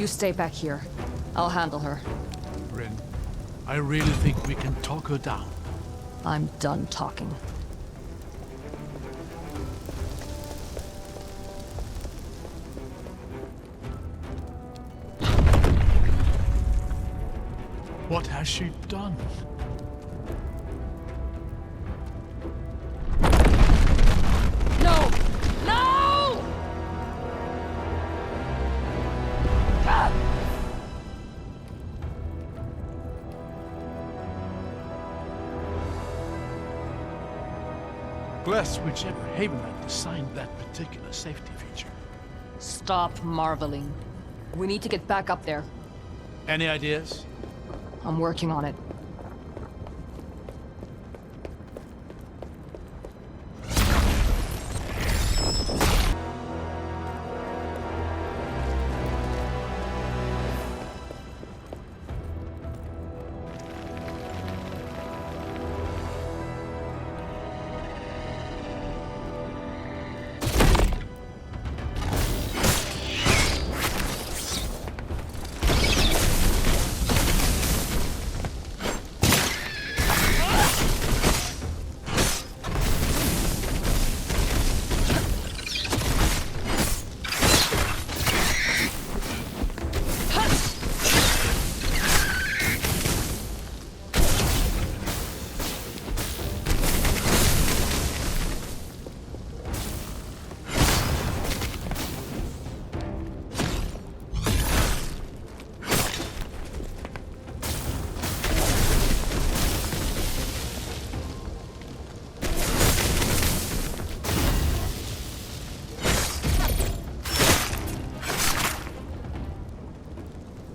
You stay back here. I'll handle her. Rin, I really think we can talk her down. I'm done talking. What has she done? No! No! Ah! Bless whichever Havenite designed that particular safety feature. Stop marveling. We need to get back up there. Any ideas? I'm working on it.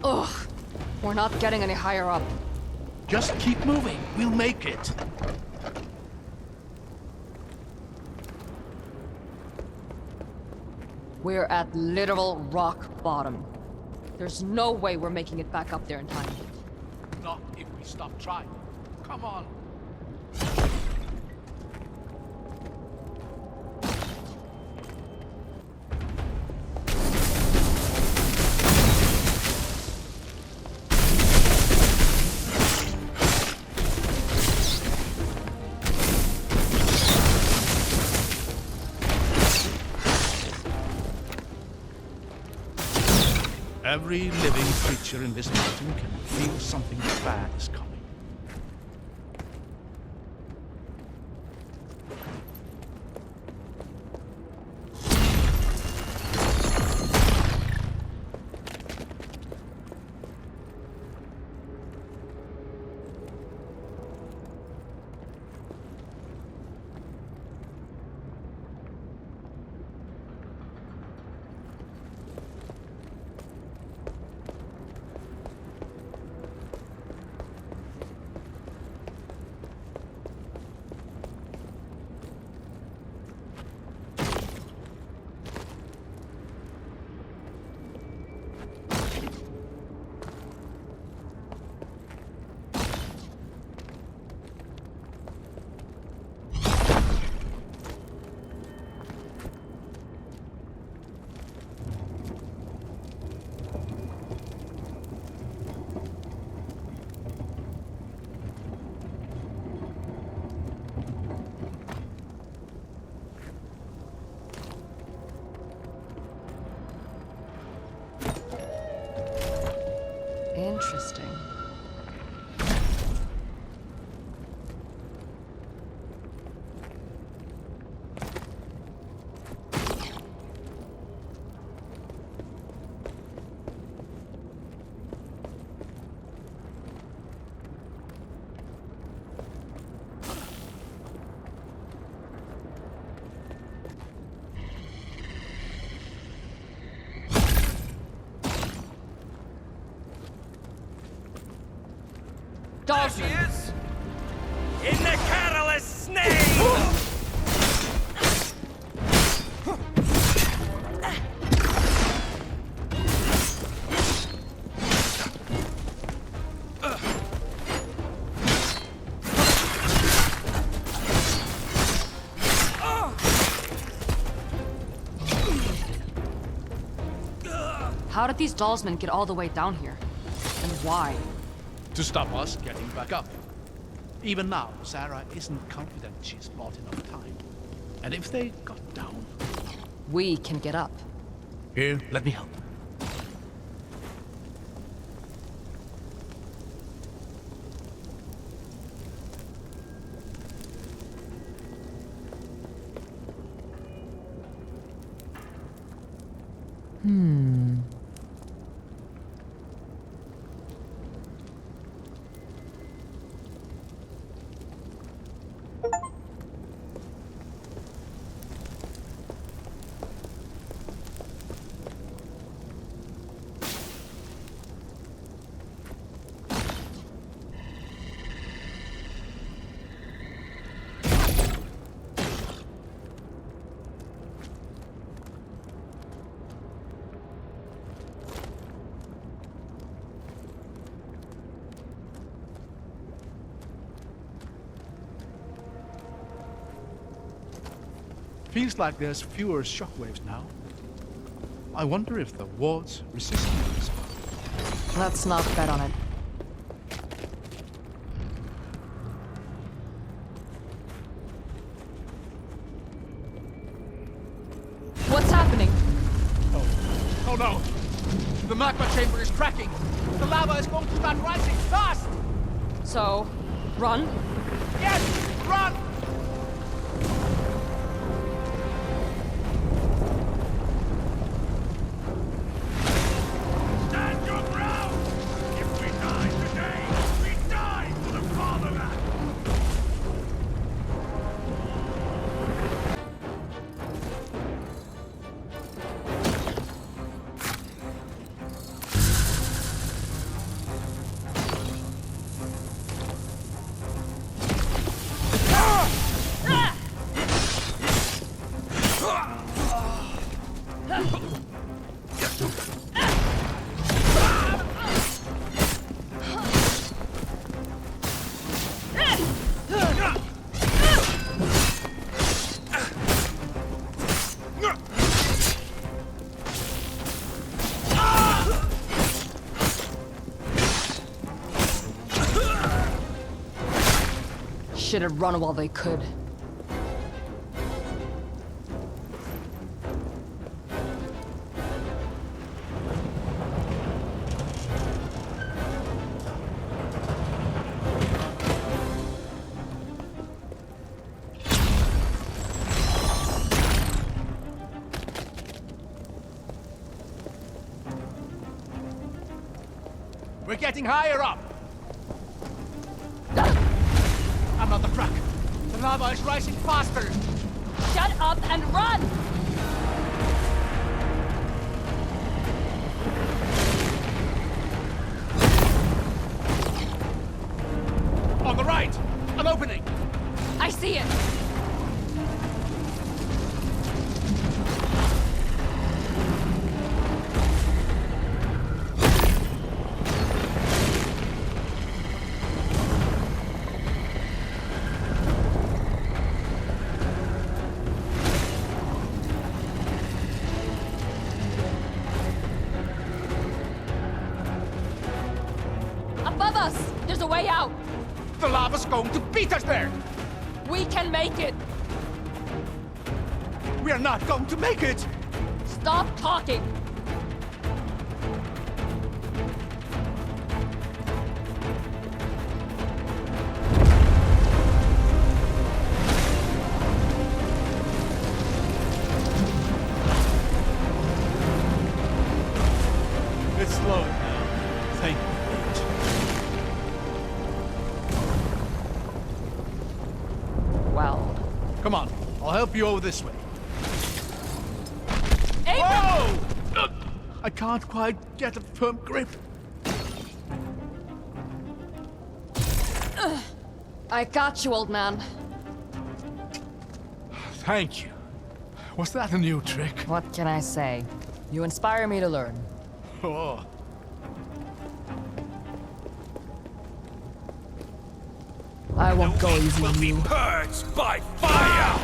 Ugh. We're not getting any higher up. Just keep moving. We'll make it. We're at literal rock bottom. There's no way we're making it back up there in time. Not if we stop trying. Come on. Every living creature in this mountain can feel something bad is coming. Interesting. There she is! In the catalyst snake! how did these Dalsmen get all the way down here? And why? To stop us getting back up. Even now, Sarah isn't confident she's bought enough time. And if they got down... We can get up. Here, let me help. Feels like there's fewer shockwaves now. I wonder if the wards resist these. Let's not bet on it. What's happening? Oh no! The magma chamber is cracking! The lava is going to start rising fast! So, run? Yes! Run! Stand your ground! If we die today, we die for the fatherland! Should have run while they could. We're getting higher up! I'm on the crack. The lava is rising faster! Shut up and run! On the right! An opening! I see it! Above us! There's a way out! The lava's going to beat us there! We can make it! We are not going to make it! Stop talking! It's slowing now. Thank you. Well, Come on, I'll help you over this way. Abram! Whoa! I can't quite get a firm grip. I got you, old man. Thank you. Was that a new trick? What can I say? You inspire me to learn. Oh. I won't go easy on you. Purged by fire!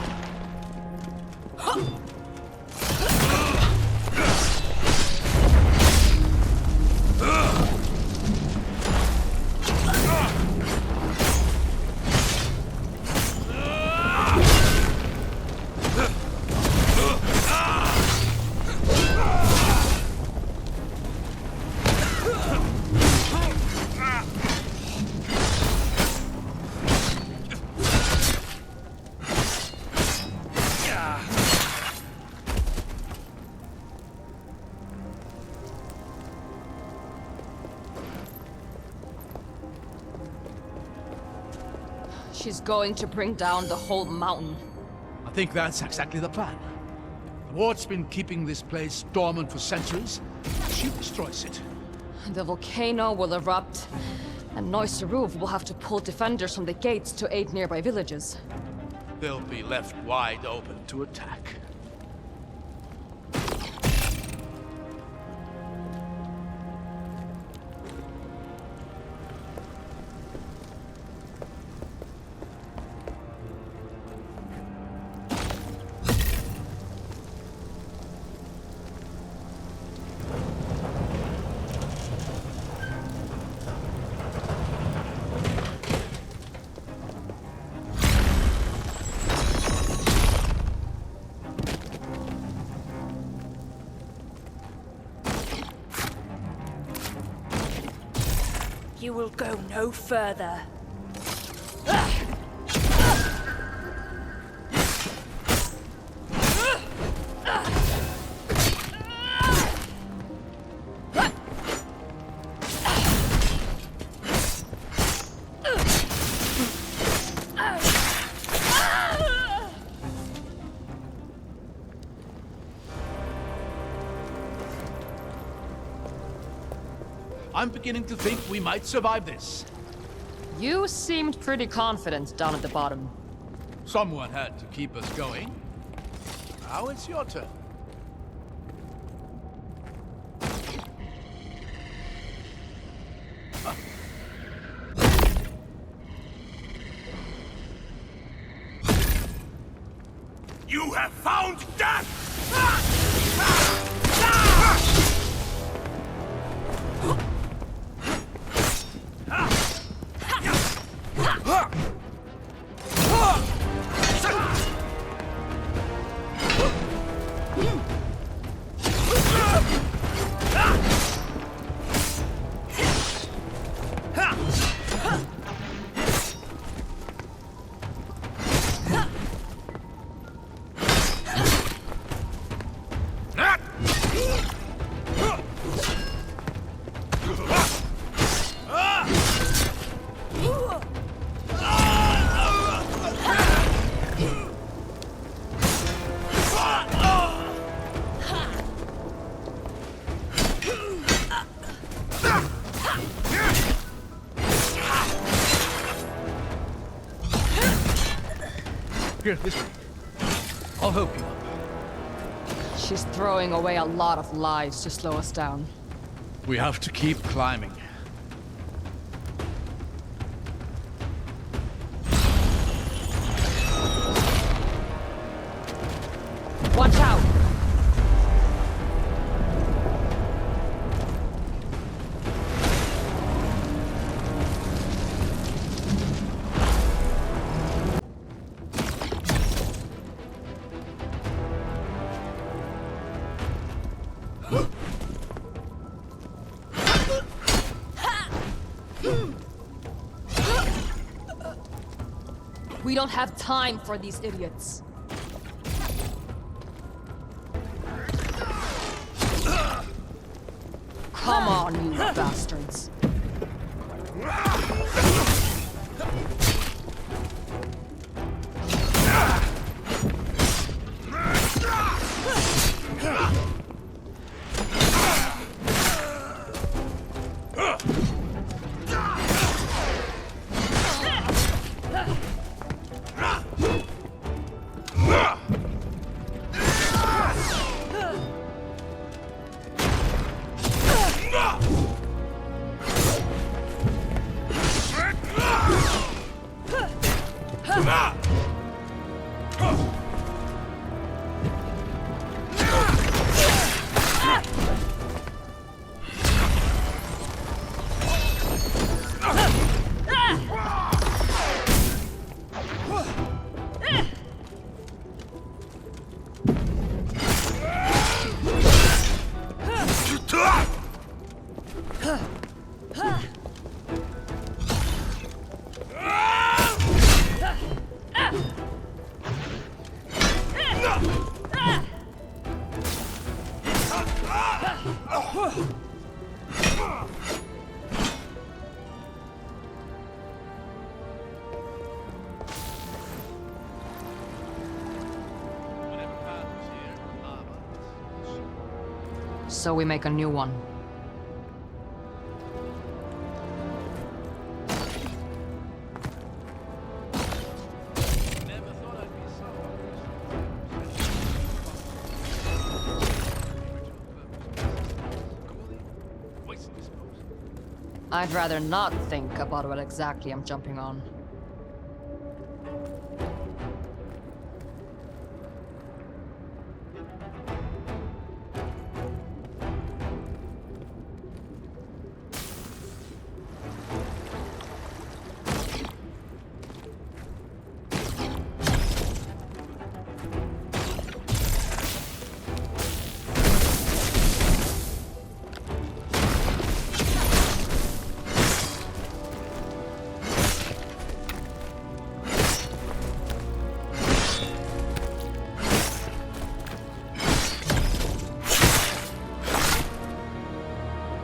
She's going to bring down the whole mountain. I think that's exactly the plan. The ward's been keeping this place dormant for centuries. She destroys it. The volcano will erupt, and Noiseroof will have to pull defenders from the gates to aid nearby villages. They'll be left wide open to attack. You will go no further. I'm beginning to think we might survive this. You seemed pretty confident down at the bottom. Someone had to keep us going. Now it's your turn. You have found death! Here, this way. I'll help you. She's throwing away a lot of lives to slow us down. We have to keep climbing. Watch out! We don't have time for these idiots. Come on, you bastards. so we make a new one. I'd rather not think about what exactly I'm jumping on.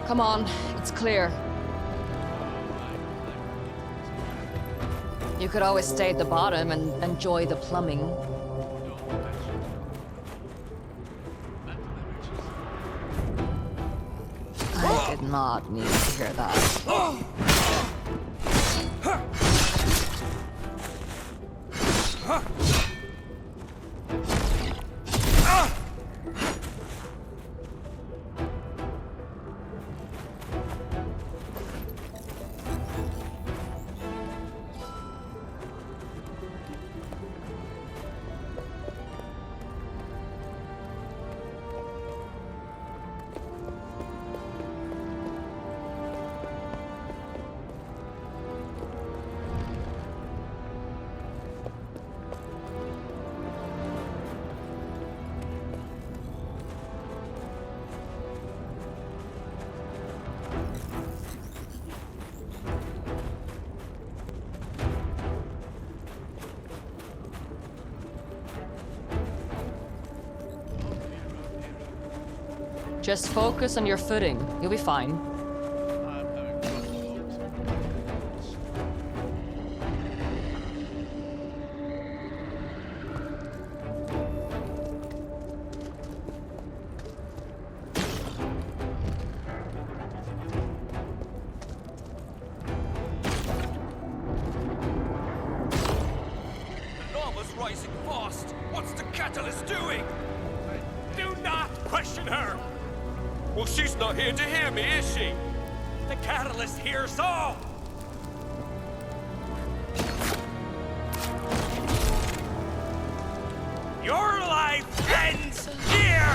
Come on, it's clear. You could always stay at the bottom and enjoy the plumbing. I did not need to hear that. Just focus on your footing. You'll be fine. The lava's rising fast. What's the catalyst doing? Do not question her. Well, she's not here to hear me, is she? The catalyst hears all! Your life ends here!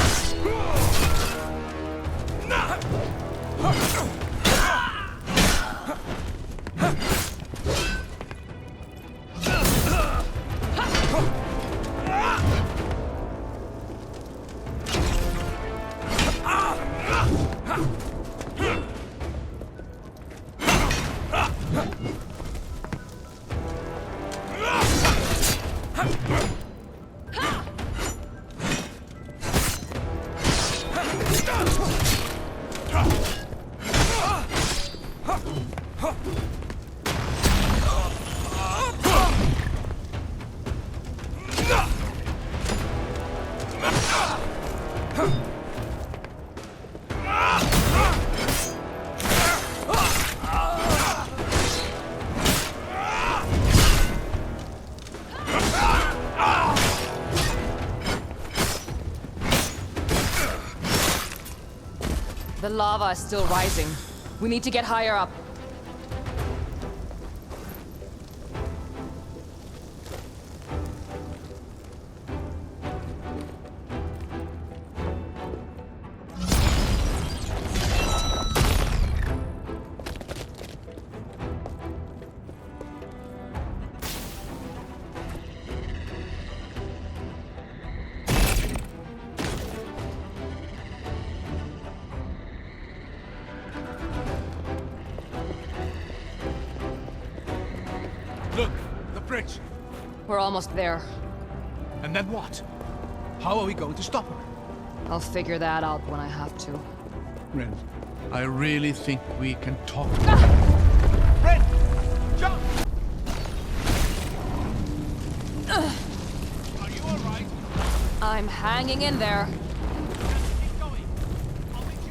The lava is still rising. We need to get higher up. Look, the bridge. We're almost there. And then what? How are we going to stop her? I'll figure that out when I have to. Ren, I really think we can talk. Ren! Jump! Are you alright? I'm hanging in there. Keep going. I'll be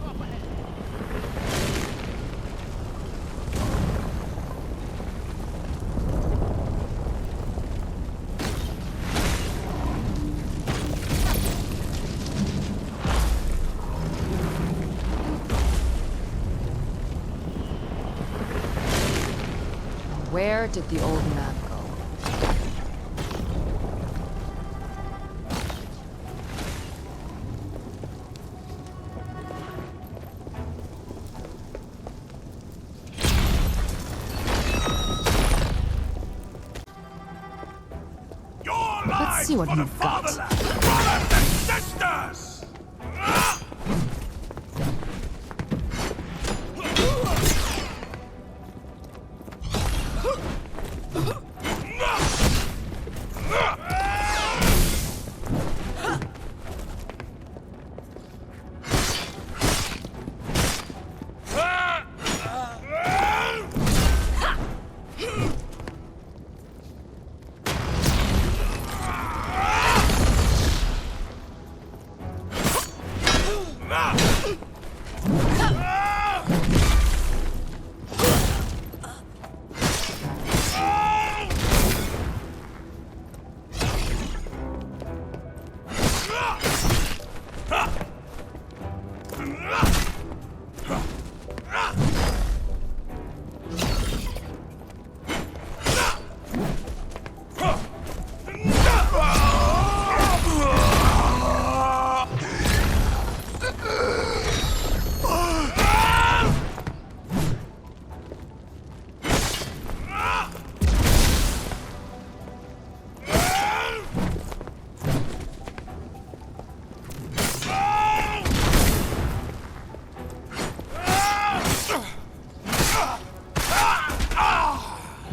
Where did the old man go? Let's see what you've got. Brothers and sisters!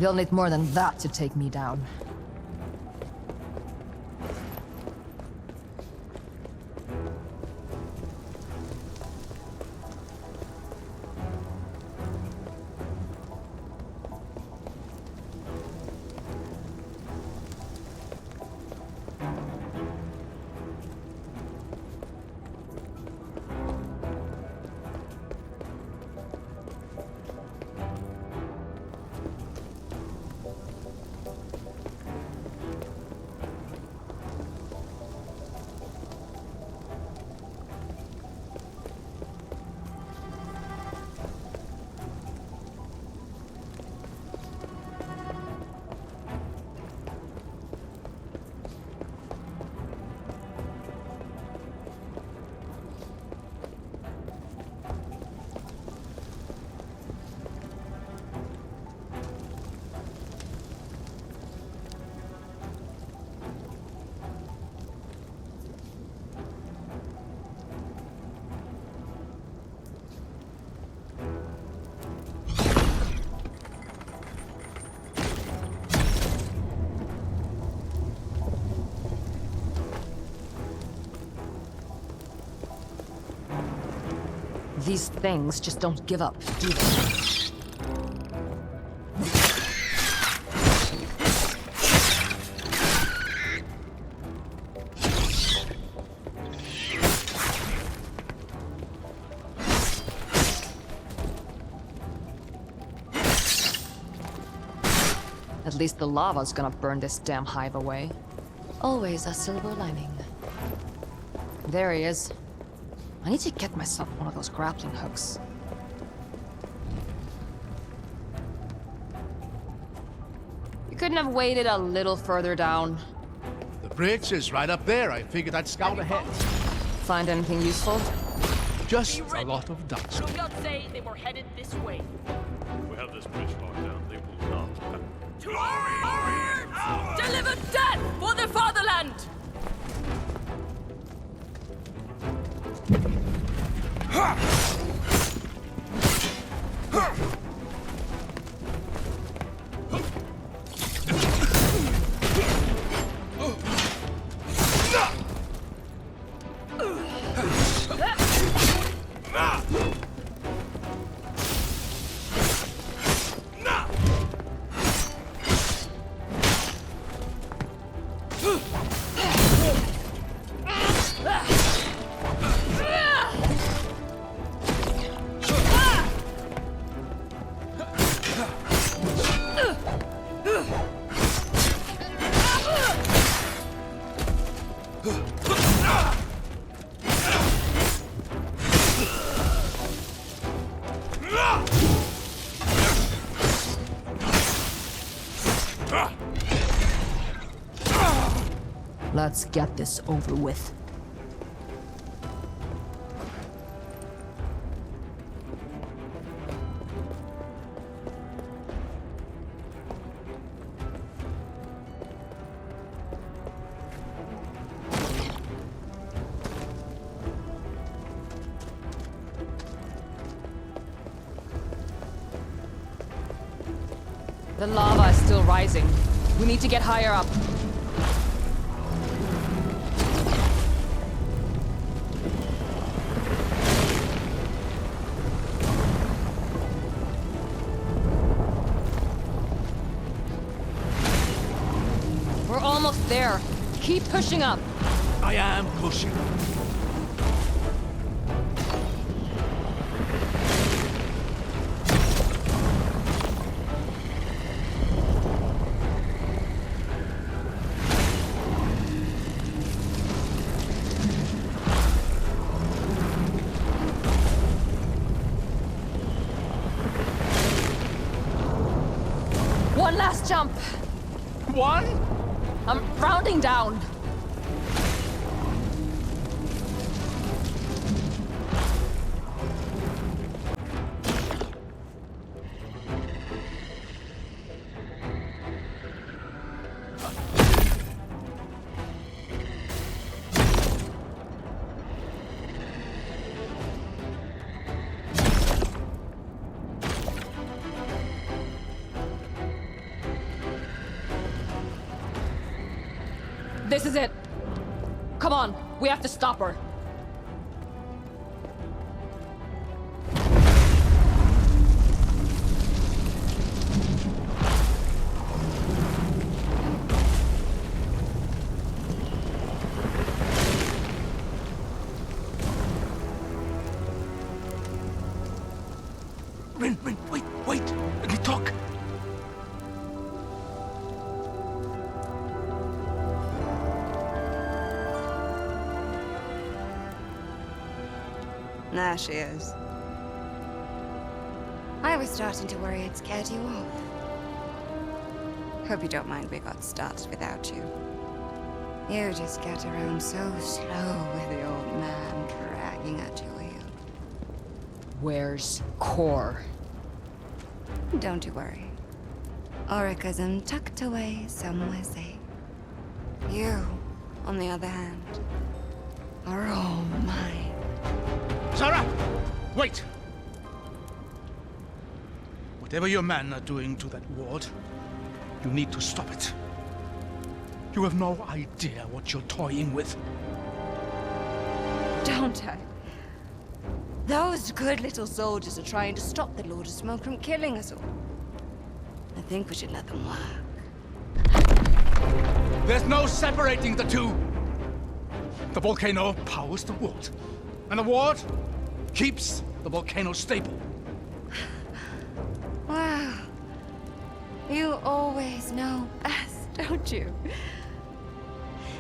You'll need more than that to take me down. These things just don't give up, do they? At least the lava's gonna burn this damn hive away. Always a silver lining. There he is. I need to get myself one of those grappling hooks. You couldn't have waited a little further down. The bridge is right up there. I figured I'd scout ahead. Find anything useful? Just a lot of dust. Do not say they were headed this way. If we have this bridge locked down, they will not. To arms! Deliver death for the fatherland! Let's get this over with. The lava is still rising. We need to get higher up. We're almost there. Keep pushing up. I am pushing. One last jump. One? I'm rounding down. This is it. Come on, we have to stop her. Rin, wait. Let me talk. There she is. I was starting to worry I'd scared you off. Hope you don't mind we got started without you. You just get around so slow with the old man dragging at your heel. Where's Core? Don't you worry. Orica's tucked away somewhere safe. You, on the other hand, are all mine. Sarah! Wait! Whatever your men are doing to that ward, you need to stop it. You have no idea what you're toying with. Don't I? Those good little soldiers are trying to stop the Lord of Smoke from killing us all. I think we should let them work. There's no separating the two. The volcano powers the ward, and the ward keeps the volcano stable. Wow. You always know best, don't you?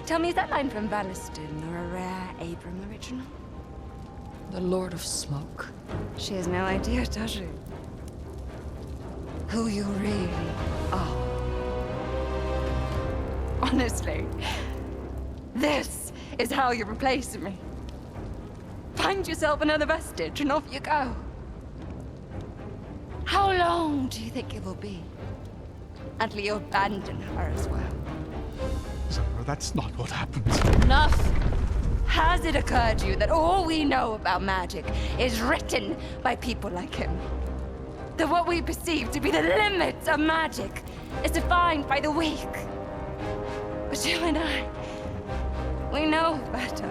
Tell me, is that line from Valiston or a rare Abram original? The Lord of Smoke. She has no idea, does she? Who you really are. Honestly, this is how you're replacing me. Find yourself another vestige and off you go. How long do you think it will be until you abandon her as well? Sarah, that's not what happened. Enough! Has it occurred to you that all we know about magic is written by people like him? That what we perceive to be the limits of magic is defined by the weak? But you and I, we know better.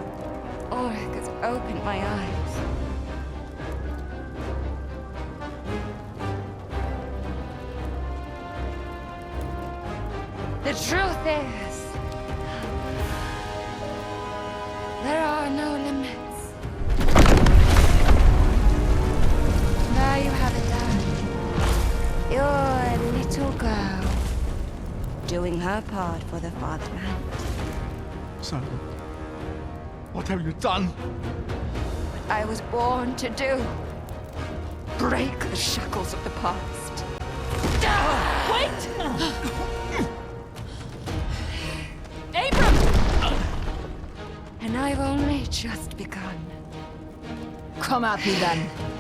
Ulrich has opened my eyes. The truth is, there are no limits. There you have it, Dad. Your little girl doing her part for the fatherland. Sarah, what have you done? What I was born to do. Break the shackles of the past. Wait! Abram! And I've only just begun. Come at me then.